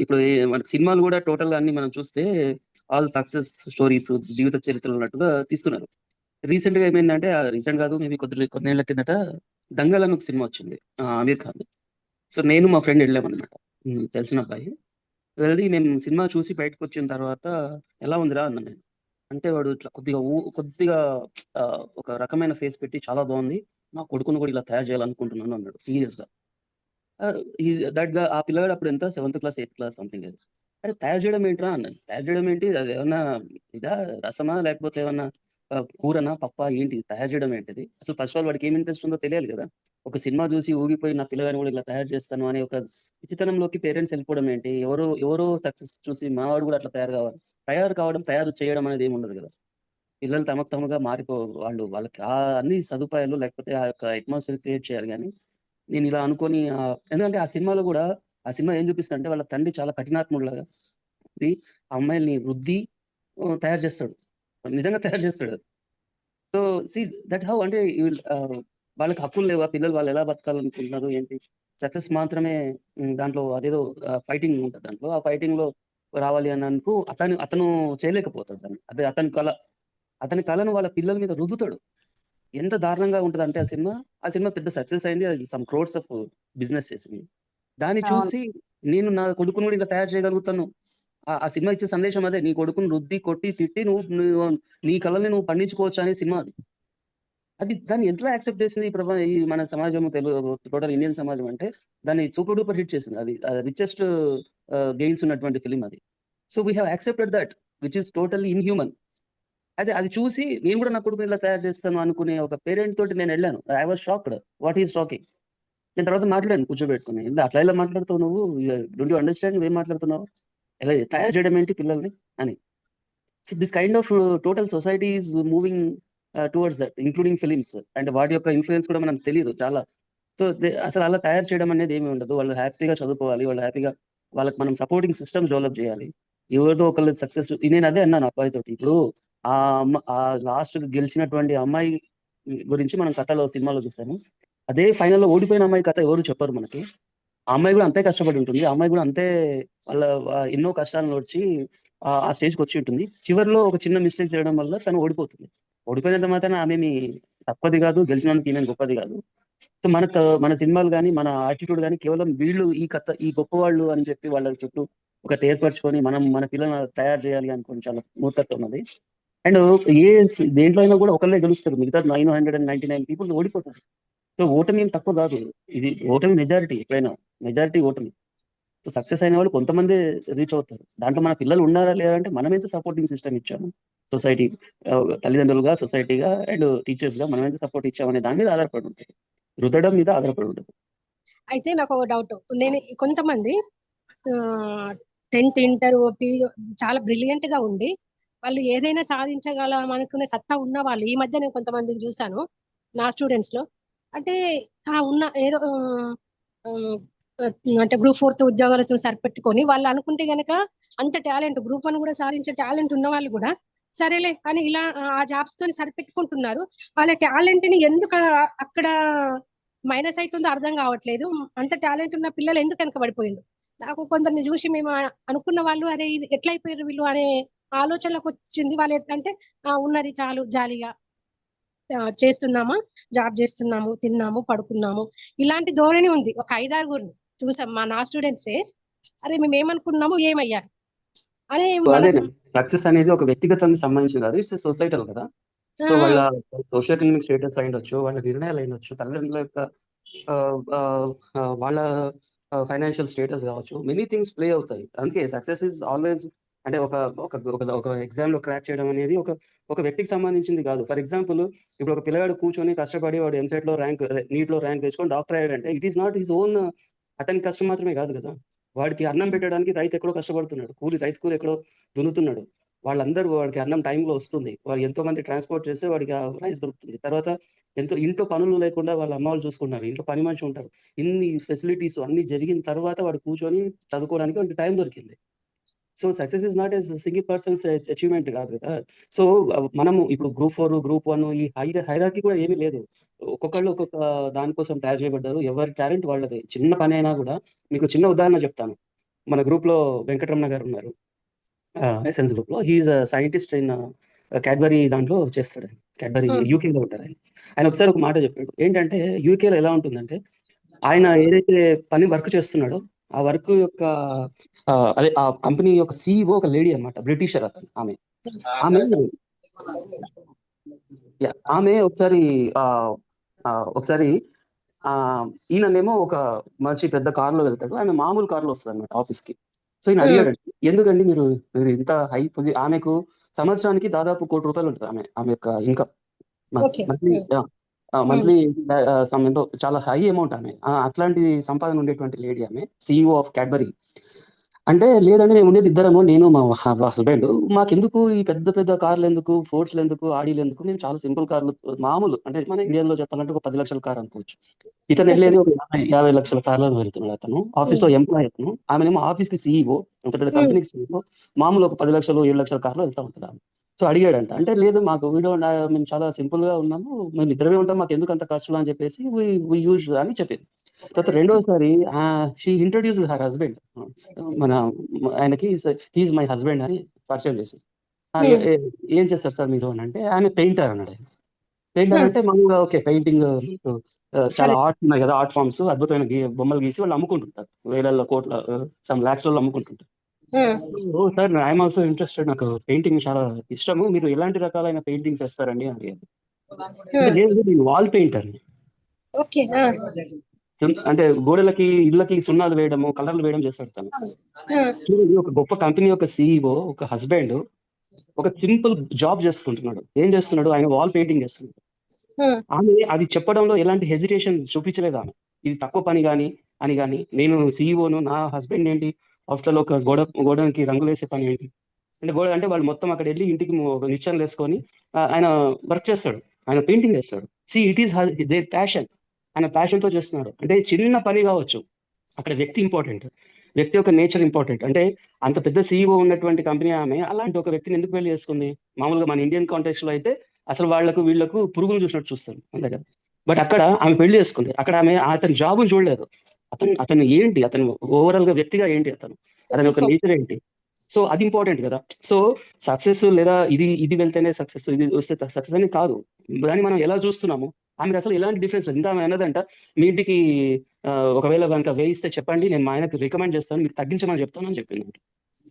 ఇప్పుడు మనకి సినిమాలు కూడా టోటల్‌గా అన్ని మనం చూస్తే ఆల్ సక్సెస్ స్టోరీస్, జీవిత చరిత్రలు అన్నట్టుగా తీస్తున్నారు. రీసెంట్‌గా ఏమైందంటే రీసెంట్ కాదు, మేబీ కొన్నేళ్ల కిందట 'దంగల్' అని ఒక సినిమా వచ్చింది. ఆమీర్ ఖాన్‌ది. సో, నేను మా ఫ్రెండ్ ఎళ్ళామనమాట. తెలిసిన అబ్బాయి. వెళ్ళి మేము సినిమా చూసి బయటకొచ్చిన తర్వాత "ఎలా ఉందిరా?" అన్నా నేను. అంటే వాడు ఇట్లా కొద్దిగా ఒక రకమైన ఫేస్ పెట్టి "చాలా బావుంది. నా కొడుకుని కూడా ఇలా తయారు చేయాలనుకుంటున్నాను" అన్నాడు సీరియస్‌గా. ఆహ్, ఈ ఆ పిల్లగాడు అప్పుడు ఎంత seventh class, eighth class something అది. "అరే! తయారు చేయడం ఏంట్రా?" అన్నాను. "తయారు చేయడం ఏంటి? అదేమన్నా ఇదా? రసమా? లేకపోతే ఏమన్నా కూరనా? పప్పా? ఏంటి? తయారు చేయడం ఏంటిది? అసలు ఫస్ట్ ఆఫ్ ఆల్ వాడికి ఏం ఇంట్రెస్ట్ ఉందో తెలియాలి గదా! ఒక సినిమా చూసి ఊగిపోయి నా పిల్లగాడిని కూడా ఇలా తయారు చేస్తాను అనే ఒక పిచ్చితనంలోకి పేరెంట్స్ వెళ్ళిపోవడం ఏంటి? ఎవరో సక్సెస్ చూసి మావాడు కూడా అట్లా తయారు కావాలి. తయారు చేయడం అనేది ఏమి ఉండదు గదా! పిల్లలు తమకు తాముగా వాళ్ళకి అన్ని సదుపాయాలు లేకపోతే ఆ యొక్క అట్మాస్ఫియర్ క్రియేట్ చేయాలి గానీ, నేనిలా అనుకోని ఎందుకంటే ఆ సినిమాలో గూడా ఆ సినిమా ఏం చూపిస్తదంటే వాళ్ళ తండ్రి చాలా కఠినాత్ముడిలాగా ఉండి ఆ అమ్మాయిల్ని రుద్ది తయారు చేస్తాడు. నిజంగా తయారు చేస్తాడు. సో, సీ దట్ హౌ అంటే వాళ్ళకి హక్కులు లేవా? పిల్లలు వాళ్ళెలా బతకాలనుకుంటున్నారు? ఏంటి? సక్సెస్ మాత్రమే దాంట్లో అదేదో ఫైటింగ్ ఉంటది దాంట్లో. ఆ ఫైటింగ్‌లో రావాలి అన్నందుకు అతను చేయలేకపోతాడు దాన్ని. అదే అతని కల. అతని కలను వాళ్ళ పిల్లల మీద రుద్దుతాడు. ఎంత దారుణంగా ఉంటదంటే ఆ సినిమా పెద్ద సక్సెస్ అయింది. అది సమ్ క్రోర్స్ ఆఫ్ బిజినెస్ చేసింది. దాన్ని అవును. చూసి నేను నా కొడుకుని కూడా ఇలా తయారు చేయగలుగుతాను. ఆ సినిమా ఇచ్చే సందేశం అదే. నీ కొడుకుని రుద్ది, కొట్టి, తిట్టి నువ్వు నీ కలల్ని నువ్వు పండించుకోవచ్చు అనే సినిమా అది. దాన్ని ఎట్లా యాక్సెప్ట్ చేసింది ఈ మన సమాజం, టోటల్ ఇండియన్ సమాజం అంటే దాన్ని సూపర్ డూపర్ హిట్ చేసింది. అది రిచెస్ట్ గెయిన్స్ ఉన్నటువంటి ఫిల్మ్ అది. So, we have accepted that which is totally inhuman. అది చూసి నేను కూడా నా కొడుకుని ఇలా తయారు చేస్తాను అనుకునే ఒక పేరెంట్ తోటి నేనెళ్ళాను. I was shocked. What he is talking. నేను తర్వాత మాట్లాడాను కూర్చోబెట్టుకొని. అట్లా ఎలా మాట్లాడుతావు నువ్వు? డోంట్ యూ అండర్‌స్టాండ్ నువ్వేం మాట్లాడుతున్నావు? ఎలా తయారు చేయడం ఏంటి పిల్లల్ని అని. So, this kind of total society is moving towards that including films. And వాటి యొక్క ఇన్‌ఫ్లూయెన్స్ కూడా మనకు తెలీదు చాలా. సో, అసలు అలా తయారు చేయడం అనేది ఏమి ఉండదు. వాళ్ళు హ్యాపీగా చదువుకోవాలి. వాళ్ళు హ్యాపీగా వాళ్ళకి మనం సపోర్టింగ్ సిస్టమ్స్ డెవలప్ చేయాలి. ఎవరిదో ఒకళ్ళ సక్సెస్ నేను అదే అన్నాను అబ్బాయితోటి. ఇప్పుడు లాస్ట్‌కి గెలిచినటువంటి అమ్మాయి గురించి మనం కథలో, సినిమాలో చూసాము. అదే ఫైనల్‌లో ఓడిపోయిన అమ్మాయి కథ ఎవరు చెప్పరు మనకి. ఆ అమ్మాయి గూడా అంతే కష్టపడి ఉంటుంది. ఆ అమ్మాయి గూడా అంతే వాళ్ళ ఎన్నో కష్టాలను ఓర్చి ఆ స్టేజ్‌కొచ్చి ఉంటుంది. చివరిలో ఒక చిన్న మిస్టేక్ చేయడం వల్ల తను ఓడిపోతుంది. ఓడిపోయినంత మాత్రాన ఆమేమి తక్కువది గాదు. గెలిచినందుకు ఈమె గొప్పది గాదు. సో, మన సినిమాలు గాని, మన యాటిట్యూడ్ గాని కేవలం వీళ్ళు ఈ గొప్పవాళ్ళు అని చెప్పి వాళ్ళ చుట్టూ ఒకటి ఏర్పరచుకొని మన పిల్లల్ని తయారు చేయాలి అనుకోని చాలా మూర్ఖత్వం అది. అండ్ దేంట్లో అయినా గూడా ఒకళ్ళే గెలుస్తారు. మిగతా 999 పీపుల్ ఓడిపోతారు. సో, ఓటమి ఏం తక్కువ గాదు. ఇది ఓటమి మెజారిటీ ఎప్పుడైనా. మెజారిటీ ఓటమి. సో, సక్సెస్ అయిన వాళ్ళు కొంతమందే రీచ్ అవుతారు. దాంట్లో మన పిల్లలు ఉన్నారా లేదా అంటే మనమైతే సపోర్టింగ్ సిస్టమ్ ఇచ్చాము. సొసైటీ తల్లిదండ్రులుగా, సొసైటీగా అండ్ టీచర్స్‌గా మనమైతే సపోర్ట్ ఇచ్చామనే దాని మీద ఆధారపడి ఉంటది. రుద్దడం మీద ఆధారపడి ఉండదు. అయితే నాకు ఒక డౌట్. నేను కొంతమంది 10th, ఇంటర్, చాలా బ్రిలియంట్ గా ఉండి వాళ్ళు ఏదైనా సాధించగలం అనుకునే సత్తా ఉన్న వాళ్ళు ఈ మధ్య నేను కొంతమందిని చూసాను నా స్టూడెంట్స్ లో. అంటే ఉన్న ఏదో అంటే గ్రూప్ 4 ఉద్యోగాలతో సరిపెట్టుకొని వాళ్ళు అనుకుంటే గనక అంత టాలెంట్ గ్రూప్ 1 కూడా సాధించే టాలెంట్ ఉన్న వాళ్ళు కూడా సరేలే అని ఇలా ఆ జాబ్స్ తోని సరిపెట్టుకుంటున్నారు. వాళ్ళ టాలెంట్ ని ఎందుకు అక్కడ మైనస్ అయితుందో అర్థం కావట్లేదు. అంత టాలెంట్ ఉన్న పిల్లలు ఎందుకు వెనకబడిపోయిండు. నాకు కొందరిని చూసి మేము అనుకున్న వాళ్ళు అరే ఇది ఎట్లా అయిపోయారు వీళ్ళు అనే ఆలోచనలకు వచ్చింది. వాళ్ళు ఎట్లంటే ఉన్నది చాలు జాలీగా చేస్తున్నామా, జాబ్ చేస్తున్నాము, తిన్నాము, పడుకున్నాము. ఇలాంటి ధోరణి ఉంది. ఒక 5, 6 చూసాం మా నా స్టూడెంట్సే. అరే మేము ఏమనుకున్నాము ఏమయ్యారు అని అదే మనకు సక్సెస్ అనేది ఒక వ్యక్తిగతానికి సంబంధించి కాదు, ఇట్స్ సొసైటల్ కదా. సో వాళ్ళ సోషల్ ఎకనామిక్ స్టేటస్ అయ్యుండొచ్చు, వాళ్ళ నిర్ణయాలు అయ్యుండొచ్చు, తల్లిదండ్రుల యొక్క వాళ్ళ ఫైనాన్షియల్ స్టేటస్ కావచ్చు, మెనీ థింగ్స్ ప్లే అవుతాయి. అందుకే సక్సెస్ ఇస్ ఆల్వేస్ అంటే ఒక ఒక ఒక ఎగ్జామ్ లో క్రాక్ చేయడం అనేది ఒక వ్యక్తికి సంబంధించింది కాదు. ఫర్ ఎగ్జాంపుల్, ఇప్పుడు ఒక పిల్లగాడు కూర్చొని కష్టపడి వాడు ఎంసెట్ లో ర్యాంక్, నీట్ లో ర్యాంక్ తెచ్చుకొని డాక్టర్ అయ్యాడంటే it is not his own, అతని కష్టం మాత్రమే కాదు కదా. వాడికి అన్నం పెట్టడానికి రైతు ఎక్కడో కష్టపడుతున్నాడు, రైతు కూలి ఎక్కడో దున్నుతున్నాడు. వాళ్ళందరూ వాడికి అన్నం టైంలో వస్తుంది, వాళ్ళు ఎంతో మంది ట్రాన్స్పోర్ట్ చేస్తే వాడికి ఆ రైస్ దొరుకుతుంది. తర్వాత ఇంట్లో పనులు లేకుండా వాళ్ళ అమ్మ వాళ్ళు చూసుకుంటారు, ఇంట్లో పని మనిషి ఉంటారు. ఇన్ని ఫెసిలిటీస్ అన్ని జరిగిన తర్వాత వాడు కూర్చొని చదువుకోవడానికి వాడికి టైం దొరికింది. So success is not as single persons achievement కాదు కదా. సో మనము ఇప్పుడు గ్రూప్ 4, గ్రూప్ 1 ఈ హైరార్కీ కూడా ఏమీ లేదు. ఒక్కొక్కళ్ళు ఒక్కొక్క దానికోసం తయారు చేయబడ్డారు. ఎవరి టాలెంట్ వాళ్ళది. చిన్న పని అయినా కూడా, మీకు చిన్న ఉదాహరణ చెప్తాను. మన గ్రూప్ లో వెంకటరమణ గారు ఉన్నారు, ఎసెన్స్ గ్రూప్ లో. హీఈస్ సైంటిస్ట్ ఇన్ క్యాడ్బరీ దాంట్లో చేస్తాడు. క్యాడ్బరీ యూకేలో ఉంటారు ఆయన. ఆయన ఒకసారి ఒక మాట చెప్పాడు, ఏంటంటే యూకేలో ఎలా ఉంటుందంటే, ఆయన ఏదైతే వర్క్ చేస్తున్నాడో ఆ వర్క్ యొక్క అదే ఆ కంపెనీ యొక్క CEO ఒక లేడీ అన్నమాట, బ్రిటిషర్ అతను. ఆమె ఆమె ఒకసారి ఈయననేమో ఒక మంచి పెద్ద కారులో వెళ్తాడు, ఆమె మామూలు కారులో వస్తుంది అనమాట ఆఫీస్కి. సో ఈయన అడిగాడు, ఎందుకండి మీరు ఇంత హై పొజిషన్. ఆమెకు సంవత్సరానికి దాదాపు ₹1,00,00,000 ఉంటుంది ఆమె యొక్క ఇన్కమ్ మంత్లీ. ఎంతో చాలా హై అమౌంట్ ఆమె. అట్లాంటి సంపాదన ఉండేటువంటి లేడీ ఆమె, CEO ఆఫ్ క్యాడ్బరీ. అంటే లేదండి, మేము ఉండేది ఇద్దరము, నేను మా హస్బెండ్. మాకెందుకు ఈ పెద్ద పెద్ద కార్లు ఎందుకు, ఫోర్డ్స్లు ఎందుకు, ఆడీలు ఎందుకు, మేము చాలా సింపుల్ కార్లు, మామూలు అంటే మన ఇండియాలో చెప్పాలంటే ఒక 10 లక్షల కార్ అనుకోవచ్చు. ఇతను వెళ్ళేది ఒక 50 లక్షల కార్లో వెళ్తున్నాడు. అతను ఆఫీస్ లో ఎంప్లాయ్, అతను. ఆమెనేమో ఆఫీస్ కి CEO, అంత పెద్ద కంపెనీకి CEO. మామూలు ఒక 10 లక్షలు 7 లక్షల కార్లో వెళ్తా ఉంటుంది ఆమె. సో అడిగాడంట, అంటే లేదు మాకు మేము చాలా సింపుల్ గా ఉన్నాము, మేము ఇద్దరమే ఉంటాం, మాకు ఎందుకు అంత ఖర్చులు అని చెప్పేసి యూజ్ అని చెప్పింది. తర్వాత రెండోసారి షీ ఇంట్రొడ్యూస్ హర్ హస్బెండ్, మన ఆయనకి హీఈస్ మై హస్బెండ్ అని పరిచయం చేసింది. ఏం చేస్తారు సార్ మీరు అని అంటే, ఆమె పెయింటర్ అన్నాడు. ఆయన పెయింటర్ అంటే మామూలుగా ఓకే, పెయింటింగ్ చాలా ఆర్ట్స్ ఉన్నాయి కదా, ఆర్ట్ ఫామ్స్, అద్భుతమైన బొమ్మలు గీసి వాళ్ళు అమ్ముకుంటుంటారు, వేల కోట్ల సమ్ లాక్స్ లో అమ్ముకుంటుంటారు. ఓ సార్, ఐఎమ్ ఆల్సో ఇంట్రెస్టెడ్, నాకు పెయింటింగ్ చాలా ఇష్టము, మీరు ఎలాంటి రకాలైన పెయింటింగ్స్ వేస్తారండి అని అడిగారు. అంటే లేదు, నేను వాల్ పెయింటర్, అంటే గోడలకి ఇళ్ళకి సున్నాలు వేయడము, కలర్లు వేయడం చేస్తాడు తను. చూడండి, ఒక గొప్ప కంపెనీ యొక్క CEO, ఒక హస్బెండ్ ఒక సింపుల్ జాబ్ చేసుకుంటున్నాడు. ఏం చేస్తున్నాడు? ఆయన వాల్ పెయింటింగ్ చేస్తున్నాడు. ఆమె అది చెప్పడంలో ఎలాంటి హెజిటేషన్ చూపించలేదు. ఆమె ఇది తక్కువ పని అని కానీ, నేను CEOను, నా హస్బెండ్ ఏంటి ఆఫ్టర్ ఒక గోడకి రంగులు వేసే పని ఏంటి అంటే, గోడ అంటే వాళ్ళు మొత్తం అక్కడ వెళ్ళి ఇంటికి నిచ్చెనలు వేసుకొని ఆయన వర్క్ చేస్తాడు, ఆయన పెయింటింగ్ చేస్తాడు. It is their passion. ఆయన ప్యాషన్ తో చేస్తున్నాడు. అంటే చిన్న పని కావచ్చు, అక్కడ వ్యక్తి ఇంపార్టెంట్, వ్యక్తి యొక్క నేచర్ ఇంపార్టెంట్. అంటే అంత పెద్ద CEO ఉన్నటువంటి కంపెనీ ఆమె అలాంటి ఒక వ్యక్తిని ఎందుకు పెళ్లి చేసుకుంది? మామూలుగా మన ఇండియన్ కాంటెక్స్ట్ లో అయితే అసలు వీళ్ళకు పురుగులు చూసినట్టు చూస్తారు, అంతే కదా. బట్ అక్కడ ఆమె పెళ్లి చేసుకుంది. అక్కడ ఆమె అతని జాబును చూడలేదు, అతను ఏంటి, అతను ఓవరాల్ గా వ్యక్తిగా ఏంటి, అతని యొక్క నేచర్ ఏంటి. సో అది ఇంపార్టెంట్ కదా. సో సక్సెస్ లేదా ఇది వెళ్తేనే సక్సెస్, ఇది వస్తే సక్సెస్ అని కాదు. దాన్ని మనం ఎలా చూస్తున్నాము. ఆమెకు అసలు ఎలాంటి డిఫరెన్స్ ఇంకా ఆమె అన్నదంట, మీ ఇంటికి ఒకవేళ కనుక వేయిస్తే చెప్పండి, నేను మా ఆయనకు రికమెండ్ చేస్తాను, మీకు తగ్గించమని చెప్తాను అని చెప్పింది.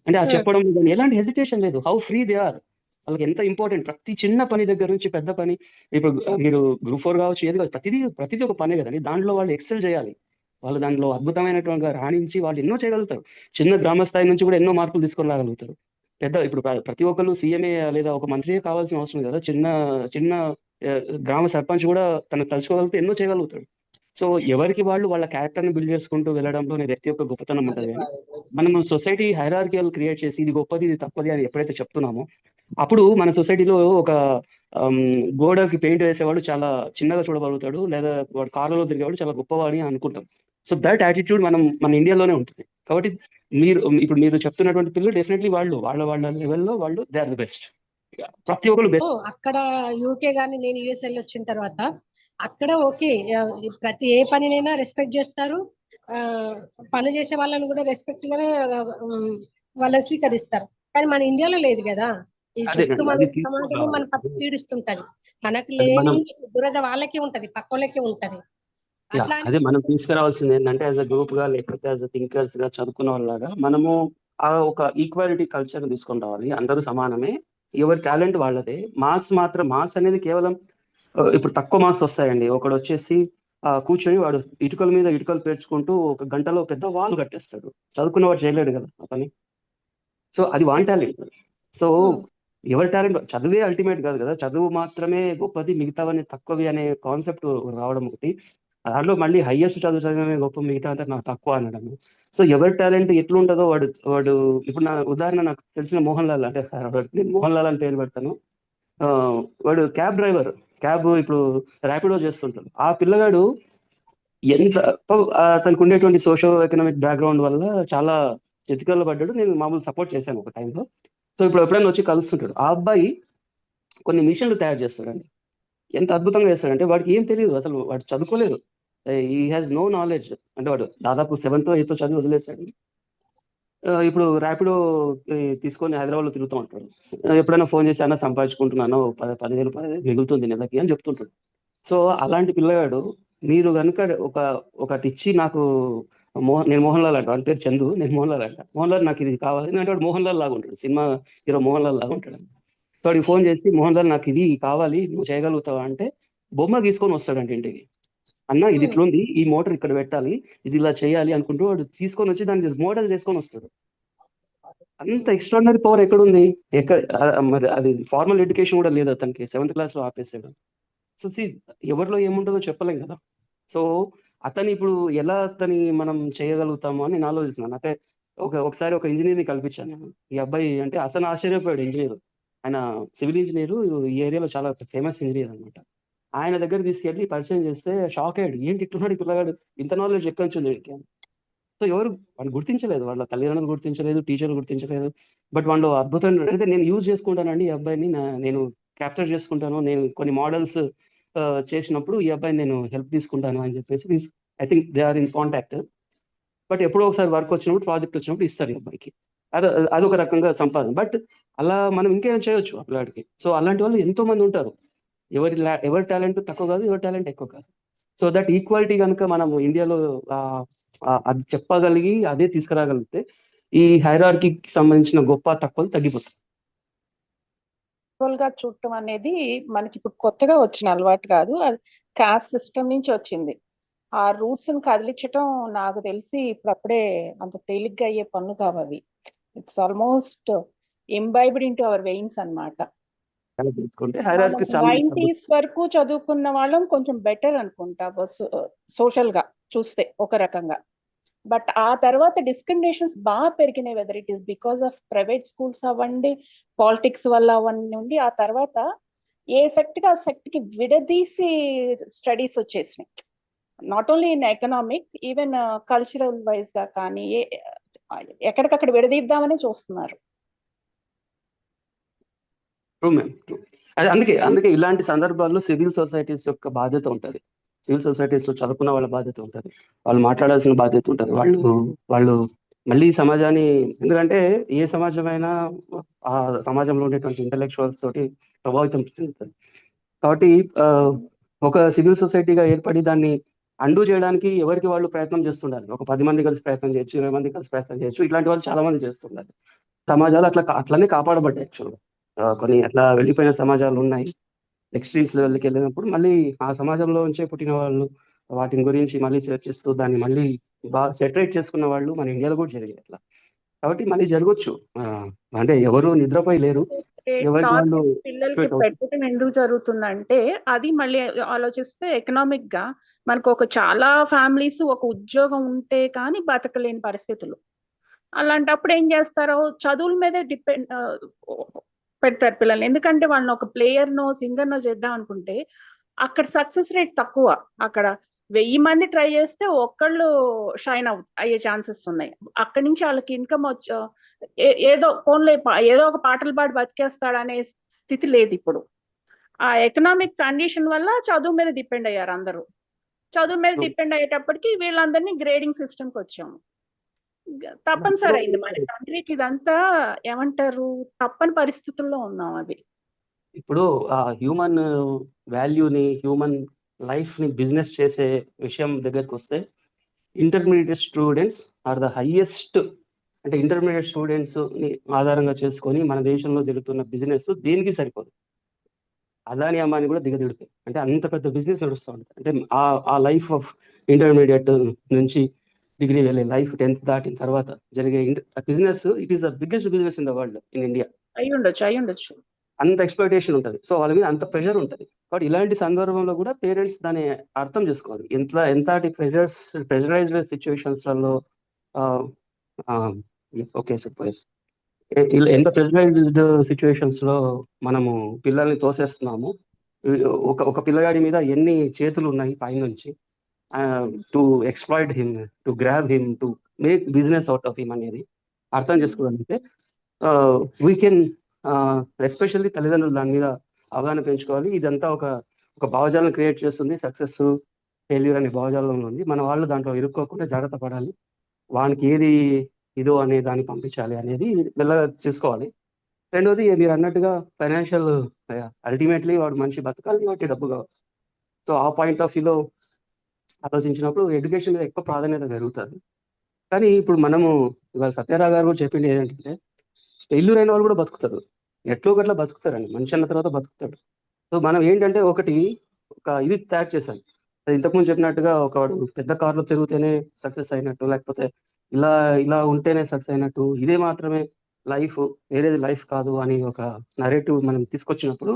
అంటే ఆ చెప్పడం ఎలాంటి హెసిటేషన్ లేదు. How free they are. వాళ్ళకి ఎంత ఇంపార్టెంట్, ప్రతి చిన్న పని దగ్గర నుంచి పెద్ద పని. ఇప్పుడు మీరు గ్రూప్ 4 కావచ్చు, ఏది కావచ్చు, ప్రతిదీ ఒక పనే కదండి. దాంట్లో వాళ్ళు ఎక్సెల్ చేయాలి, వాళ్ళు దాంట్లో అద్భుతమైనటువంటి రాణించి వాళ్ళు ఎన్నో చేయగలుగుతారు. చిన్న గ్రామ స్థాయి నుంచి కూడా ఎన్నో మార్పులు తీసుకొని రాగలుగుతారు. ఇప్పుడు ప్రతి ఒక్కరు CMA లేదా ఒక మంత్రియే కావాల్సిన అవసరం కదా. చిన్న గ్రామ సర్పంచ్ కూడా తనకు తలుచుకోగలిగితే ఎన్నో చేయగలుగుతాడు. సో ఎవరికి వాళ్ళు వాళ్ళ క్యారెక్టర్ని బిల్డ్ చేసుకుంటూ వెళ్ళడంలోనే వ్యక్తి యొక్క గొప్పతనం ఉంటుంది. కానీ మనము సొసైటీ హైరార్కియల్ క్రియేట్ చేసి ఇది గొప్పది, ఇది తప్పది అని ఎప్పుడైతే చెప్తున్నామో, అప్పుడు మన సొసైటీలో ఒక గోడకి పెయింట్ వేసేవాడు చాలా చిన్నగా చూడగలుగుతాడు, లేదా వాడు కారులో తిరిగేవాడు చాలా గొప్పవాడి అని అనుకుంటాం. సో దట్ యాటిట్యూడ్ మన ఇండియాలోనే ఉంటుంది. కాబట్టి ఇప్పుడు మీరు చెప్తున్నటువంటి పిల్లలు డెఫినెట్లీ వాళ్ళ లెవెల్లో వాళ్ళు దే ఆర్ ది బెస్ట్. ప్రతి ఒక్కరు బెస్ట్. అక్కడ UK గానీ నేను USA వచ్చిన తర్వాత అక్కడ ఓకే, ప్రతి ఏ పనినైనా రెస్పెక్ట్ చేస్తారు, పని చేసే వాళ్ళని కూడా రెస్పెక్ట్ గానే వాళ్ళని స్వీకరిస్తారు. కానీ మన ఇండియాలో లేదు కదా. ఈ చుట్టూ మన సమాజంలో మన పీడిస్తుంటది. మనకు లేని దురద వాళ్ళకే ఉంటది, పక్కోళ్ళకే ఉంటది. అట్లా అని అదే మనం తీసుకురావాల్సింది ఏంటంటే యాజ్ అ గ్రూప్ గా లేకపోతే యాజ్ అ థింకర్స్ గా చదువుకున్న వాళ్ళలాగా మనము ఆ ఒక ఈక్వాలిటీ కల్చర్ తీసుకొని రావాలి. అందరూ సమానమే, ఎవరి టాలెంట్ వాళ్ళదే. మార్క్స్ అనేది కేవలం ఇప్పుడు తక్కువ మార్క్స్ వస్తాయండి. ఒకడు వచ్చేసి కూర్చొని వాడు ఇటుకల మీద ఇటుకలు పేర్చుకుంటూ ఒక గంటలో పెద్ద వాల్ కట్టేస్తాడు. చదువుకున్నవాడు చేయలేడు కదా ఆ పని. సో అది వాన్ టాలెంట్. సో ఎవరి టాలెంట్ చదువే అల్టిమేట్ కాదు కదా, చదువు మాత్రమే గొప్పది మిగతావన్నీ తక్కువవి అనే కాన్సెప్ట్ రావడం ఒకటి. దాంట్లో మళ్ళీ హైయెస్ట్ చదువు చదవడమే గొప్ప, మిగతా అంతా నాకు తక్కువ అనడం. సో ఎవరి టాలెంట్ ఎట్లుంటుందో వాడు వాడు ఇప్పుడు నా ఉదాహరణ నాకు తెలిసిన మోహన్ లాల్, అంటే నేను మోహన్ లాల్ అని పేరు పెడతాను. వాడు క్యాబ్ డ్రైవర్, క్యాబ్ ఇప్పుడు ర్యాపిడో చేస్తుంటాడు. ఆ పిల్లగాడు ఎంత తనకు ఉండేటువంటి సోషో ఎకనామిక్ బ్యాక్గ్రౌండ్ వల్ల చాలా చితికల్లో పడ్డాడు. నేను మామూలు సపోర్ట్ చేశాను ఒక టైంలో. సో ఇప్పుడు ఎప్పుడైనా వచ్చి కలుస్తుంటాడు. ఆ అబ్బాయి కొన్ని మిషన్లు తయారు చేస్తాడండి. ఎంత అద్భుతంగా చేస్తాడంటే వాడికి ఏం తెలియదు, అసలు వాడు చదువుకోలేదు. ఈ హ్యాస్ నో నాలెడ్జ్. అంటే వాడు దాదాపు 7th 8th చదివి వదిలేశాడు. ఇప్పుడు ర్యాపిడో తీసుకొని హైదరాబాద్లో తిరుగుతూ ఉంటాడు. ఎప్పుడైనా ఫోన్ చేసి అన్న సంపాదించుకుంటున్నాను 10,000 మిగులుతుంది నెలకి అని చెప్తుంటాడు. సో అలాంటి పిల్లగాడు మీరు కనుక ఒకటి ఇచ్చి నాకు నేను మోహన్ లాల్ అంట, వాడి పేరు చందు, నేను మోహన్ లాల్ అంట, మోహన్ లాల్ నాకు ఇది కావాలి అంటే వాడు మోహన్ లాల్ లాగా ఉంటాడు, సినిమా హీరో మోహన్ లాల్ లాగా ఉంటాడు. సో వాడికి ఫోన్ చేసి మోహన్ లాల్ నాకు ఇది కావాలి నువ్వు చేయగలుగుతావా అంటే బొమ్మ తీసుకొని వస్తాడంటే ఇంటికి. అన్న ఇది ఇట్లుంది, ఈ మోటార్ ఇక్కడ పెట్టాలి, ఇది ఇలా చేయాలి అనుకుంటూ వాడు తీసుకొని వచ్చి దాన్ని మోడల్ చేసుకొని వస్తాడు. అంత ఎక్స్ట్రాడినరీ పవర్ ఎక్కడుంది? మరి అది ఫార్మల్ ఎడ్యుకేషన్ కూడా లేదు అతనికి, 7th క్లాస్లో ఆపేసాడు. సో ఎవరిలో ఏముంటుందో చెప్పలేం కదా. సో అతని ఇప్పుడు ఎలా మనం చేయగలుగుతాము అని నేను ఆలోచిస్తున్నాను. అంటే ఒకసారి ఒక ఇంజనీర్ని కల్పించాను నేను. ఈ అబ్బాయి అంటే అతను ఆశ్చర్యపోయాడు. ఇంజనీర్, ఆయన సివిల్ ఇంజనీర్, ఈ ఏరియాలో చాలా ఫేమస్ ఇంజనీర్ అనమాట. ఆయన దగ్గర తీసుకెళ్ళి పరిచయం చేస్తే షాక్ అయ్యాడు. ఏంటి ఇట్లున్నాడు ఈ పిల్లగాడు, ఇంత నాలెడ్జ్ ఎక్కడి నుంచి ఉంది వీడికి అని. సో ఎవరు వాళ్ళు గుర్తించలేదు, వాళ్ళ తల్లిదండ్రులు గుర్తించలేదు, టీచర్లు గుర్తించలేదు. బట్ వాళ్ళు అద్భుతం అయితే నేను యూజ్ చేసుకుంటానండి ఈ అబ్బాయిని, నేను క్యాప్చర్ చేసుకుంటాను, నేను కొన్ని మోడల్స్ చేసినప్పుడు ఈ అబ్బాయిని నేను హెల్ప్ తీసుకుంటాను అని చెప్పేసి I think they are in contact. But ఎప్పుడో ఒకసారి వర్క్ వచ్చినప్పుడు, ప్రాజెక్ట్ వచ్చినప్పుడు ఇస్తారు ఈ అబ్బాయికి. అదొక రకంగా సంపాదన. బట్ అలా మనం ఇంకేం చేయొచ్చు ఆ పిల్లాడికి. సో అలాంటి వాళ్ళు ఎంతో మంది ఉంటారు. ఎవరి టాలెంట్ తక్కువ కాదు, ఎవరి టాలెంట్ ఎక్కువ కాదు. సో దట్ ఈక్వాలిటీ కనుక మనం ఇండియాలో అది చెప్పగలిగి అదే తీసుకురాగలిగితే ఈ హైరార్కీకి సంబంధించిన గొప్ప తక్కువలు తగ్గిపోతాయి. గా చూడటం అనేది మనకి ఇప్పుడు కొత్తగా వచ్చిన అలవాటు కాదు, అది కాస్ట్ సిస్టమ్ నుంచి వచ్చింది. ఆ రూట్స్ ని కదిలించటం నాకు తెలిసి ఇప్పుడప్పుడే అంత తేలిగ్గా అయ్యే పనులు కావు అవి. It's almost imbibed into hour veins అన్నమాట. తీసుకుంటే హైరార్కీ చాలా 90s వరకు చదువుకున్న వాళ్ళం కొంచెం బెటర్ అనుకుంటా సోషల్ గా చూస్తే ఒక రకంగా. బట్ ఆ తర్వాత డిస్క్రిమినేషన్స్ బాగా పెరిగినాయి, whether it is because of private schools అవ్వండి, పాలిటిక్స్ వల్ల అవ్వండి. ఆ తర్వాత ఏ సెక్ట్ కి ఆ సెక్ట్ కి విడదీసి స్టడీస్ వచ్చేసినాయి. Not only in economic, even cultural wise గా కానీ ఎక్కడికక్కడ విడదీద్దామని చూస్తున్నారు. True ma'am, true. అందుకే ఇలాంటి సందర్భాల్లో సివిల్ సొసైటీస్ యొక్క బాధ్యత ఉంటుంది. సివిల్ సొసైటీస్ లో చదువుకున్న వాళ్ళ బాధ్యత ఉంటుంది, వాళ్ళు మాట్లాడాల్సిన బాధ్యత ఉంటుంది. వాళ్ళు మళ్ళీ సమాజాన్ని, ఎందుకంటే ఏ సమాజమైనా ఆ సమాజంలో ఉండేటువంటి ఇంటలెక్చువల్స్ తోటి ప్రభావితం చెందుతుంది. కాబట్టి ఒక సివిల్ సొసైటీగా ఏర్పడి దాన్ని అండూ చేయడానికి ఎవరికి వాళ్ళు ప్రయత్నం చేస్తుండాలి. ఒక 10 మంది కలిసి ప్రయత్నం చేయొచ్చు, 20 మంది కలిసి ప్రయత్నం చేయొచ్చు. ఇట్లాంటి వాళ్ళు చాలా మంది చేస్తుండాలి. సమాజాలు అట్లనే కాపాడబడ్డాయి. యాక్చువల్గా కొన్ని అట్లా వెళ్ళిపోయిన సమాజాలు ఉన్నాయి. ఎక్స్ట్రీమ్స్ లెవెల్కి వెళ్ళినప్పుడు మళ్ళీ ఆ సమాజంలో నుంచే పుట్టిన వాళ్ళు వాటిని గురించి మళ్ళీ చర్చిస్తూ దాన్ని మళ్ళీ బాగా సెటరేట్ చేసుకున్న వాళ్ళు మన ఇండియాలో కూడా జరిగాయి అట్లా. కాబట్టి మళ్ళీ జరగచ్చు. అంటే ఎవరు నిద్రపోయి లేరు, ఎవరికి వాళ్ళు పిల్లలకి పెట్టడం ఎందుకు జరుగుతుందంటే, అది మళ్ళీ ఆలోచిస్తే ఎకనామిక్ గా మనకు చాలా ఫ్యామిలీస్ ఒక ఉద్యోగం ఉంటే కానీ బతకలేని పరిస్థితులు. అలాంటప్పుడు ఏం చేస్తారో చదువుల మీదే డిపెండ్ పెడతారు పిల్లల్ని. ఎందుకంటే వాళ్ళని ఒక ప్లేయర్ నో సింగర్ నో చేద్దాం అనుకుంటే అక్కడ సక్సెస్ రేట్ తక్కువ. అక్కడ 1000 మంది ట్రై చేస్తే ఒక్కళ్ళు షైన్ అయ్యే ఛాన్సెస్ ఉన్నాయి. అక్కడి నుంచి వాళ్ళకి ఇన్కమ్ ఏదో ఒక పాటలు పాడి బతికేస్తాడనే స్థితి లేదు ఇప్పుడు. ఆ ఎకనామిక్ కండిషన్ వల్ల చదువు మీద డిపెండ్ అయ్యారు అందరూ. చదువు మీద డిపెండ్ అయ్యేటప్పటికి వీళ్ళందరినీ గ్రేడింగ్ సిస్టమ్ కి వచ్చాము. తప్పనిసరి అయింది మన కంట్రీకి. ఇదంతా ఏమంటారు, తప్పని పరిస్థితుల్లో ఉన్నాం. అది ఇప్పుడు ఆ హ్యూమన్ వాల్యూని, హ్యూమన్ లైఫ్ని బిజినెస్ చేసే విషయం దగ్గరికి వస్తే intermediate students are the highest. అంటే ఇంటర్మీడియట్ స్టూడెంట్స్ని ఆధారంగా చేసుకొని మన దేశంలో జరుగుతున్న బిజినెస్ దేనికి సరిపోదు. అదాని అమ్మాని కూడా దిగదిడుతాయి. అంటే అంత పెద్ద బిజినెస్ నడుస్తూ ఉంటుంది. అంటే ఆ లైఫ్ ఆఫ్ ఇంటర్మీడియట్ నుంచి డిగ్రీ వెళ్ళే లైఫ్ 10th దాటిన తర్వాత జరిగే business, it is the biggest business in the world in India. అయ్యుండొచ్చు. అంత ఎక్స్‌ప్లాయిటేషన్ ఉంటది. సో వాళ్ళ మీద అంత ప్రెషర్ ఉంటది. కాబట్టి ఇలాంటి సందర్భంలో కూడా పేరెంట్స్ దాన్ని అర్థం చేసుకోవాలి. ఎంతటి ప్రెషరైజ్డ్ సిట్యుయేషన్స్‌లలో ఓకే సపోజ్ ఎంత ప్రెషరైజ్డ్ సిట్యుయేషన్స్‌లో మనము పిల్లల్ని తోసేస్తున్నాము. ఒక పిల్లగాడి మీద ఎన్ని చేతులు ఉన్నాయి పైనుంచి to exploit him, to grab him, to make business out of him అనేది అర్థం చేసుకోగలిగితే వీ కెన్ ఎస్పెషల్లీ తల్లిదండ్రులు దాని మీద అవగాహన పెంచుకోవాలి. ఇదంతా ఒక భావజాలం క్రియేట్ చేస్తుంది. సక్సెస్, ఫెయిల్యూర్ అనే భావజాలంలో ఉంది. మన వాళ్ళు దాంట్లో ఇరుక్కోకుండా జాగ్రత్త పడాలి. వానికి ఏది ఇదో అనే దాన్ని పంపించాలి అనేది మెల్లగా చేసుకోవాలి. రెండోది మీరు అన్నట్టుగా ఫైనాన్షియల్, అల్టిమేట్లీ వాడు మనిషి బతకాలి కాబట్టి డబ్బు కావాలి. సో ఆ పాయింట్ ఆఫ్ వ్యూలో ఆలోచించినప్పుడు ఎడ్యుకేషన్ మీద ఎక్కువ ప్రాధాన్యత పెరుగుతుంది. కానీ ఇప్పుడు మనము ఇవాళ సత్యారావు గారు కూడా చెప్పింది ఏంటంటే ఫెయిల్యూర్ అయిన వాళ్ళు కూడా బతుకుతారు. ఎట్లో గట్లా బతుకుతారండి. మనిషి అన్న తర్వాత బతుకుతాడు. సో మనం ఏంటంటే ఒక ఇది తయారు చేశాను. అది ఇంతకుముందు చెప్పినట్టుగా ఒకడు పెద్ద కార్లో తిరుగుతేనే సక్సెస్ అయినట్టు, లేకపోతే ఇలా ఉంటేనే సక్సెస్ అయినట్టు, ఇదే మాత్రమే లైఫ్, వేరేది లైఫ్ కాదు అని ఒక నరేటివ్ మనం తీసుకొచ్చినప్పుడు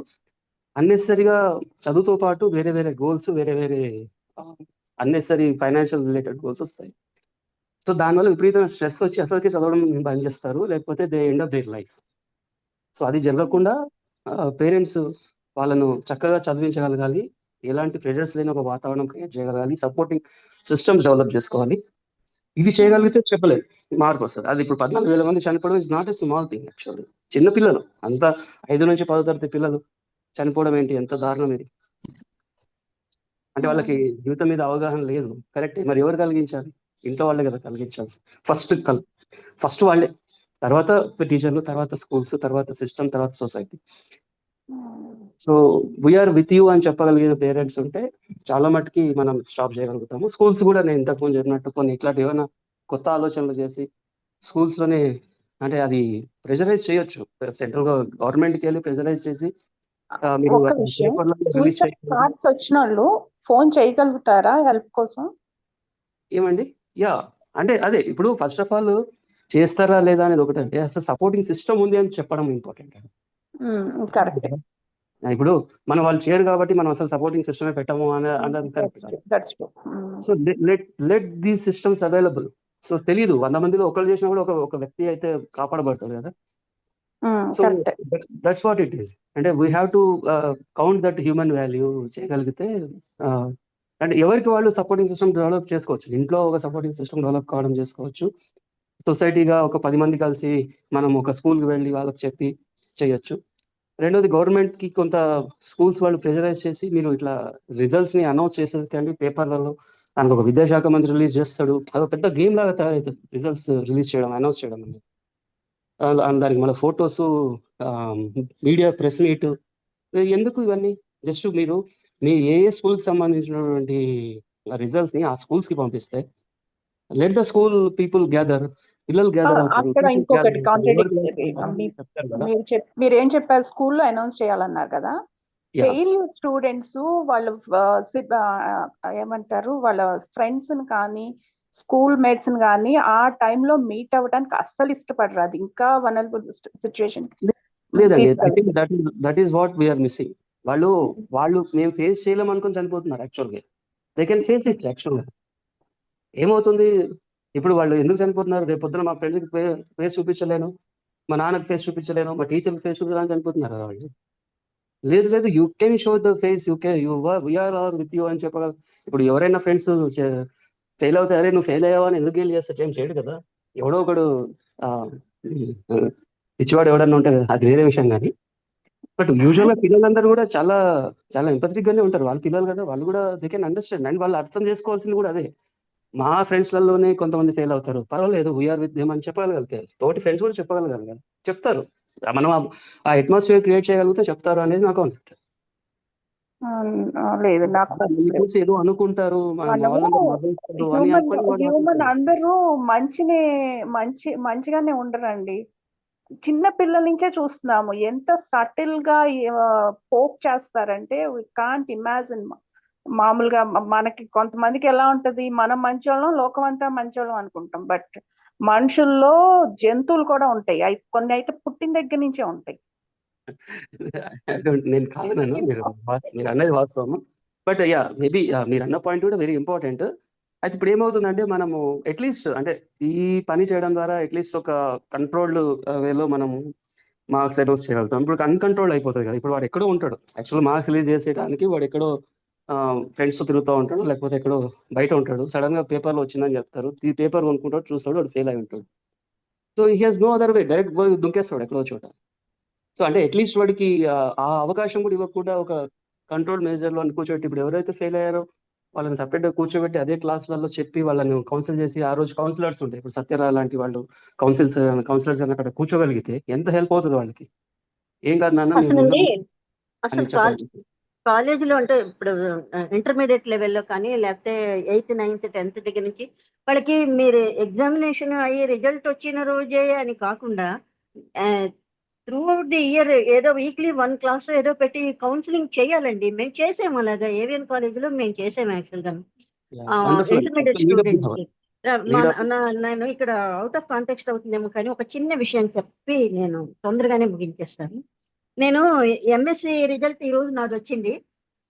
అన్నెసరీగా చదువుతో పాటు వేరే వేరే గోల్స్, వేరే వేరే అన్నెసరీ ఫైనాన్షియల్ రిలేటెడ్ గోల్స్ వస్తాయి. సో దానివల్ల విపరీతమైన స్ట్రెస్ వచ్చి అసలుకి చదవడం బంద్ చేస్తారు, లేకపోతే they end of their life. So అది జరగకుండా పేరెంట్స్ వాళ్ళను చక్కగా చదివించగలగాలి. ఎలాంటి ప్రెషర్స్ లేని ఒక వాతావరణం క్రియేట్ చేయగలగాలి. సపోర్టింగ్ సిస్టమ్స్ డెవలప్ చేసుకోవాలి. ఇది చేయగలిగితే చెప్పలేదు మార్పు వస్తుంది. అది ఇప్పుడు 14,000 మంది చనిపోవడం is not a small thing actually. చిన్న పిల్లలు అంతా 5 నుంచి 10 తరగతి పిల్లలు చనిపోవడం ఏంటి, ఎంత దారుణం ఇది. అంటే వాళ్ళకి జీవితం మీద అవగాహన లేదు. కరెక్టే, మరి ఎవరు కలిగించాలి? ఇంట్లో వాళ్ళే కదా కలిగించాల్సి. ఫస్ట్ వాళ్ళే, తర్వాత టీచర్లు, తర్వాత స్కూల్స్, తర్వాత సిస్టమ్, తర్వాత society. So we're with you అని చెప్పగలిగిన పేరెంట్స్ ఉంటే చాలా మటుకి మనం స్టాప్ చేయగలుగుతాము. స్కూల్స్ కూడా నేను ఇంతకుముందు చెప్పినట్టు కొన్ని ఇట్లాంటి ఏమైనా కొత్త ఆలోచనలు చేసి స్కూల్స్లోనే, అంటే అది ప్రెషరైజ్ చేయొచ్చు. సెంట్రల్ గవర్నమెంట్కి వెళ్ళి ప్రెషరైజ్ చేసి మీరు ఒక విషయం, పేపర్లో రిలీజ్ సూసైడ్ చేయాలి. థాట్స్ వచ్చిన వాళ్ళు ఫోన్ చేయగలుగుతారా హెల్ప్ కోసం? ఏమండి, అంటే అదే ఇప్పుడు ఫస్ట్ ఆఫ్ ఆల్ చేస్తారా లేదా అనేది ఒకటంటే అసలు సపోర్టింగ్ సిస్టమ్ ఉంది అని చెప్పడం ఇంపార్టెంట్. కరెక్ట్. ఇప్పుడు మనం వాళ్ళు చేయరు కాబట్టి మనం అసలు సపోర్టింగ్ సిస్టమే పెట్టము అన్నది correct. So let these systems available. So తెలీదు 100 మందిలో ఒకళ్ళు చేసినా కూడా ఒక వ్యక్తి అయితే కాపాడబడతాడు కదా. So that's what it is. అంటే we have to count that human value చేయగలిగితే అంటే ఎవరికి వాళ్ళు సపోర్టింగ్ సిస్టమ్ డెవలప్ చేసుకోవచ్చు. ఇంట్లో ఒక సపోర్టింగ్ సిస్టమ్ డెవలప్ కావడం చేసుకోవచ్చు. సొసైటీగా ఒక 10 మంది కలిసి మనం ఒక స్కూల్కి వెళ్ళి వాళ్ళకి చెప్పి చేయొచ్చు. రెండోది గవర్నమెంట్కి కొంత స్కూల్స్ వాళ్ళు ప్రెషరైజ్ చేసి మీరు ఇట్లా రిజల్ట్స్ని అనౌన్స్ చేసేకండి పేపర్లలో, దానికి ఒక విద్యాశాఖ మంత్రి రిలీజ్ చేస్తాడు, అదొక పెద్ద గేమ్ లాగా తయారవుతుంది రిజల్ట్స్ రిలీజ్ చేయడం, అనౌన్స్ చేయడం అనేది. దానికి మళ్ళీ ఫొటోస్, మీడియా, ప్రెస్ మీట్, ఎందుకు ఇవన్నీ? జస్ట్ మీరు మీ ఏ స్కూల్కి సంబంధించినటువంటి రిజల్ట్స్ని ఆ స్కూల్స్కి పంపిస్తే let the school people gather, పిల్లలు గ్యాదర్ అవుతారు. అక్కడ ఇంకొకటి మీరు ఏం చెప్పారు, స్కూల్లో అనౌన్స్ చేయాలన్నారు కదా. ఫెయిల్యూర్ స్టూడెంట్స్ వాళ్ళు ఏమంటారు, వాళ్ళ ఫ్రెండ్స్ కానీ స్కూల్ మేట్స్ కానీ ఆ టైంలో మీట్ అవ్వడానికి అస్సలు ఇష్టపడరు. అది ఇంకా వనరబుల్ సిచ్యువేషన్. లేదండి, I think that is what we're missing. వాళ్ళు మేము ఫేస్ చేయలేము అనుకుని చనిపోతున్నారు. యాక్చువల్గా దే కెన్ ఫేస్ ఇట్. యాక్చువల్గా ఏమవుతుంది ఇప్పుడు, వాళ్ళు ఎందుకు చనిపోతున్నారు? రేపు పొద్దున మా ఫ్రెండ్కి ఫేస్ చూపించలేను, మా నాన్నకి ఫేస్ చూపించలేను, మా టీచర్కి ఫేస్ చూపించాలని చనిపోతున్నారు కదా వాళ్ళు. లేదు you can show the face, we're are with you అని చెప్పగలరు. ఇప్పుడు ఎవరైనా ఫ్రెండ్స్ ఫెయిల్ అవుతాయి, అరే నువ్వు ఫెయిల్ అయ్యావా అని ఎందుకు గేల్ చేస్తే ఏం చేయడు కదా. ఎవడో ఒకడు పిచ్చివాడు ఎవడన్నా ఉంటే అది వేరే విషయం. కానీ బట్ యూజువల్గా పిల్లలందరూ కూడా చాలా చాలా ఎంపథెటిక్గానే ఉంటారు. వాళ్ళ పిల్లలు కదా, వాళ్ళు కూడా దే కెన్ అండర్స్టాండ్. అండ్ వాళ్ళు అర్థం చేసుకోవాల్సింది కూడా అదే. మా ఫ్రెండ్స్లలోనే కొంతమంది ఫెయిల్ అవుతారు, పర్వాలేదు, వీఆర్ విత్ దేమ్ అని చెప్పగలగాలి. తోటి ఫ్రెండ్స్ కూడా చెప్పగలగాలి కదా, చెప్తారు. మనం ఆ అట్మాస్ఫియర్ క్రియేట్ చేయగలిగితే చెప్తారు అనేది నా కాన్సెప్ట్. లేదు నాకు అలా నిన్ను చూసి ఏదో అనుకుంటారు, మా మనము వాళ్ళందరూ నవ్వుతారు అని హ్యూమన్ అనుకొని వాడు హ్యూమన్ మాట్లాడతాడు. అందరూ మంచిగానే ఉండరండి. చిన్న పిల్లల నుంచే చూస్తున్నాము ఎంత సటిల్ గా పోక్ చేస్తారంటే వి కాంట్ ఇమాజిన్. మామూలుగా మనకి కొంతమందికి ఎలా ఉంటది, మనం మంచోళ్ళం లోకం అంతా మంచోళ్ళం అనుకుంటాం. బట్ మనుషుల్లో జంతువులు కూడా ఉంటాయి. కొన్ని అయితే పుట్టిన దగ్గర నుంచే ఉంటాయి. నేను కాదనను, మీరు అన్నది వాస్తవము. బట్ మేబీ మీరు అన్న పాయింట్ కూడా వెరీ ఇంపార్టెంట్. అయితే ఇప్పుడు ఏమవుతుందంటే మనము అట్లీస్ట్ అంటే ఈ పని చేయడం ద్వారా అట్లీస్ట్ ఒక కంట్రోల్డ్ వేలో మనము మార్క్స్ అనౌన్స్ చేయగలుగుతాం. ఇప్పుడు అన్కంట్రోల్ అయిపోతుంది కదా. ఇప్పుడు వాడు ఎక్కడో ఉంటాడు, యాక్చువల్ మార్క్స్ రిలీజ్ చేసేయడానికి వాడు ఎక్కడో ఫ్రెండ్స్తో తిరుగుతూ ఉంటాడు, లేకపోతే ఎక్కడో బయట ఉంటాడు. సడన్గా పేపర్లో వచ్చిందని చెప్తారు, ఈ పేపర్ కొనుక్కుంటాడు, చూస్తాడు, వాడు ఫెయిల్ అయి ఉంటాడు. So he has no other way, direct దుంకేస్తాడు ఎక్కడో చోట. సో అంటే అట్లీస్ట్ వాడికి ఆ అవకాశం కూడా ఇవ్వకుండా ఒక కంట్రోల్ మేజర్లో అని కూర్చోబెట్టి, ఇప్పుడు ఎవరైతే ఫెయిల్ అయ్యారో వాళ్ళని సపరేట్గా కూర్చోబెట్టి అదే క్లాసులలో చెప్పి వాళ్ళని కౌన్సిల్ చేసి, ఆ రోజు కౌన్సిలర్స్ ఉంటాయి, ఇప్పుడు సత్యరా లాంటి వాళ్ళు కౌన్సిలర్స్ అని అక్కడ కూర్చోగలిగితే ఎంత హెల్ప్ అవుతుంది వాళ్ళకి. ఏం కాదు నాన్న మేము అసలు ఉన్నాం అని అసలు చెప్పాలి. కాలేజీలో అంటే ఇప్పుడు ఇంటర్మీడియట్ లెవెల్లో కానీ లేకపోతే 8th 9th 10th దగ్గర నుంచి వాళ్ళకి మీరు ఎగ్జామినేషన్ అయ్యి రిజల్ట్ వచ్చిన రోజే అని కాకుండా త్రూ ది ఇయర్ ఏదో వీక్లీ 1 క్లాస్ ఏదో పెట్టి కౌన్సిలింగ్ చేయాలండి. మేము చేసాము అలాగా ఏవిఎన్ కాలేజీలో మేము చేసాము యాక్చువల్గా ఇంటర్మీడియట్ స్టూడెంట్స్ కి. నేను ఇక్కడ అవుట్ ఆఫ్ కాంటెక్స్ట్ అవుతుందేమో కానీ ఒక చిన్న విషయం చెప్పి నేను తొందరగానే ముగించేస్తాను. నేను ఎంఎస్సి రిజల్ట్ ఈ రోజు నాది వచ్చింది.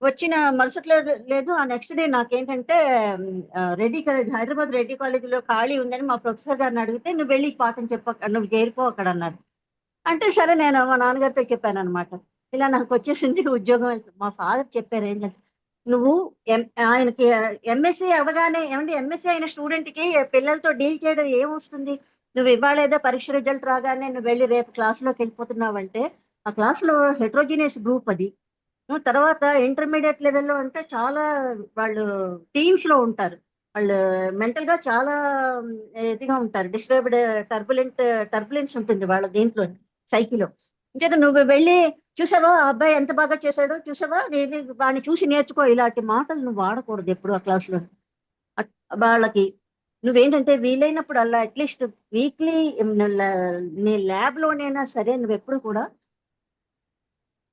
వచ్చిన మరుసటి లేదు ఆ నెక్స్ట్ డే నాకేంటంటే రెడ్డి కాలేజ్, హైదరాబాద్ రెడ్డి కాలేజీలో ఖాళీ ఉందని మా ప్రొఫెసర్ గారిని అడిగితే, నువ్వు వెళ్ళి పాఠం నువ్వు చేరిపో అక్కడ అన్నారు. అంటే సరే నేను మా నాన్నగారితో చెప్పాను అనమాట, ఇలా నాకు వచ్చేసింది ఉద్యోగం. మా ఫాదర్ చెప్పారు ఏంటంటే, నువ్వు ఆయనకి ఎంఎస్సి అవగానే, ఏమంటే ఎంఎస్సి అయిన స్టూడెంట్ కి పిల్లలతో డీల్ చేయడం ఏమొస్తుంది, నువ్వు ఇవాళ ఏదో పరీక్ష రిజల్ట్ రాగానే నువ్వు వెళ్ళి రేపు క్లాస్లోకి వెళ్ళిపోతున్నావంటే, ఆ క్లాస్లో హెట్రోజీనియస్ గ్రూప్ అది. తర్వాత ఇంటర్మీడియట్ లెవెల్లో అంటే చాలా వాళ్ళు టీమ్స్ లో ఉంటారు, వాళ్ళు మెంటల్ గా చాలా ఇదిగా ఉంటారు, డిస్టర్బ్డ్ టర్బులెన్స్ ఉంటుంది వాళ్ళ దీంట్లో సైకిలో. ఇంకేత నువ్వు వెళ్ళి చూసావా ఆ అబ్బాయి ఎంత బాగా చేశాడో చూసావా, వాడిని చూసి నేర్చుకో, ఇలాంటి మాటలు నువ్వు వాడకూడదు ఎప్పుడు ఆ క్లాస్లో. వాళ్ళకి నువ్వేంటంటే వీలైనప్పుడు అలా అట్లీస్ట్ వీక్లీ నీ ల్యాబ్ లోనైనా సరే నువ్వు ఎప్పుడు కూడా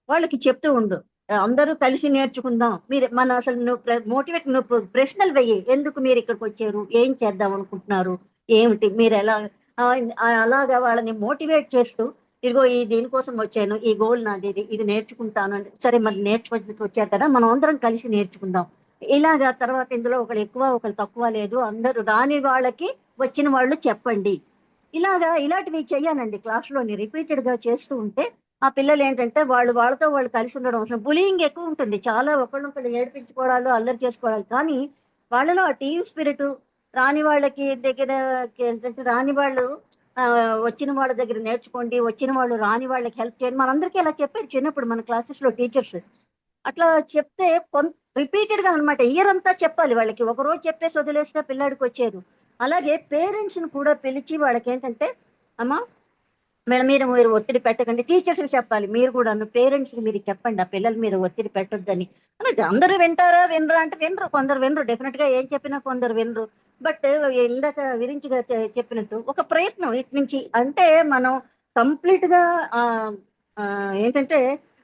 వాళ్ళకి చెప్తూ ఉండు, అందరూ కలిసి నేర్చుకుందాం. మన అసలు నువ్వు నువ్వు ప్రశ్నలు వెయ్యి, ఎందుకు మీరు ఇక్కడికి వచ్చారు, ఏం చేద్దాం అనుకుంటున్నారు, ఏమిటి మీరు ఎలా అలాగా వాళ్ళని మోటివేట్ చేస్తూ, ఇదిగో దీనికోసం వచ్చాను, ఈ గోల్ నాది, ఇది నేర్చుకుంటాను అంటే, సరే మరి నేర్చుకుంటూ వచ్చారు కదా, మనం అందరం కలిసి నేర్చుకుందాం. ఇలాగా తర్వాత ఇందులో ఒకళ్ళు ఎక్కువ ఒకళ్ళు తక్కువ లేదు, అందరూ రాని వాళ్ళకి వచ్చిన వాళ్ళు చెప్పండి. ఇలాంటివి చెయ్యాలండి క్లాస్లోని రిపీటెడ్ గా చేస్తూ ఉంటే ఆ పిల్లలు ఏంటంటే వాళ్ళతో వాళ్ళు కలిసి ఉండడం. అసలు బులియింగ్ ఎక్కువ ఉంటుంది, చాలా ఒకళ్ళొకళ్ళు ఏడిపించుకోవడాలు అల్లరి చేసుకోవడాలు. కానీ వాళ్ళలో ఆ టీమ్ స్పిరిట్, రాని వాళ్ళకి దగ్గర ఏంటంటే రాని వాళ్ళు వచ్చిన వాళ్ళ దగ్గర నేర్చుకోండి, వచ్చిన వాళ్ళు రాని వాళ్ళకి హెల్ప్ చేయండి. మనందరికీ అలా చెప్పారు చిన్నప్పుడు మన క్లాసెస్ లో టీచర్స్. అట్లా చెప్తే రిపీటెడ్ గా అనమాట, ఇయర్ అంతా చెప్పాలి వాళ్ళకి, ఒక రోజు చెప్పేసి వదిలేస్తే పిల్లాడికి వచ్చేది. అలాగే పేరెంట్స్ ని కూడా పిలిచి వాళ్ళకి ఏంటంటే, అమ్మా మేడం మీరు ఒత్తిడి పెట్టకండి, టీచర్స్ కి చెప్పాలి, మీరు కూడా పేరెంట్స్ కి మీరు చెప్పండి ఆ పిల్లలు మీరు ఒత్తిడి పెట్టొద్దని. అందరూ వింటారా వినరా అంటే వినరు, కొందరు వినరు, డెఫినెట్ గా ఏం చెప్పినా కొందరు వినరు. బట్ ఇందాక విరించిగా చెప్పినట్టు ఒక ప్రయత్నం ఇటు నుంచి అంటే మనం కంప్లీట్ గా ఏంటంటే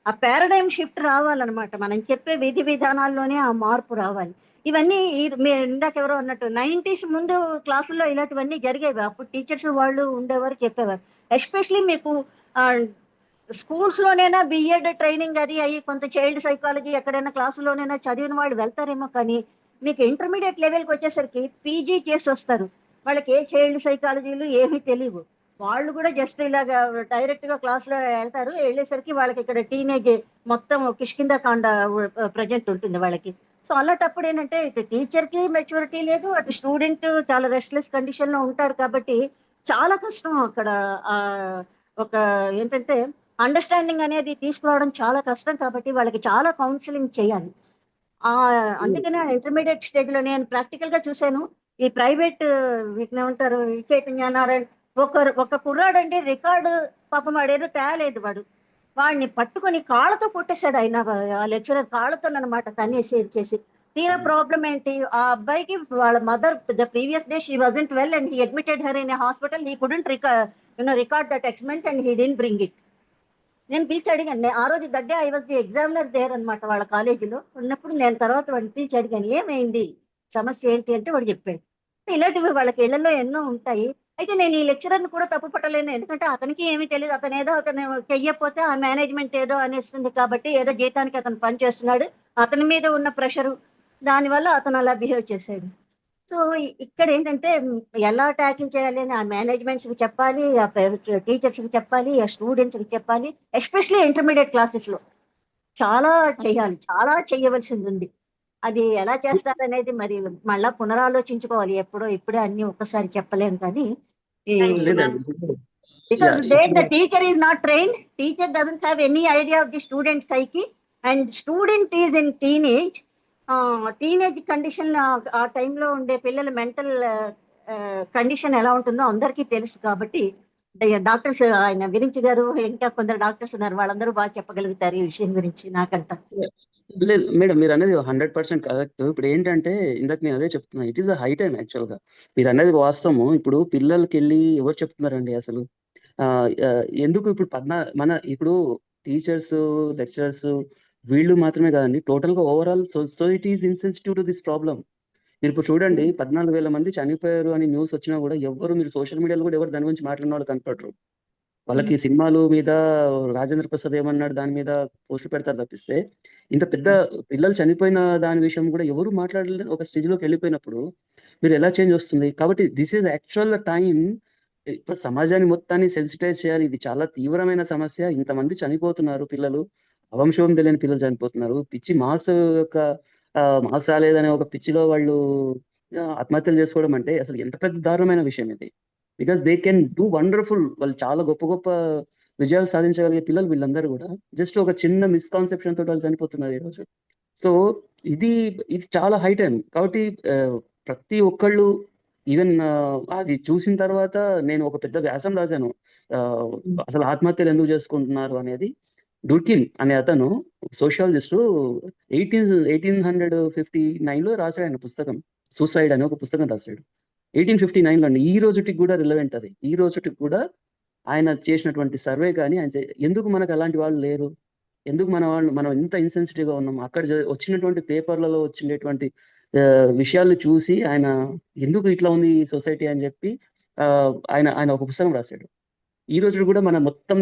ఆ పారాడైమ్ షిఫ్ట్ రావాలన్నమాట, మనం చెప్పే విధి విధానాల్లోనే ఆ మార్పు రావాలి. ఇవన్నీ మీరు ఇందాక ఎవరో అన్నట్టు 90s ముందు క్లాసుల్లో ఇలాంటివన్నీ జరిగేవి, అప్పుడు టీచర్స్ వాళ్ళు ఉండేవారు చెప్పేవారు. ఎస్పెషలీ మీకు స్కూల్స్ లోనైనా బిఎడ్ ట్రైనింగ్ అది అయ్యి కొంత చైల్డ్ సైకాలజీ ఎక్కడైనా క్లాసులోనైనా చదివిన వాళ్ళు వెళ్తారేమో, కానీ మీకు ఇంటర్మీడియట్ లెవెల్కి వచ్చేసరికి పీజీ చేసి వస్తారు, వాళ్ళకి ఏ చైల్డ్ సైకాలజీలు ఏమీ తెలియవు. వాళ్ళు కూడా జస్ట్ ఇలాగా డైరెక్ట్ గా క్లాస్లో వెళ్తారు, వెళ్ళేసరికి వాళ్ళకి ఇక్కడ టీనేజ్ మొత్తం కిష్కింద కాండ ప్రజెంట్ ఉంటుంది వాళ్ళకి. సో అలాంటప్పుడు ఏంటంటే ఇటు టీచర్ కి మెచ్యూరిటీ లేదు, అటు స్టూడెంట్ చాలా రెస్ట్లెస్ కండిషన్ లో ఉంటాడు. కాబట్టి చాలా కష్టం అక్కడ ఒక ఏంటంటే అండర్స్టాండింగ్ అనేది తీసుకురావడం చాలా కష్టం. కాబట్టి వాళ్ళకి చాలా కౌన్సిలింగ్ చేయాలి. అందుకనే ఇంటర్మీడియట్ స్టేజ్ లో నేను ప్రాక్టికల్ గా చూశాను. ఈ ప్రైవేట్ వీటిని ఏమంటారు, చైతన్య నారాయణ ఒక కుర్రాడు అండి రికార్డు, పాపం వాడేదో తేలేదు, వాడు వాడిని పట్టుకొని కాళ్ళతో కొట్టేశాడు ఆయన, ఆ లెక్చరర్ కాళ్ళతో అనమాట తనేసి చేసి. తీరా ప్రాబ్లం ఏంటి, ఆ అబ్బాయికి వాళ్ళ mother the previous day she wasn't well and he admitted her in hospital. He couldn't record that experiment and he didn't bring it. నేను పిలిచి అడిగాను, ఆ రోజు that day I was the examiner there అనమాట వాళ్ళ కాలేజీలో ఉన్నప్పుడు. నేను తర్వాత వాడిని పిలిచి అడిగాను, ఏమైంది సమస్య ఏంటి అంటే వాడు చెప్పాడు. ఇలాంటివి వాళ్ళకి ఇళ్లలో ఎన్నో ఉంటాయి. అయితే నేను ఈ లెక్చరర్ని కూడా తప్పు పట్టలేను, ఎందుకంటే అతనికి ఏమీ తెలియదు. అతను చెయ్యకపోతే ఆ మేనేజ్మెంట్ ఏదో అనేస్తుంది కాబట్టి, ఏదో జీతానికి అతను పని చేస్తున్నాడు, అతని మీద ఉన్న ప్రెషరు, దానివల్ల అతను అలా బిహేవ్ చేశాడు. సో ఇక్కడ ఏంటంటే ఎలా ట్యాకిల్ చేయాలి అని ఆ మేనేజ్మెంట్స్కి చెప్పాలి, ఆ టీచర్స్కి చెప్పాలి, ఆ స్టూడెంట్స్కి చెప్పాలి. ఎస్పెషలీ ఇంటర్మీడియట్ క్లాసెస్లో చాలా చేయాలి, చాలా చేయవలసింది ఉంది. అది ఎలా చేస్తారనేది మరి మళ్ళా పునరాలోచించుకోవాలి. ఇప్పుడే అన్ని ఒక్కసారి చెప్పలేం కానీ, లేదండి. because Yeah, the teacher is not trained, teacher doesn't have any idea of the student psyche, and student is in teenage condition. ఆ టైంలో ఉండే పిల్లల మెంటల్ కండిషన్ ఎలా ఉంటుందో అందరికీ తెలుసు. కాబట్టి డాక్టర్స్, ఆయన గురించి గారు, ఇంకా కొందరు డాక్టర్స్ ఉన్నారు, వాళ్ళందరూ బాగా చెప్పగలుగుతారు ఈ విషయం గురించి నాకంట. లేదు మేడం, మీరు అనేది 100% కరెక్ట్. ఇప్పుడు ఏంటంటే ఇందాక నేను అదే చెప్తున్నా, it is a high time యాక్చువల్గా. మీరు అనేది వాస్తవము. ఇప్పుడు పిల్లలకి వెళ్ళి ఎవరు చెప్తున్నారండి అసలు? ఎందుకు ఇప్పుడు ఇప్పుడు టీచర్స్, లెక్చరర్స్ వీళ్ళు మాత్రమే కాదండి, టోటల్గా overall society is insensitive to this problem. మీరు ఇప్పుడు చూడండి, 14,000 మంది చనిపోయారు అని న్యూస్ వచ్చినా కూడా ఎవరు, మీరు సోషల్ మీడియాలో కూడా ఎవరు దాని గురించి మాట్లాడిన వాళ్ళు కనపడరు. వాళ్ళకి సినిమాలు మీద రాజేంద్ర ప్రసాద్ ఏమన్నాడు దాని మీద పోస్టులు పెడతారు తప్పిస్తే, ఇంత పెద్ద పిల్లలు చనిపోయిన దాని విషయం కూడా ఎవరు మాట్లాడలేని ఒక స్టేజ్లోకి వెళ్ళిపోయినప్పుడు మీరు ఎలా చేంజ్ వస్తుంది? కాబట్టి దిస్ ఈజ్ యాక్చువల్ టైం. ఇప్పుడు సమాజాన్ని మొత్తాన్ని సెన్సిటైజ్ చేయాలి. ఇది చాలా తీవ్రమైన సమస్య. ఇంతమంది చనిపోతున్నారు పిల్లలు, అవంశం తెలియని పిల్లలు చనిపోతున్నారు. పిచ్చి మార్క్స్ రాలేదనే ఒక పిచ్చిలో వాళ్ళు ఆత్మహత్యలు చేసుకోవడం అంటే అసలు ఎంత పెద్ద దారుణమైన విషయం ఇది. Because they can do wonderful, వాళ్ళు చాలా గొప్ప గొప్ప విజయాలు సాధించగలిగే పిల్లలు వీళ్ళందరూ కూడా. జస్ట్ ఒక చిన్న మిస్కాన్సెప్షన్ తోటి వాళ్ళు చనిపోతున్నారు ఈరోజు. సో ఇది చాలా హై టైం. కాబట్టి ప్రతి ఒక్కళ్ళు ఈవెన్ అది చూసిన తర్వాత నేను ఒక పెద్ద వ్యాసం రాశాను, అసలు ఆత్మహత్యలు ఎందుకు చేసుకుంటున్నారు అనేది. డుర్కిన్ అనే అతను సోషియాలజిస్టు 1859లో రాశాడు ఆయన పుస్తకం, సూసైడ్ అనే ఒక పుస్తకం రాశాడు 1859లో అండి. ఈ రోజుటికి కూడా రిలవెంట్ అది. ఈ రోజుటికి కూడా ఆయన చేసినటువంటి సర్వే కానీ ఎందుకు మనకు అలాంటి వాళ్ళు లేరు, ఎందుకు మనం ఇంత ఇన్సెన్సిటివ్గా ఉన్నాం, అక్కడ వచ్చినటువంటి పేపర్లలో వచ్చినటువంటి విషయాలు చూసి ఆయన ఎందుకు ఇట్లా ఉంది ఈ సొసైటీ అని చెప్పి ఆయన ఒక పుస్తకం రాశాడు. ఈ రోజు కూడా మన మొత్తం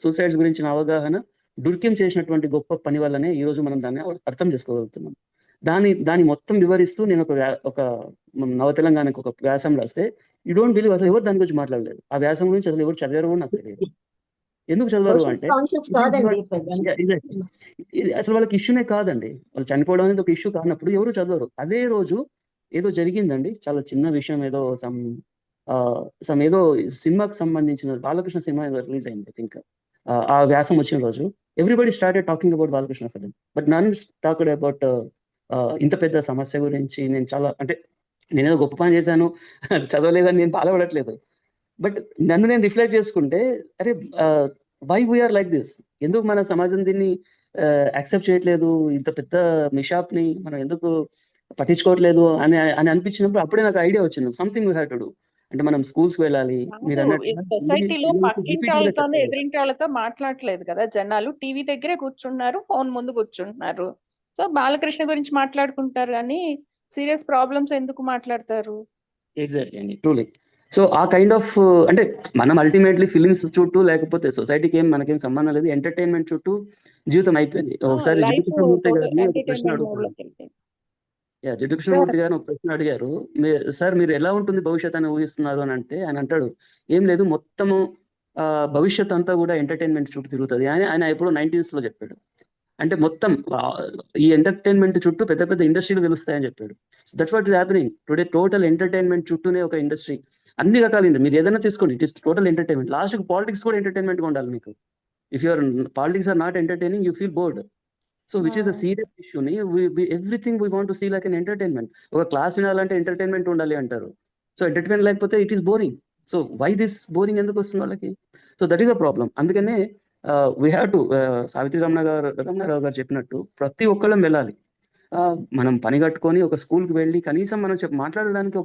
సూసైడ్స్ గురించిన అవగాహన డుర్కిమ్ చేసినటువంటి గొప్ప పని వల్లనే ఈ రోజు మనం దాన్ని అర్థం చేసుకోగలుగుతున్నాం. దాన్ని మొత్తం వివరిస్తూ నేను ఒక నవ తెలంగాణకు ఒక వ్యాసం రాస్తే, యూ డోంట్ బిలీవ్, అసలు ఎవరు దాని గురించి మాట్లాడలేదు. ఆ వ్యాసం గురించి అసలు ఎవరు చదివారు కూడా నాకు తెలియదు. ఎందుకు చదవరు అంటే అసలు వాళ్ళకి ఇష్యూనే కాదండి. వాళ్ళు చనిపోవడం అనేది ఒక ఇష్యూ కానప్పుడు ఎవరు చదవరు. అదే రోజు ఏదో జరిగిందండి, చాలా చిన్న విషయం, ఏదో ఏదో సినిమాకి సంబంధించిన బాలకృష్ణ సినిమా ఏదో రిలీజ్ అయింది ఐ థింక్. ఆ వ్యాసం వచ్చిన రోజు everybody started talking about Balakrishna film, but none talked about ఇంత పెద్ద సమస్య గురించి. నేను చాలా అంటే నేనేదో గొప్ప పని చేశాను చదవలేదని నేను బాధపడట్లేదు, బట్ నన్ను నేను రిఫ్లెక్ట్ చేసుకుంటే, అరే వై వీఆర్ లైక్ దిస్, ఎందుకు మన సమాజం దీన్ని యాక్సెప్ట్ చేయట్లేదు, ఇంత పెద్ద మిషాప్ని మనం ఎందుకు పట్టించుకోవట్లేదు అని అనిపించినప్పుడు అప్పుడే నాకు ఐడియా వచ్చింది, something we have to do. అంటే మనం స్కూల్స్ వెళ్ళాలి. మీరు సొసైటీలో పక్కింటి వాళ్ళతోనే ఎదురింటి వాళ్ళతో మాట్లాడలేదు కదా జనాలు, టీవీ దగ్గరే కూర్చున్నారు, ఫోన్ ముందు కూర్చుంటున్నారు. సో బాలకృష్ణ గురించి మాట్లాడుకుంటారు కానీ సీరియస్ ప్రాబ్లమ్స్ ఎందుకు మాట్లాడతారు? ఎగ్జాక్ట్లీ అండి, ట్రూలీ. సో ఆ కైండ్ ఆఫ్ అంటే మనం అల్టిమేట్లీ ఫిలిమ్స్ చుట్టూ లేకపోతే సొసైటీకి మనకేం సంబంధం లేదు, ఎంటర్టైన్మెంట్ చుట్టూ జీవితం అయిపోయింది. ఒకసారి జిడ్డు కృష్ణమూర్తి గారిని ఒక ప్రశ్న అడుగుతారు. జిడ్డు కృష్ణమూర్తి గారిని ఒక ప్రశ్న అడిగారు, సార్ మీరు ఎలా ఉంటుంది భవిష్యత్ అని ఊహిస్తున్నారు అని అంటే, ఆయన అంటాడు, ఏం లేదు, మొత్తము భవిష్యత్ అంతా కూడా ఎంటర్టైన్మెంట్ చుట్టూ తిరుగుతుంది అని ఆయన ఎప్పుడో 90s లో చెప్పాడు. అంటే మొత్తం ఈ ఎంటర్టైన్మెంట్ చుట్టూ పెద్ద పెద్ద ఇండస్ట్రీలు తెలుస్తాయని చెప్పాడు. So that's what is happening today. Total entertainment చుట్టూనే ఒక ఇండస్ట్రీ, అన్ని రకాల మీరు ఏదైనా తీసుకోండి, it is total entertainment. Last politics కూడా ఎంటర్టైన్మెంట్గా ఉండాలి మీకు. If your politics are not entertaining, you feel bored. So which is a serious ఇష్యూని everything we want to see like an entertainment. ఒక క్లాస్ వినాలంటే ఎంటర్టైన్మెంట్ ఉండాలి అంటారు. సో ఎంటర్టైన్మెంట్ లేకపోతే it is boring. So why this boring ఎందుకు వస్తుంది వాళ్ళకి? So that is a problem. అందుకనే we have to Savitri Ramanarao garu చెప్పినట్టు ప్రతి ఒక్కళ్ళం వెళ్ళాలి. మనం పని కట్టుకొని ఒక స్కూల్కి వెళ్ళి కనీసం మనం మాట్లాడడానికి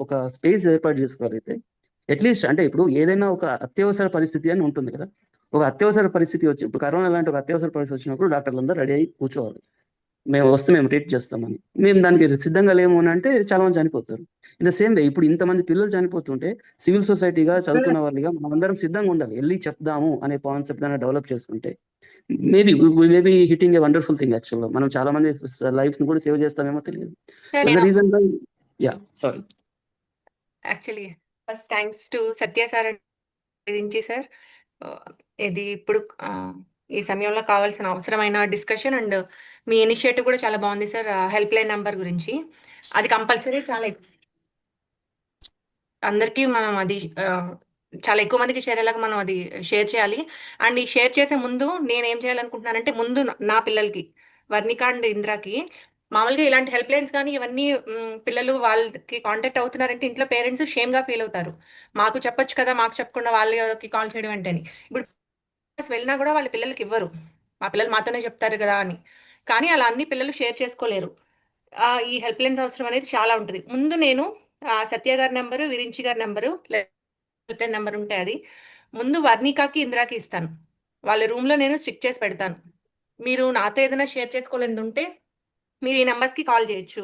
ఒక స్పేస్ ఏర్పాటు చేసుకోగలిగితే అట్లీస్ట్, అంటే ఇప్పుడు ఏదైనా ఒక అత్యవసర పరిస్థితి అని ఉంటుంది కదా, ఒక అత్యవసర పరిస్థితి వచ్చి ఇప్పుడు కరోనా లాంటి ఒక అత్యవసర పరిస్థితి వచ్చినప్పుడు డాక్టర్లు అందరూ రెడీ అయ్యి కూర్చోవాలి. మేము ట్రీట్ చేస్తామని. మేము దానికి సిద్ధంగా లేము అని అంటే చాలా మంది చనిపోతారు. ఇన్ ద సేమ్ వే ఇప్పుడు ఇంతమంది పిల్లలు చనిపోతుంటే సివిల్ సొసైటీగా చదువుకున్న వాళ్ళుగా మనం అందరం సిద్ధంగా ఉండాలి. వెళ్ళి చెప్దాము అనే కాన్సెప్ట్ గానే డెవలప్ చేసుకుంటే maybe hitting a wonderful thing. యాక్చువల్గా మనం చాలా మంది లైఫ్స్ ని కూడా సేవ్ చేస్తామేమో తెలియదు. Sir reason sorry actually first thanks to Satya sir గురించి సార్. ఇది ఇప్పుడు ఈ సమయంలో కావాల్సిన అవసరమైన డిస్కషన్ అండ్ మీ ఇనిషియేటివ్ కూడా చాలా బాగుంది సార్. హెల్ప్ లైన్ నెంబర్ గురించి అది కంపల్సరీ అందరికీ మనం అది చాలా ఎక్కువ మందికి షేర్ అయ్యేలాగా మనం అది షేర్ చేయాలి. అండ్ ఈ షేర్ చేసే ముందు నేను ఏం చేయాలనుకుంటున్నానంటే, ముందు నా పిల్లలకి వర్ణిక అండ్ ఇంద్రాకి మామూలుగా ఇలాంటి హెల్ప్ లైన్స్ కానీ ఇవన్నీ పిల్లలు వాళ్ళకి కాంటాక్ట్ అవుతున్నారంటే ఇంట్లో పేరెంట్స్ షేమ్గా ఫీల్ అవుతారు. మాకు చెప్పొచ్చు కదా, మాకు చెప్పకుండా వాళ్ళకి కాల్ చేయడం ఏంటని. ఇప్పుడు వెళ్ళినా కూడా వాళ్ళ పిల్లలకి ఇవ్వరు, మా పిల్లలు మాతోనే చెప్తారు కదా అని. కానీ అలా అన్ని పిల్లలు షేర్ చేసుకోలేరు. ఈ హెల్ప్ లైన్స్ అవసరం అనేది చాలా ఉంటుంది. ముందు నేను సత్య గారి నెంబరు, విరించి గారి నెంబరు, హెల్ప్ లైన్ నెంబర్ ఉంటే అది ముందు వర్ణికాకి ఇందిరాకి ఇస్తాను. వాళ్ళ రూమ్లో నేను స్టిక్ చేసి పెడతాను. మీరు నాతో ఏదైనా షేర్ చేసుకోలేనిది ఉంటే మీరు ఈ నెంబర్స్కి కాల్ చేయొచ్చు.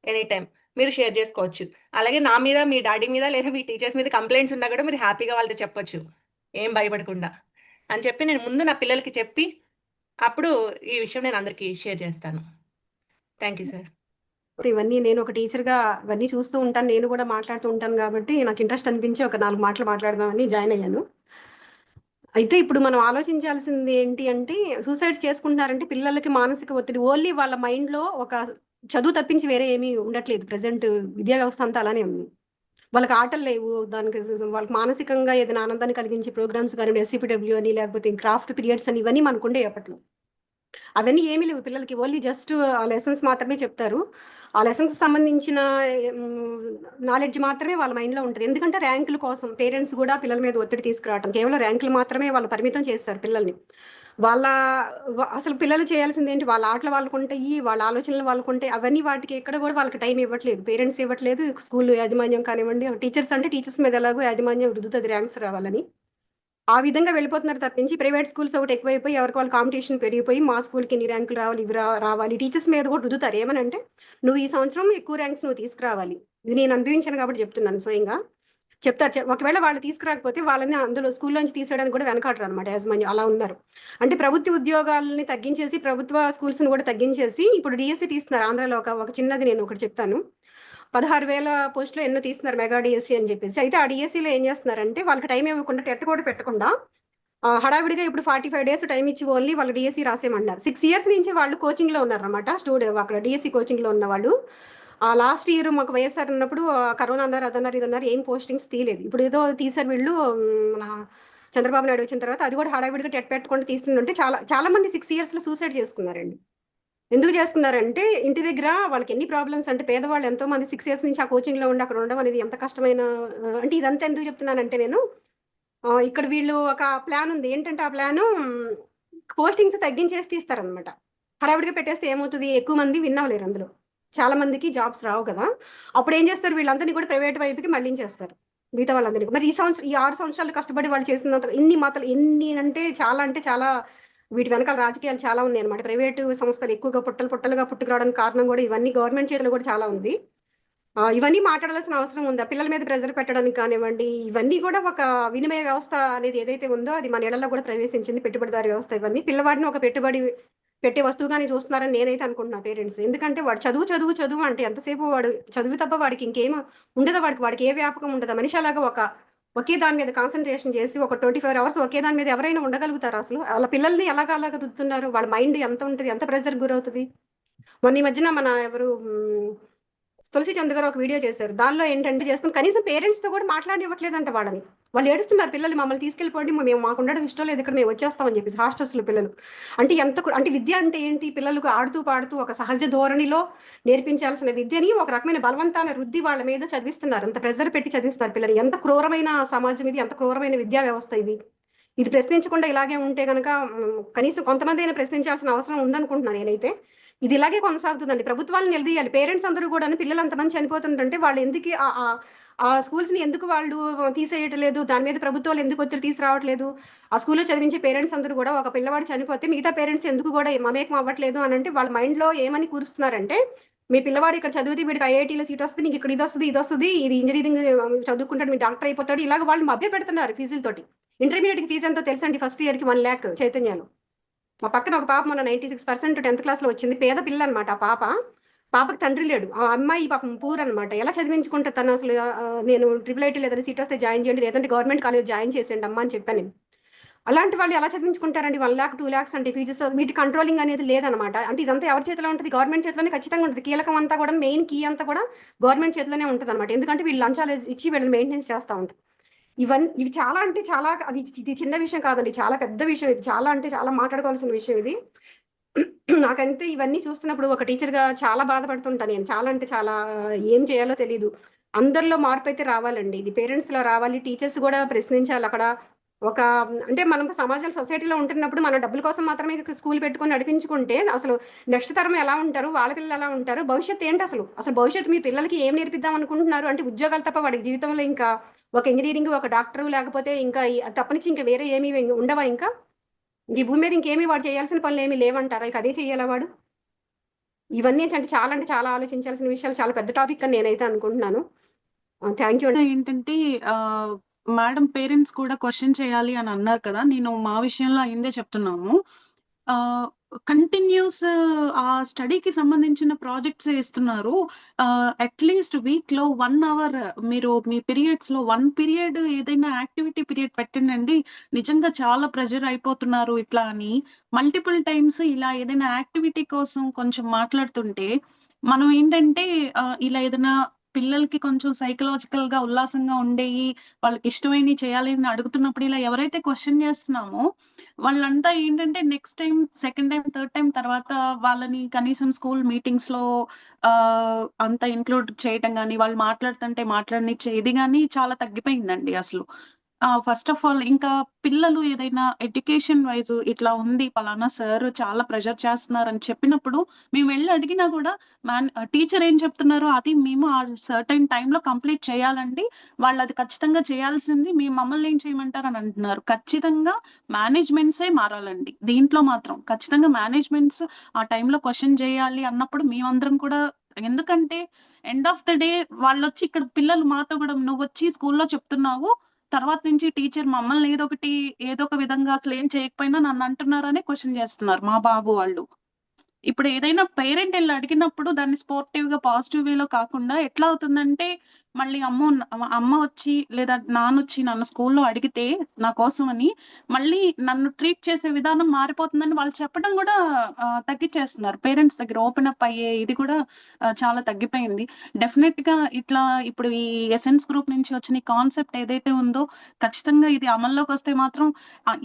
ఎనీ టైం మీరు షేర్ చేసుకోవచ్చు. అలాగే నా మీద, మీ డాడీ మీద, లేదా మీ టీచర్స్ మీద కంప్లైంట్స్ ఉన్నా కూడా మీరు హ్యాపీగా వాళ్ళతో చెప్పొచ్చు, ఏం భయపడకుండా అని చెప్పి నేను ముందు నా పిల్లలకి చెప్పి అప్పుడు ఈ విషయం నేను అందరికీ షేర్ చేస్తాను. Thank you sir. ఇవన్నీ నేను ఒక టీచర్గా ఇవన్నీ చూస్తూ ఉంటాను, నేను కూడా మాట్లాడుతూ ఉంటాను కాబట్టి నాకు ఇంట్రెస్ట్ అనిపించి ఒక 4 మాటలు మాట్లాడదామని జాయిన్ అయ్యాను. అయితే ఇప్పుడు మనం ఆలోచించాల్సింది ఏంటి అంటే, సూసైడ్స్ చేసుకుంటున్నారంటే పిల్లలకి మానసిక ఒత్తిడి ఓన్లీ వాళ్ళ మైండ్లో ఒక చదువు తప్పించి వేరే ఏమీ ఉండట్లేదు. ప్రజెంట్ విద్యా వ్యవస్థ అంతా అలానే ఉంది. వాళ్ళకి ఆటలు లేవు, దానికి వాళ్ళకి మానసికంగా ఏదైనా ఆనందాన్ని కలిగించే ప్రోగ్రామ్స్ కానీ ఎస్సీపీడబ్ల్యూ అని లేకపోతే క్రాఫ్ట్ పీరియడ్స్ అని ఇవన్నీ మనకుండే అప్పట్లో. అవన్నీ ఏమీ లేవు పిల్లలకి. ఓన్లీ జస్ట్ ఆ లెసన్స్ మాత్రమే చెప్తారు. ఆ లెసన్స్ సంబంధించిన నాలెడ్జ్ మాత్రమే వాళ్ళ మైండ్లో ఉంటుంది. ఎందుకంటే ర్యాంకుల కోసం పేరెంట్స్ కూడా పిల్లల మీద ఒత్తిడి తీసుకురావటం, కేవలం ర్యాంకులు మాత్రమే వాళ్ళు పరిమితం చేస్తారు పిల్లల్ని. అసలు పిల్లలు చేయాల్సింది ఏంటి, వాళ్ళ ఆటలు వాళ్ళకుంటాయి, వాళ్ళ ఆలోచనలు వాళ్ళకుంటాయి. అవన్నీ వాటికి ఎక్కడ కూడా వాళ్ళకి టైం ఇవ్వట్లేదు, పేరెంట్స్ ఇవ్వట్లేదు. స్కూల్ యాజమాన్యం కానివ్వండి, టీచర్స్ అంటే టీచర్స్ మీద ఎలాగో యాజమాన్యం రుద్దుతుంది ర్యాంక్స్ రావాలని. ఆ విధంగా వెళ్ళిపోతున్నారు తప్పించి ప్రైవేట్ స్కూల్స్ ఒకటి ఎక్కువైపోయి ఎవరికి వాళ్ళు కాంపిటీషన్ పెరిగిపోయి మా స్కూల్కి ఇన్ని ర్యాంకులు రావాలి, ఇవి రావాలి. టీచర్స్ మీద కూడా రుద్దుతారు. ఏమనంటే, నువ్వు ఈ సంవత్సరం ఎక్కువ ర్యాంక్స్ నువ్వు తీసుకురావాలి. ఇది నేను అనుభవించాను కాబట్టి చెప్తున్నాను, స్వయంగా చెప్తారు. ఒకవేళ వాళ్ళు తీసుకురాకపోతే వాళ్ళని అందులో స్కూల్లోంచి తీసేయడానికి కూడా వెనకాడరు అనమాట యాజమాన్యం. అలా ఉన్నారు. అంటే ప్రభుత్వ ఉద్యోగాలని తగ్గించేసి ప్రభుత్వ స్కూల్స్ని కూడా తగ్గించేసి ఇప్పుడు డిఎస్సి తీస్తున్నారు. ఆంధ్రాలో ఒక చిన్నది నేను ఒకటి చెప్తాను. 16,000 పోస్టులో ఎన్నో తీస్తున్నారు మెగా డిఎస్సి అని చెప్పేసి. అయితే ఆ డిఎస్సిలో ఏం చేస్తున్నారంటే, వాళ్ళకి టైం ఇవ్వకుండా టెట్ కూడా పెట్టకుండా హడావిడిగా ఇప్పుడు 45 డేస్ టైం ఇచ్చి ఓన్లీ వాళ్ళు డిఎస్సి రాసేయమన్నారు. 6 ఇయర్స్ నుంచి వాళ్ళు కోచింగ్లో ఉన్నారన్నమాట. అక్కడ డిఎస్సి కోచింగ్లో ఉన్న వాళ్ళు. లాస్ట్ ఇయర్ మాకు వైఎస్ఆర్ ఉన్నప్పుడు కరోనా అన్నారు, అదన్నారు, ఇదన్నారు, ఏం పోస్టింగ్స్ తీయలేదు. ఇప్పుడు ఏదో తీసారు వీళ్ళు. మన చంద్రబాబు నాయుడు వచ్చిన తర్వాత అది కూడా హడావిడిగా టెట్ పెట్టకుండా తీస్తుంటే చాలా మంది 6 ఇయర్స్లో సూసైడ్ చేసుకున్నారండి. ఎందుకు చేస్తున్నారంటే, ఇంటి దగ్గర వాళ్ళకి ఎన్ని ప్రాబ్లమ్స్ అంటే, పేదవాళ్ళు ఎంతో మంది 6 ఇయర్స్ నుంచి ఆ కోచింగ్లో ఉండి అక్కడ ఉండడం అనేది ఎంత కష్టమైన. అంటే ఇదంతా ఎందుకు చెప్తున్నానంటే, నేను ఇక్కడ వీళ్ళు ఒక ప్లాన్ ఉంది. ఏంటంటే ఆ ప్లాను పోస్టింగ్స్ తగ్గించేసి తీస్తారనమాట. హడావిడిగా పెట్టేస్తే ఏమవుతుంది, ఎక్కువ మంది విన్ అవ్వలేరు, అందులో చాలా మందికి జాబ్స్ రావు కదా. అప్పుడు ఏం చేస్తారు, వీళ్ళందరినీ కూడా ప్రైవేట్ వైపుకి మళ్ళించేస్తారు మిగతా వాళ్ళందరికీ. మరి ఈ 6 సంవత్సరాలు కష్టపడి వాళ్ళు చేసినంత ఎన్ని అంటే చాలా వీటి వెనకాల రాజకీయాలు చాలా ఉన్నాయి అనమాట. ప్రైవేటు సంస్థలు ఎక్కువగా పుట్టలుగా పుట్టుకురావడానికి కారణం కూడా ఇవన్నీ. గవర్నమెంట్ చేతిలో కూడా చాలా ఉంది. ఇవన్నీ మాట్లాడాల్సిన అవసరం ఉందా, పిల్లల మీద ప్రెజర్ పెట్టడానికి కానివ్వండి. ఇవన్నీ కూడా ఒక వినిమయ వ్యవస్థ అనేది ఏదైతే ఉందో అది మన ఇళ్లలో కూడా ప్రవేశించింది, పెట్టుబడిదారి వ్యవస్థ. ఇవన్నీ పిల్లవాడిని ఒక పెట్టుబడి పెట్టే వస్తువుగానే చూస్తున్నారని నేనైతే అనుకుంటున్నా పేరెంట్స్. ఎందుకంటే వాడు చదువు అంటే ఎంతసేపు వాడు చదువు తప్ప వాడికి ఇంకేం ఉండదు. వాడికి ఏ వ్యాపకం ఉండదు. మనిషి అలాగా ఒకే దాని మీద కాన్సన్ట్రేషన్ చేసి ఒక 24 అవర్స్ ఒకే దాని మీద ఎవరైనా ఉండగలుగుతారు అసలు? వాళ్ళ పిల్లల్ని అలాగా రుద్దుతున్నారు. వాళ్ళ మైండ్ ఎంత ఉంటుంది, ఎంత ప్రెజర్ గురవుతుంది. మొన్న ఈ మధ్యన మన ఎవరు తులసి చంద్ గారు ఒక వీడియో చేశారు. దానిలో ఏంటంటే చేసుకుని కనీసం పేరెంట్స్ తో కూడా మాట్లాడివ్వట్లేదంట వాళ్ళని. వాళ్ళు ఏడుస్తున్నారు, పిల్లలు మమ్మల్ని తీసుకెళ్ళిపోండి, మాకు ఉండడం ఇష్టం లేదు, ఇక్కడ మేము వచ్చేస్తామని చెప్పేసి హాస్టల్స్లో పిల్లలు. అంటే విద్య అంటే ఏంటి, పిల్లలకు ఆడుతూ పాడుతూ ఒక సహజ ధోరణిలో నేర్పించాల్సిన విద్యని ఒక రకమైన బలవంతాన్ని రుద్ది వాళ్ళ మీద చదివిస్తున్నారు. అంత ప్రెజర్ పెట్టి చదివిస్తున్నారు పిల్లలు. ఎంత క్రూరమైన సమాజం ఇది, ఎంత క్రూరమైన విద్యా వ్యవస్థ ఇది. ఇది ప్రశ్నించకుండా ఇలాగే ఉంటే గనక కనీసం కొంతమంది అయినా ప్రశ్నించాల్సిన అవసరం ఉందనుకుంటున్నాను నేనైతే. ఇది ఇలాగే కొనసాగుతుందండి. ప్రభుత్వాలు నిలదీయాలి. పేరెంట్స్ అందరూ కూడాను పిల్లలు అంతమంది చనిపోతుంటుంటే వాళ్ళు ఎందుకు ఆ స్కూల్స్‌ని ఎందుకు వాళ్ళు తీసేయట్లేదు? దాని మీద ప్రభుత్వాలు ఎందుకు ఒత్తిడి తీసుకురావట్లేదు? ఆ స్కూల్‌లో చదివించే పేరెంట్స్ అందరూ కూడా ఒక పిల్లవాడు చనిపోతే మిగతా పేరెంట్స్ ఎందుకు కూడా మమేకం అవ్వట్లేదు అనంటే వాళ్ళ మైండ్‌లో ఏమని కూరుస్తున్నారంటే, మీ పిల్లవాడు ఇక్కడ చదివితే వీడికి ఐఐటీలో సీట్ వస్తది. నీకు ఇక్కడ ఇదొస్తది. ఇది ఇంజినీరింగ్ చదువుకుంటాడు. మీరు డాక్టర్ అయిపోతాడు. ఇలాగ వాళ్ళు మభ్యపెడుతున్నారు ఫీజులతోటి. ఇంటర్మీడియేట్‌కి ఫీజ్ ఎంతో తెలుసండి ఫస్ట్ ఇయర్‌కి 1,00,000 చైతన్యలో. మా పక్కన ఒక పాప మొన్న 96% 10th క్లాస్‌లో వచ్చింది. పేద పిల్లనమాట ఆ పాప. పాపకి తండ్రి లేడు. ఆ అమ్మాయి పాపం పూర్ అనమాట. ఎలా చదివించుకుంటది తను అసలు నేను ట్రిపుల్ ఐటీలో ఏదైనా సీట్ వస్తే జాయిన్ చేయండి. లేదంటే గవర్నమెంట్ కాలేజ్ జాయిన్ చేసేయండి అమ్మా అని చెప్పాను నేను. అలాంటి వాళ్ళు ఎలా చదివించుకుంటారండి? 1,00,000, 2,00,000 అంటే ఫీజెస్ వీటి కంట్రోలింగ్ అనేది లేదనమాట. అంటే ఇదంతా ఎవరి చేతిలో ఉంటది? గవర్నమెంట్ చేతిలోనే ఖచ్చితంగా ఉంటది. కీలకం అంతా కూడా మెయిన్ కీ అంతా కూడా గవర్నమెంట్ చేతిలోనే ఉంటదనమాట. ఎందుకంటే వీళ్ళు లంచాలు ఇచ్చి వీళ్ళని మెయింటెనెన్స్ చేస్తా ఉంటారు. ఇవి చాలా అంటే చాలా ఇది చిన్న విషయం కాదండి. చాలా పెద్ద విషయం ఇది. చాలా అంటే చాలా మాట్లాడుకోవాల్సిన విషయం ఇది. నాకంతే ఇవన్నీ చూస్తున్నప్పుడు ఒక టీచర్‌గా చాలా బాధపడుతుంటా నేను. చాలా అంటే చాలా ఏం చేయాలో తెలీదు. అందరిలో మార్పయితే రావాలండి. ఇది పేరెంట్స్‌లో రావాలి. టీచర్స్ గూడా ప్రశ్నించాలక్కడ. ఒక అంటే మనం సమాజంలో సొసైటీలో ఉంటున్నప్పుడు మన డబ్బుల కోసం మాత్రమే స్కూల్ పెట్టుకొని నడిపించుకుంటే అసలు నెక్స్ట్ తరం ఎలా ఉంటారు? వాళ్ళ పిల్లలు ఎలా ఉంటారు? భవిష్యత్తు ఏంటసలు? అసలు భవిష్యత్తు మీ పిల్లలకి ఏం నేర్పిద్దాం అనుకుంటున్నారు? అంటే ఉద్యోగాలు తప్ప వాడికి జీవితంలో ఇంకా ఒక ఇంజినీరింగ్, ఒక డాక్టరు లేకపోతే ఇంకా తప్పనిచ్చి ఇంకా వేరే ఏమి ఉండవా ఇంకా? ఈ భూమి మీద ఇంకేమి వాడు చేయాల్సిన పనులేమి లేవంటారా? ఇక అదే చెయ్యాలా వాడు? ఇవన్నీ అంటే చాలా ఆలోచించాల్సిన విషయాలు. చాలా పెద్ద టాపిక్ అని నేనైతే అనుకుంటున్నాను. థాంక్ యూ అండి. ఏంటంటే మేడం పేరెంట్స్ కూడా క్వెషన్ చేయాలి అని అన్నారు కదా! నేను మా విషయంలో అయిందే చెప్తున్నాను. కంటిన్యూస్ ఆ స్టడీకి సంబంధించిన ప్రాజెక్ట్సే ఇస్తున్నారు. అట్‌లీస్ట్ వీక్‌లో 1 అవర్ మీరు మీ పీరియడ్స్‌లో 1 పీరియడ్ ఏదైనా యాక్టివిటీ పీరియడ్ పెట్టండండి. నిజంగా చాలా ప్రెషర్ అయిపోతున్నారు ఇట్లా అని. మల్టిపుల్ టైమ్స్ ఇలా ఏదైనా యాక్టివిటీ కోసం కొంచెం మాట్లాడుతుంటే, మనం ఏంటంటే ఇలా ఏదైనా పిల్లలకి కొంచెం సైకలాజికల్‌గా ఉల్లాసంగా ఉండేయి, వాళ్ళకి ఇష్టమైనయి చేయాలి అని అడుగుతున్నప్పుడు ఇలా ఎవరైతే క్వెషన్ చేస్తున్నామో వాళ్ళంతా ఏంటంటే next time, second time, third time తర్వాత వాళ్ళని కనీసం స్కూల్ మీటింగ్స్‌లో అంత ఇంక్లూడ్ చేయటం గాని, వాళ్ళు మాట్లాడుతుంటే మాట్లాడనిచ్చే ఇది గాని చాలా తగ్గిపోయిందండి అసలు. ఫస్ట్ ఆఫ్ ఆల్ ఇంకా పిల్లలు ఏదైనా ఎడ్యుకేషన్ వైస్ ఇట్లా ఉంది పలానా సార్ చాలా ప్రెషర్ చేస్తున్నారని చెప్పినప్పుడు మేము వెళ్లి అడిగినా కూడా టీచర్ ఏం చెప్తున్నారో అది మేము ఆ సర్టెన్ టైంలో కంప్లీట్ చేయాలండి. వాళ్ళు అది ఖచ్చితంగా చేయాల్సింది మమ్మల్ని ఏం చేయమంటారు అని అంటున్నారు. ఖచ్చితంగా మేనేజ్మెంట్సే మారాలండి. దీంట్లో మాత్రం ఖచ్చితంగా మేనేజ్మెంట్స్ ఆ టైంలో క్వెషన్ చేయాలి అన్నప్పుడు మేమందరం కూడా ఎందుకంటే ఎండ్ ఆఫ్ ద డే వాళ్ళొచ్చి ఇక్కడ పిల్లలు మాతో కూడా నువ్వొచ్చి స్కూల్‌లో చెప్తున్నావు. తర్వాత నుంచి టీచర్ మమ్మల్ని ఏదో ఒక విధంగా అసలేం చేయకపోయినా నన్ను అంటున్నారనే క్వెషన్ చేస్తున్నారు మా బాబు వాళ్ళు. ఇప్పుడు ఏదైనా పేరెంట్ ఎళ్లి అడిగినప్పుడు దాన్ని స్పోర్టివ్‌గా పాజిటివ్ వేలో కాకుండా ఎట్లా అవుతుందంటే మళ్ళీ అమ్మ వచ్చి లేదా నాన్నొచ్చి నన్ను స్కూల్‌లో అడిగితే నా కోసమని మళ్ళీ నన్ను ట్రీట్ చేసే విధానం మారిపోతుందని వాళ్ళు చెప్పడం కూడా తగ్గిచ్చేస్తున్నారు. పేరెంట్స్ దగ్గర ఓపెన్ అప్ అయ్యే ఇది కూడా చాలా తగ్గిపోయింది. డెఫినెట్‌గా ఇట్లా ఇప్పుడు ఈ ఎసెన్స్ గ్రూప్ నుంచి వచ్చిన ఈ కాన్సెప్ట్ ఏదైతే ఉందో ఖచ్చితంగా ఇది అమల్లోకొస్తే మాత్రం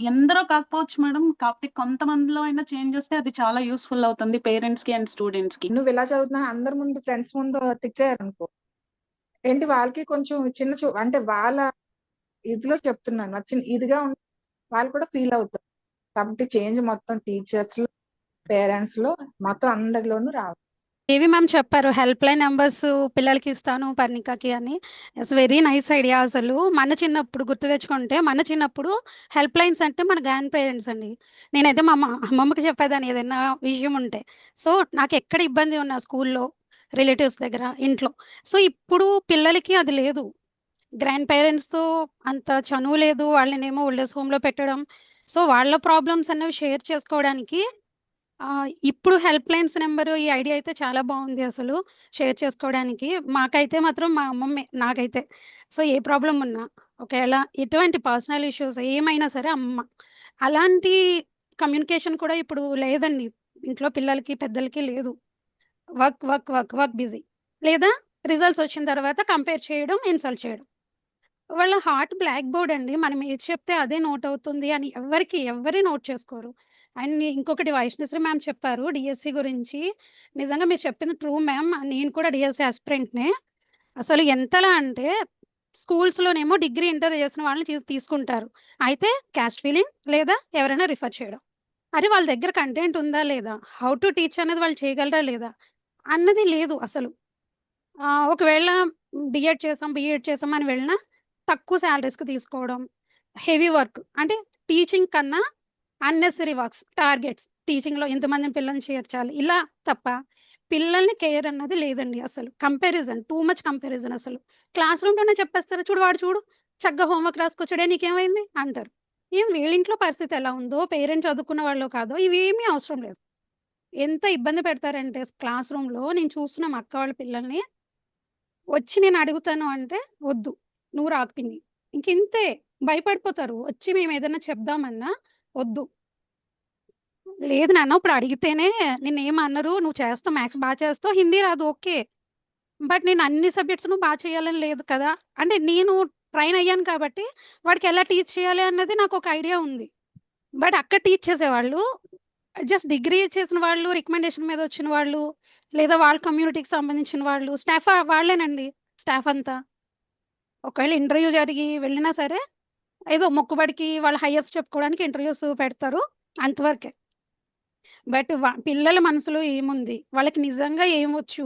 ఎందరో కాకపోవచ్చు మేడం. కాకపోతే కొంతమందిలో అయినా చేంజ్ వస్తే అది చాలా యూజ్‌ఫుల్ అవుతుంది పేరెంట్స్‌కి అండ్ స్టూడెంట్స్‌కి. నువ్వు ఇలా చదువుతున్నావు అందరి ముందు ఫ్రెండ్స్ ముందు తిట్టారనుకో ఏంటి వాళ్ళకి కొంచెం అంటే వాళ్ళ ఇదిలో చెప్తున్నాను ఇదిగా వాళ్ళు కూడా ఫీల్ అవుతారు. కాబట్టి చేంజ్ మొత్తం టీచర్స్ లో పేరెంట్స్ లో మొత్తం అందరిలోనూ రావాలి. ఏవి మ్యామ్ చెప్పారు హెల్ప్ లైన్ నెంబర్స్ పిల్లలకి ఇస్తాను పర్ణికకి అని. It's very nice idea. అసలు మన చిన్నప్పుడు గుర్తు తెచ్చుకుంటే మన చిన్నప్పుడు హెల్ప్ లైన్స్ అంటే మన గ్రాండ్ పేరెంట్స్ అండి. నేనైతే మా అమ్మమ్మకి చెప్పేదాన్ని ఏదైనా విషయం ఉంటే. సో నాకు ఎక్కడ ఇబ్బంది ఉన్నా స్కూల్లో, రిలేటివ్స్ దగ్గర, ఇంట్లో. సో ఇప్పుడు పిల్లలకి అది లేదు. గ్రాండ్ పేరెంట్స్‌తో అంత చనువు లేదు. వాళ్ళనేమో ఓల్డ్ ఏజ్ హోమ్‌లో పెట్టడం. సో వాళ్ళ ప్రాబ్లమ్స్ అనేవి షేర్ చేసుకోవడానికి ఇప్పుడు హెల్ప్ లైన్స్ నెంబరు ఈ ఐడియా అయితే చాలా బావుంది అసలు. షేర్ చేసుకోవడానికి. మాకైతే మాత్రం మా అమ్మమ్మే నాకైతే. సో ఏ ప్రాబ్లమ్ ఉన్నా ఒకవేళ ఎటువంటి పర్సనల్ ఇష్యూస్ ఏమైనా సరే అమ్మ. అలాంటి కమ్యూనికేషన్ కూడా ఇప్పుడు లేదండి. ఇంట్లో పిల్లలకి, పెద్దలకి లేదు. Work, work, work, work busy. లేదా రిజల్ట్స్ వచ్చిన తర్వాత కంపేర్ చేయడం, ఇన్సల్ట్ చేయడం. వాళ్ళ హార్ట్ బ్లాక్ బోర్డ్ అండి. మనం ఏది చెప్తే అదే నోట్ అవుతుంది అని ఎవ్వరి నోట్ చేసుకోరు. అండ్ ఇంకొకటి వైష్ణశ్రీ మ్యామ్ చెప్పారు డీఎస్సీ గురించి. నిజంగా మీరు చెప్పింది ట్రూ మ్యామ్. నేను కూడా డీఎస్సీ యాస్పిరెంట్‌నే. అసలు ఎంతలా అంటే స్కూల్స్‌లోనేమో డిగ్రీ, ఇంటర్ చేసిన వాళ్ళని తీసుకుంటారు. అయితే క్యాస్ట్ ఫీలింగ్ లేదా ఎవరైనా రిఫర్ చేయడం. అరే! వాళ్ళ దగ్గర కంటెంట్ ఉందా లేదా? హౌ టు టీచ్ అనేది వాళ్ళు చేయగలరా లేదా? అన్నది లేదు అసలు. ఒకవేళ బీఎడ్ చేసాం అని వెళ్ళినా తక్కువ సాలరీస్‌కి తీసుకోవడం. హెవీ వర్క్ అంటే టీచింగ్ కన్నా అన్నెసెసరీ వర్క్స్, టార్గెట్స్ టీచింగ్‌లో ఇంతమంది పిల్లల్ని చేర్చాలి. ఇలా తప్ప పిల్లల్ని కేర్ అన్నది లేదండి అసలు. కంపారిజన్ టూ మచ్ కంపారిజన్ అసలు. క్లాస్ రూమ్‌లోనే చెప్పేస్తారు. చూడు వాడు చూడు చక్కగా హోంవర్క్ రాసుకొచ్చాడే నీకేమైంది అంటారు. వీళ్ళింట్లో పరిస్థితి ఎలా ఉందో, పేరెంట్స్ చదువుకున్న వాళ్ళో కాదో ఇవేమీ అవసరం లేదు. ఎంత ఇబ్బంది పెడతారంటే క్లాస్ రూమ్‌లో నేను చూస్తున్నా మా అక్క వాళ్ళ పిల్లల్ని వచ్చి నేను అడుగుతాను అంటే, "వద్దు. నువ్వు రాకు పిన్ని." ఇంకింతే. భయపడిపోతారు. వచ్చి మేమేదన్నా చెప్దామన్నా, "వద్దు. లేదు నాన్న ఇప్పుడు అడిగితేనే నిన్నేమనరు. నువ్వు చేస్తావు మ్యాథ్స్ చేస్తావు. హిందీ రాదు ఓకే. బట్ నేను అన్ని సబ్జెక్ట్స్ నువ్వు చేయాలని లేదు కదా!" అంటే నేను ట్రైన్ అయ్యాను కాబట్టి వాడికి ఎలా టీచ్ చేయాలి అన్నది నాకొక ఐడియా ఉంది. బట్ అక్కడ టీచ్ చేసేవాళ్ళు జస్ట్ డిగ్రీ చేసిన వాళ్ళు, రికమెండేషన్ మీద వచ్చిన వాళ్ళు, లేదా వాళ్ళ కమ్యూనిటీకి సంబంధించిన వాళ్ళు, స్టాఫ్ వాళ్ళేనండి స్టాఫ్ అంతా. ఒకవేళ ఇంటర్వ్యూ జరిగి వెళ్ళినా సరే, ఏదో మొక్కుబడికి వాళ్ళ హైయెస్ట్ చెప్పుకోవడానికి ఇంటర్వ్యూస్ పెడతారు. అంతవరకే. బట్ పిల్లల మనసులో ఏముంది? వాళ్ళకి నిజంగా ఏమొచ్చు?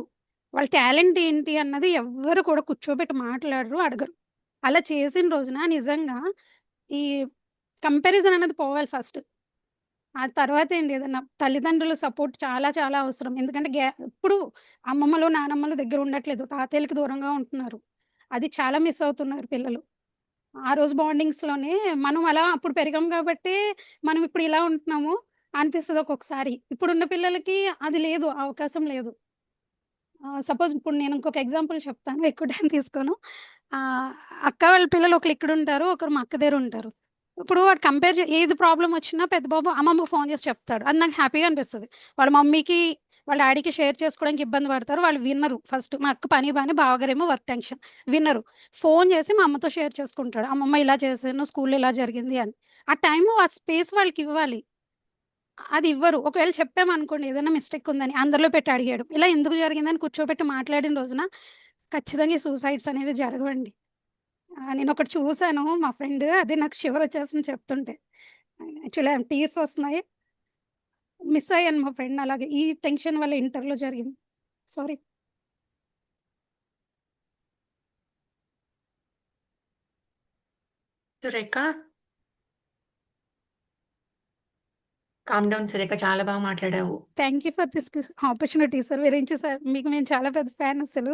వాళ్ళ టాలెంట్ ఏంటి అన్నది ఎవ్వరు కూడా కూర్చోబెట్టి మాట్లాడరు, అడగరు. అలా చేసిన రోజున నిజంగా ఈ కంపారిజన్ అనేది పోవాలి ఫస్ట్. ఆ తర్వాతేంటి ఏదన్నా తల్లిదండ్రుల సపోర్ట్ చాలా చాలా అవసరం. ఎందుకంటే ఇప్పుడు అమ్మమ్మలు, నానమ్మలు దగ్గర ఉండట్లేదు. తాతయ్యలకి దూరంగా ఉంటున్నారు. అది చాలా మిస్ అవుతున్నారు పిల్లలు. ఆ రోజు బాండింగ్స్‌లోనే మనం అలా అప్పుడు పెరిగాం గాబట్టే మనం ఇప్పుడు ఇలా ఉంటున్నాము అనిపిస్తది ఒక్కొక్కసారి. ఇప్పుడున్న పిల్లలకి అది లేదు. ఆ అవకాశం లేదు. సపోజ్ ఇప్పుడు నేను ఇంకొక ఎగ్జాంపుల్ చెప్తాను. ఎక్కువ టైం తీసుకోను. ఆహ్, అక్క వాళ్ళ పిల్లలు ఒకళ్ళు ఇక్కడుంటారు. ఒకరు మా అక్క దగ్గరుంటారు. ఇప్పుడు వాడు కంపేర్ ఏది ప్రాబ్లమ్ వచ్చినా పెద్ద బాబు అమ్మమ్మకి ఫోన్ చేసి చెప్తాడు. అది నాకు హ్యాపీగా అనిపిస్తది. వాళ్ళ మమ్మీకి, వాళ్ళ డాడీకి షేర్ చేసుకోవడానికి ఇబ్బంది పడతారు. వాళ్ళు వినరు ఫస్ట్. మా అక్క పని బానే, బావగారేమో వర్క్ టెన్షన్. వినరు. ఫోన్ చేసి మా అమ్మతో షేర్ చేసుకుంటాడు. అమ్మమ్మ ఇలా చేశాను, స్కూల్‌లో ఇలా జరిగింది అని. ఆ టైము, ఆ స్పేస్ వాళ్ళకివ్వాలి. అది ఇవ్వరు. ఒకవేళ చెప్పామనుకోండి ఏదైనా మిస్టేక్ ఉందని, అందరిలో పెట్టి అడిగేయడం. ఇలా ఎందుకు జరిగిందని కూర్చోబెట్టి మాట్లాడిన రోజున ఖచ్చితంగా ఈ సూసైడ్స్ అనేవి జరగవండి. నేనొకటి చూసాను మా ఫ్రెండ్ అది నాకు షివరొచ్చేసింది చెప్తుంటే. యాక్చువల్లీ టీయర్స్ వస్తున్నాయి. మిస్ అయ్యాను మా ఫ్రెండ్‌ని అలాగే. ఈ టెన్షన్ వల్ల ఇంటర్‌లో జరిగింది. Sorry. Surekha. Calm down Surekha. చాలా బాగా మాట్లాడావు. Thank you for this opportunity sir. Virinchi sir. మీకు మేము చాలా పెద్ద ఫ్యాన్ అసలు.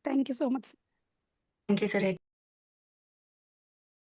Thank you so much. Thank you Surekha.